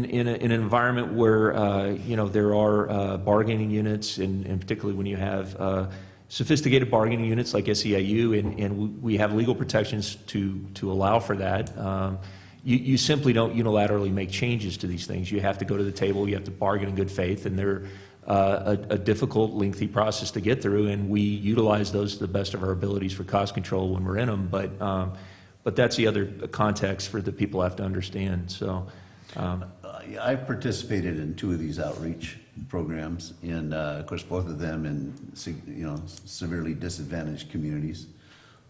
an environment where you know, there are bargaining units, and particularly when you have sophisticated bargaining units like SEIU, and we have legal protections to allow for that. You simply don't unilaterally make changes to these things. You have to go to the table, you have to bargain in good faith, and they're a difficult, lengthy process to get through, and we utilize those to the best of our abilities for cost control when we're in them, but that's the other context for the people have to understand. So, I've participated in 2 of these outreach programs, and of course, both of them in severely disadvantaged communities.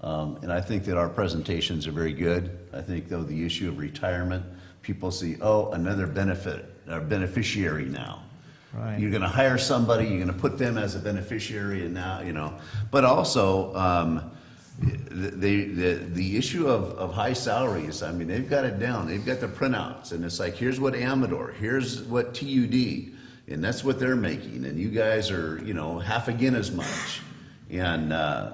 And I think that our presentations are very good. I think, though, the issue of retirement, people see, oh, another beneficiary now. Right. You're going to hire somebody, you're going to put them as a beneficiary, and now, you know. But also, the issue of high salaries, I mean, they've got it down. They've got the printouts, and it's like, here's what Amador, here's what TUD, and that's what they're making, and you guys are, you know, half again as much. And,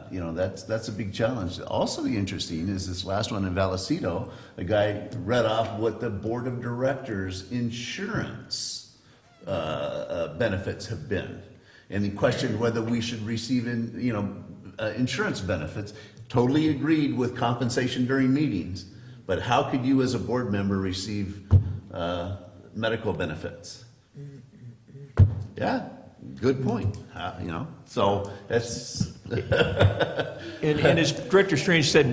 you know, that's a big challenge. Also interesting is this last one in Vallecito, a guy read off what the board of directors insurance benefits have been. And he questioned whether we should receive insurance benefits. Totally agreed with compensation during meetings, but how could you as a board member receive medical benefits? Yeah. Good point. You know, so that's. and as Director Strange said,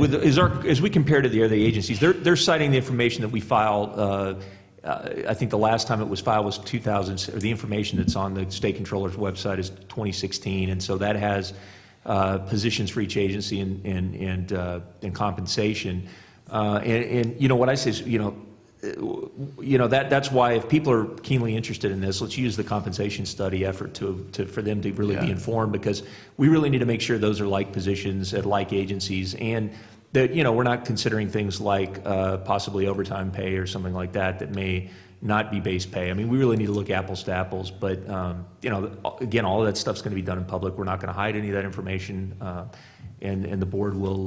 as we compare to the other agencies, they're citing the information that we filed. I think the last time it was filed was 2000, or the information that's on the state controller's website is 2016, and so that has positions for each agency and compensation. And you know what I say is, that's why if people are keenly interested in this, let's use the compensation study effort for them to really be informed, because we really need to make sure those are like positions at like agencies, and that, we're not considering things like possibly overtime pay or something like that may not be base pay. I mean, we really need to look apples to apples, but again, all of that stuff's going to be done in public. We're not going to hide any of that information, and the board will,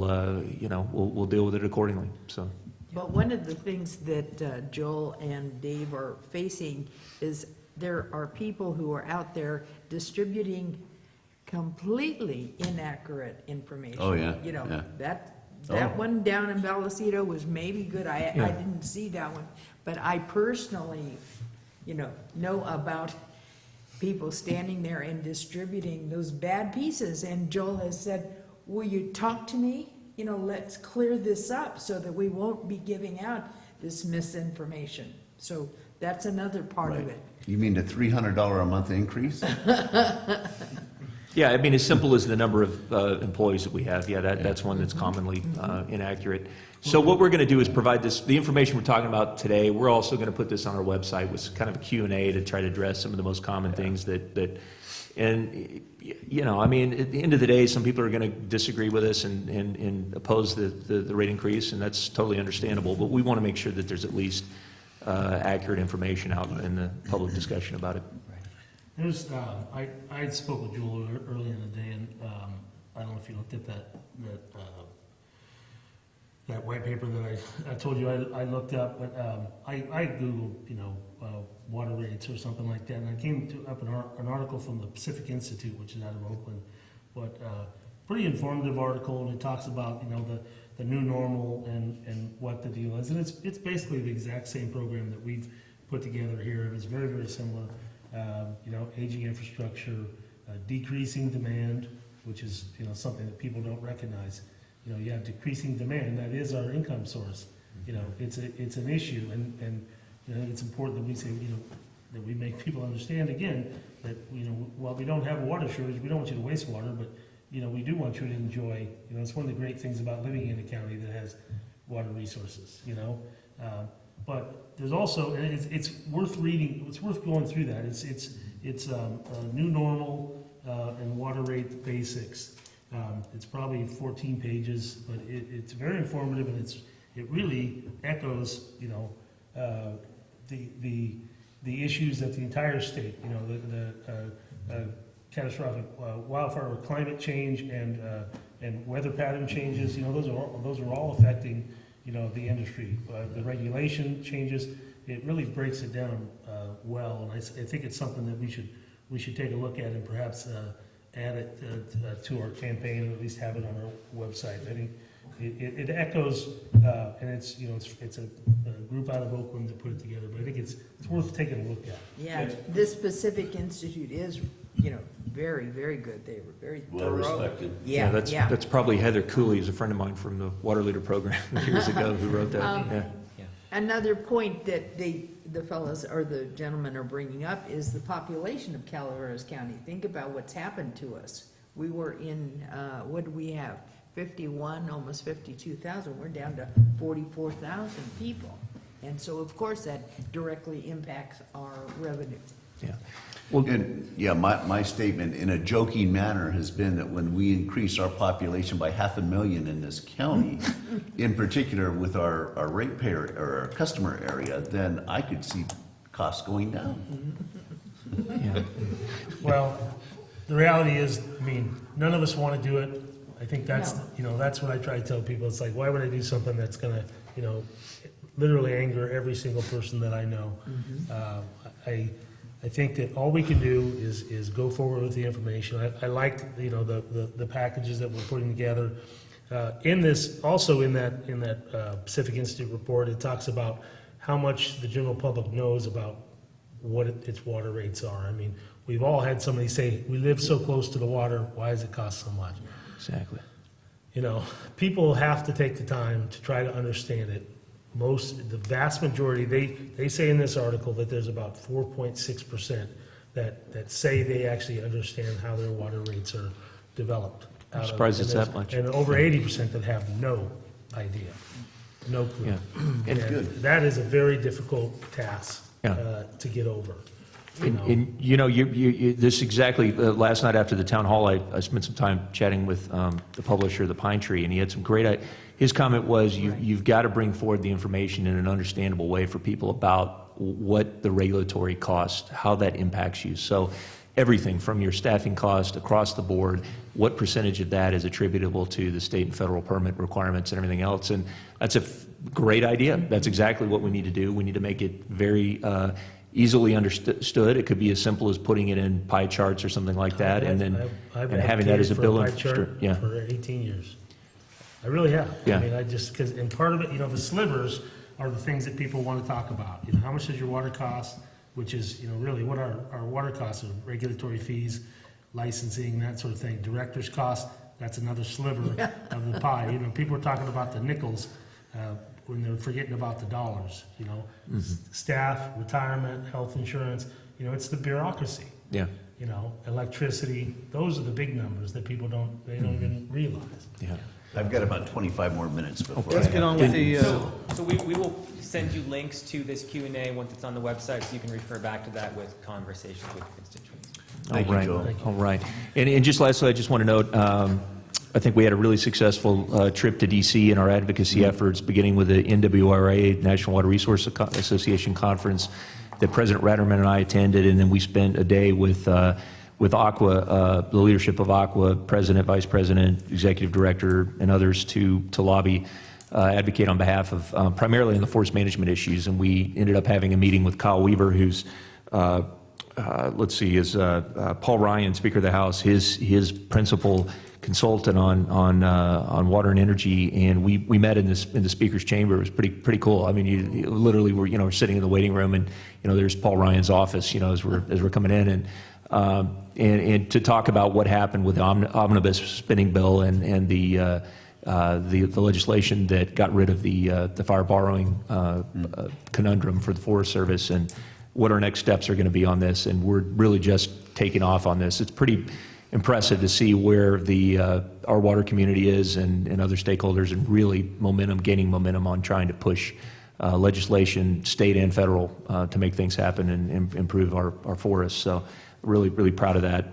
will deal with it accordingly. So. But one of the things that Joel and Dave are facing is there are people who are out there distributing completely inaccurate information. Oh, yeah. Yeah. That one down in Vallecito was maybe good. I didn't see that one, but I personally, know about people standing there and distributing those bad pieces. And Joel has said, will you talk to me? Let's clear this up so that we won't be giving out this misinformation. So that's another part of it. You mean the $300 a month increase? Yeah, I mean, as simple as the number of employees that we have. Yeah, that's one that's commonly inaccurate. So what we're going to do is provide the information we're talking about today. We're also going to put this on our website with kind of a Q&A to try to address some of the most common things and I mean, at the end of the day, some people are going to disagree with us and oppose the rate increase, and that's totally understandable. But we want to make sure that there's at least accurate information out in the public discussion about it. There's, I spoke with Joel early in the day, and I don't know if you looked at that white paper that I told you I looked up, but I Googled, water rates or something like that, and I came up an article from the Pacific Institute, which is out of Oakland, but pretty informative article, and it talks about, the new normal and what the deal is, and it's basically the exact same program that we've put together here, and it's very, very similar. Aging infrastructure, decreasing demand, which is, something that people don't recognize. You have decreasing demand, that is our income source. It's an issue, and it's important that we say, that we make people understand again that, while we don't have a water shortage, we don't want you to waste water, but, we do want you to enjoy, it's one of the great things about living in a county that has water resources, but there's also, and it's worth reading, it's worth going through that. It's a new normal and water rate basics. It's probably 14 pages, but it's very informative, and it really echoes, the issues that the entire state, the catastrophic wildfire or climate change and weather pattern changes, those are all affecting, the industry. The regulation changes, it really breaks it down well, and I think it's something that we should take a look at and perhaps add it to our campaign, or at least have it on our website. I think it echoes, and it's a group out of Oakland that put it together, but I think it's worth taking a look at. Yeah, this Pacific Institute is, very, very good. They were very Well thorough. respected. Yeah, That's probably Heather Cooley, who's a friend of mine from the Water Leader Program years ago, who wrote that. Yeah. Another point that the fellows or the gentlemen are bringing up is the population of Calaveras County. Think about what's happened to us. We were in, what do we have? 51, almost 52,000. We're down to 44,000 people. And so, of course, that directly impacts our revenue. Yeah. My statement in a joking manner has been that when we increase our population by 500,000 in this county, in particular with our ratepayer or our customer area, then I could see costs going down. Yeah. Well, the reality is, none of us want to do it. I think that's, that's what I try to tell people. It's like, why would I do something that's going to, literally anger every single person that I know? I think that all we can do is go forward with the information. I liked, the packages that we're putting together. In this, also in that Pacific Institute report, it talks about how much the general public knows about what its water rates are. We've all had somebody say, we live so close to the water, why does it cost so much? Exactly. People have to take the time to try to understand it. The vast majority, they say in this article that there's about 4.6% that say they actually understand how their water rates are developed. I'm surprised it's that much. And over 80% that have no idea, no clue. Yeah. And that is a very difficult task to get over. This exactly, last night after the town hall, I spent some time chatting with the publisher of the Pine Tree, and he had some great, his comment was, you've got to bring forward the information in an understandable way for people about what the regulatory cost, how that impacts you. So everything from your staffing cost across the board, what percentage of that is attributable to the state and federal permit requirements and everything else. And that's a great idea. That's exactly what we need to do. We need to make it very easily understood. It could be as simple as putting it in pie charts or something like that, and then I've having that as a bill of for 18 years. I really have. Yeah. And part of it, the slivers are the things that people want to talk about. How much does your water cost? Which is, really what our water costs are: regulatory fees, licensing, that sort of thing. Director's cost, that's another sliver of the pie. People are talking about the nickels when they're forgetting about the dollars. Staff, retirement, health insurance. It's the bureaucracy. Yeah. Electricity. Those are the big numbers that people don't even realize. Yeah. I've got about 25 more minutes before Let's get on with the... So we will send you links to this Q&A once it's on the website, so you can refer back to that with conversations with constituents. Thank you, Joe. All right. And just lastly, I just want to note, I think we had a really successful trip to D.C. in our advocacy efforts, beginning with the NWRA, National Water Resource Association Conference, that President Ratterman and I attended, and then we spent a day with Aqua, the leadership of Aqua, President, Vice President, Executive Director, and others to lobby, advocate on behalf of primarily on the forest management issues. And we ended up having a meeting with Kyle Weaver, who's Paul Ryan, Speaker of the House, his principal consultant on water and energy, and we met in the speaker's chamber. It was pretty cool. I mean, you literally were we're sitting in the waiting room, and there's Paul Ryan's office as we're coming in, and to talk about what happened with the omnibus spending bill and the legislation that got rid of the fire borrowing conundrum for the Forest Service, and what our next steps are going to be on this. And we're really just taking off on this. It's pretty impressive to see where our water community is and other stakeholders, and really gaining momentum on trying to push legislation, state and federal, to make things happen and improve our forests. So really proud of that.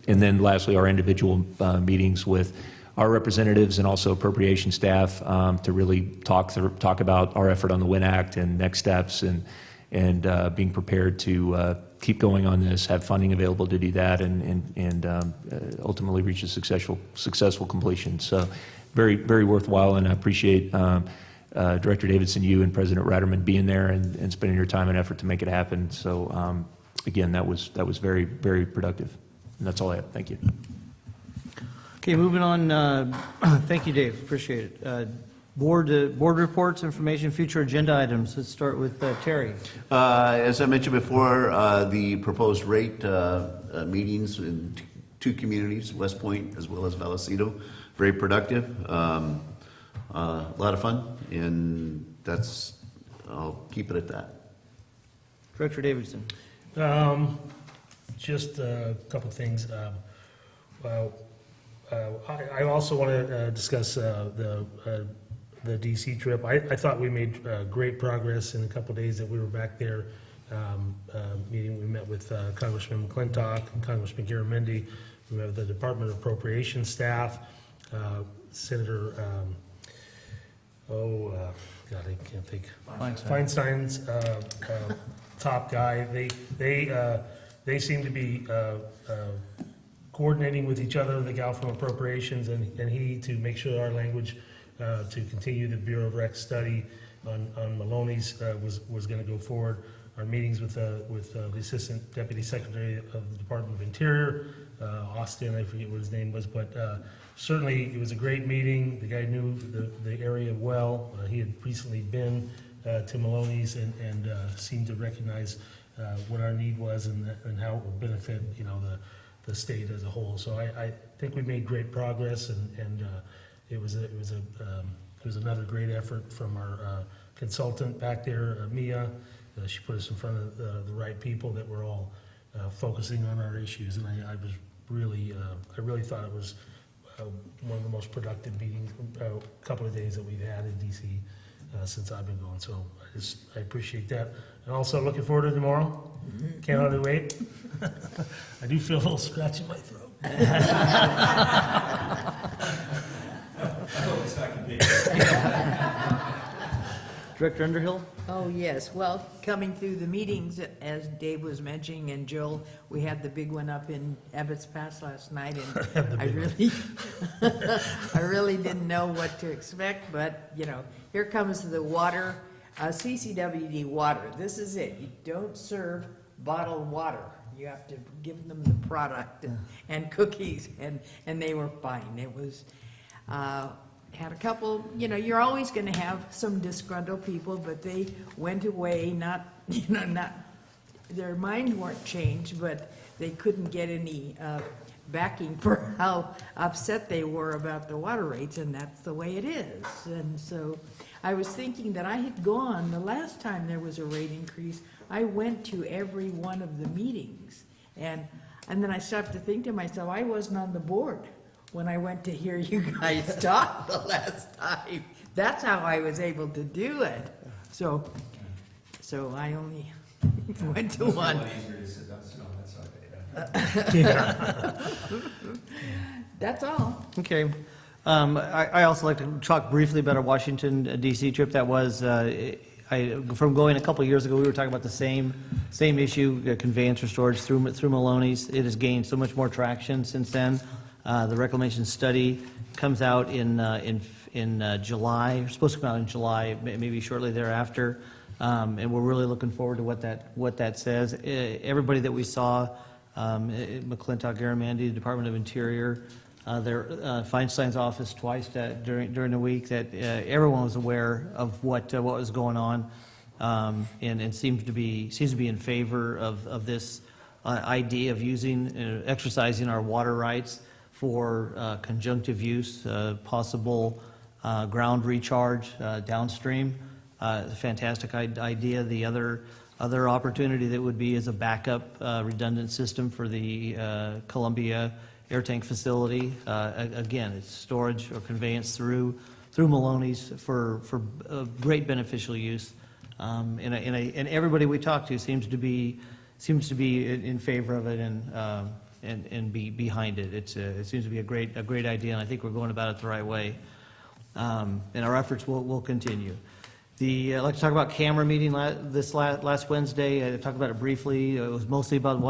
And then lastly, our individual meetings with our representatives and also appropriation staff to really talk about our effort on the WIN Act and next steps, and being prepared to keep going on this, have funding available to do that, and ultimately reach a successful completion. So very worthwhile, and I appreciate Director Davidson, you and President Ratterman being there and spending your time and effort to make it happen. So again, that was very productive. And that's all I have. Thank you. Okay, moving on. Thank you, Dave. Appreciate it. Board reports, information, future agenda items. Let's start with Terry. As I mentioned before, the proposed rate meetings in two communities, West Point as well as Vallecito, very productive. A lot of fun, and I'll keep it at that. Director Davidson. Just a couple things. I also want to discuss the DC trip. I thought we made great progress in a couple days that we were back there meeting. We met with Congressman McClintock and Congressman Garamendi. We met with the Department of Appropriations staff, Senator, God, I can't think. Feinstein's top guy. They seem to be coordinating with each other, the gal from Appropriations and he, to make sure our language to continue the Bureau of Rec study on Maloney's was going to go forward. Our meetings with the Assistant Deputy Secretary of the Department of Interior, Austin, I forget what his name was, but certainly it was a great meeting. The guy knew the area well. He had recently been to Maloney's and seemed to recognize what our need was and how it would benefit the state as a whole. So I think we made great progress, and it was another great effort from our consultant back there, Mia. She put us in front of the right people that were all focusing on our issues, and I really thought it was one of the most productive meetings, couple of days that we've had in DC since I've been going. So I appreciate that, and also looking forward to tomorrow. Can't hardly wait. I do feel a little scratch in my throat. Director Underhill? Oh, yes. Well, coming through the meetings, as Dave was mentioning, and Joel, we had the big one up in Ebbets Pass last night, and I really didn't know what to expect, but, here comes the water, CCWD water. This is it. You don't serve bottled water. You have to give them the product and cookies, and they were fine. It was, had a couple, you're always going to have some disgruntled people, but they went away, not, their minds weren't changed, but they couldn't get any backing for how upset they were about the water rates, and that's the way it is. And so I was thinking that I had gone, the last time there was a rate increase, I went to every one of the meetings. And then I stopped to think to myself, I wasn't on the board when I went to hear you guys talk the last time. That's how I was able to do it. So I only went to one. That's all. Okay. I also like to talk briefly about our Washington, D.C. trip. That was, from going a couple of years ago, we were talking about the same issue, conveyance or storage through Maloney's. It has gained so much more traction since then. The reclamation study comes out in July, it's supposed to come out in July, maybe shortly thereafter. And we're really looking forward to what that says. Everybody that we saw, McClintock, Garamendi, Department of Interior, Feinstein's office twice during the week, that everyone was aware of what was going on, and seems to be in favor of this idea of exercising our water rights for conjunctive use, possible ground recharge downstream. Fantastic idea. The other opportunity that would be is a backup redundant system for the Columbia air tank facility. Again, it's storage or conveyance through Maloney's for great beneficial use. And everybody we talk to seems to be in favor of it and be behind it. It seems to be a great idea, and I think we're going about it the right way. And our efforts will continue. I'd like to talk about camera meeting this last Wednesday. I talked about it briefly. It was mostly about AB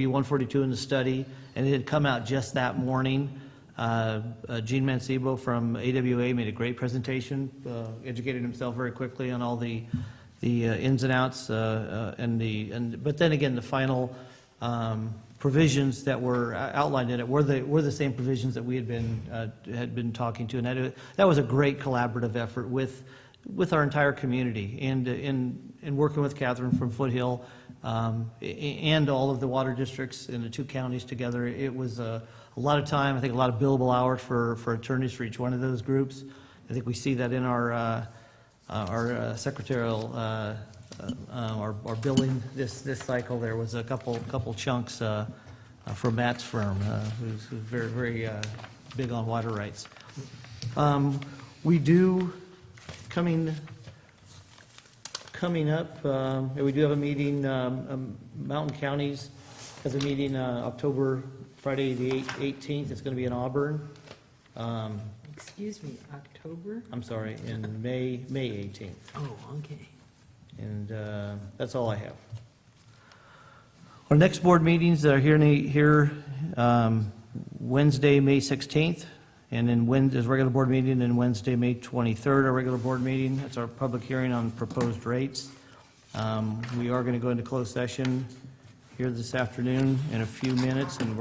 142 in the study, and it had come out just that morning. Gene Mancebo from AWA made a great presentation, educated himself very quickly on all the ins and outs, but then again, the final provisions that were outlined in it were the same provisions that we had been talking to, and that was a great collaborative effort with our entire community, and in working with Catherine from Foothill and all of the water districts in the two counties together. It was a lot of time, I think a lot of billable hours for attorneys for each one of those groups. I think we see that in our secretarial our billing this cycle. There was a couple chunks from Matt's firm, who's very, very big on water rights. We do coming up. We do have a meeting. Mountain Counties has a meeting Friday the 18th. It's going to be in Auburn. Excuse me, October? I'm sorry, in May 18th. Oh, okay. And that's all I have. Our next board meetings are here Wednesday, May 16th, and then there's a regular board meeting, and Wednesday, May 23rd, our regular board meeting. That's our public hearing on proposed rates. We are going to go into closed session here this afternoon in a few minutes, and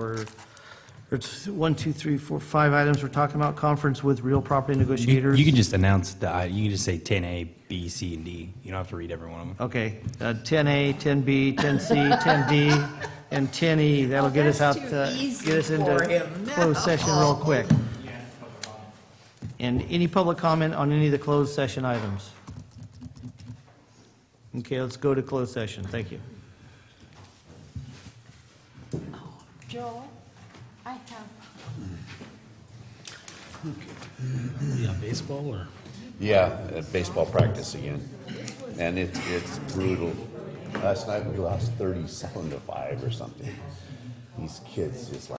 it's 1, 2, 3, 4, 5 items we're talking about. Conference with real property negotiators. You can just announce you can just say 10A, B, C, and D. You don't have to read every one of them. Okay, 10A, 10B, 10C, 10D, and 10E. That'll get us into closed session real quick. And any public comment on any of the closed session items? Okay, let's go to closed session. Thank you. Joel, I have. Yeah, baseball or? Yeah, baseball practice again. And it's brutal. Last night we lost 37-5 or something. These kids just like.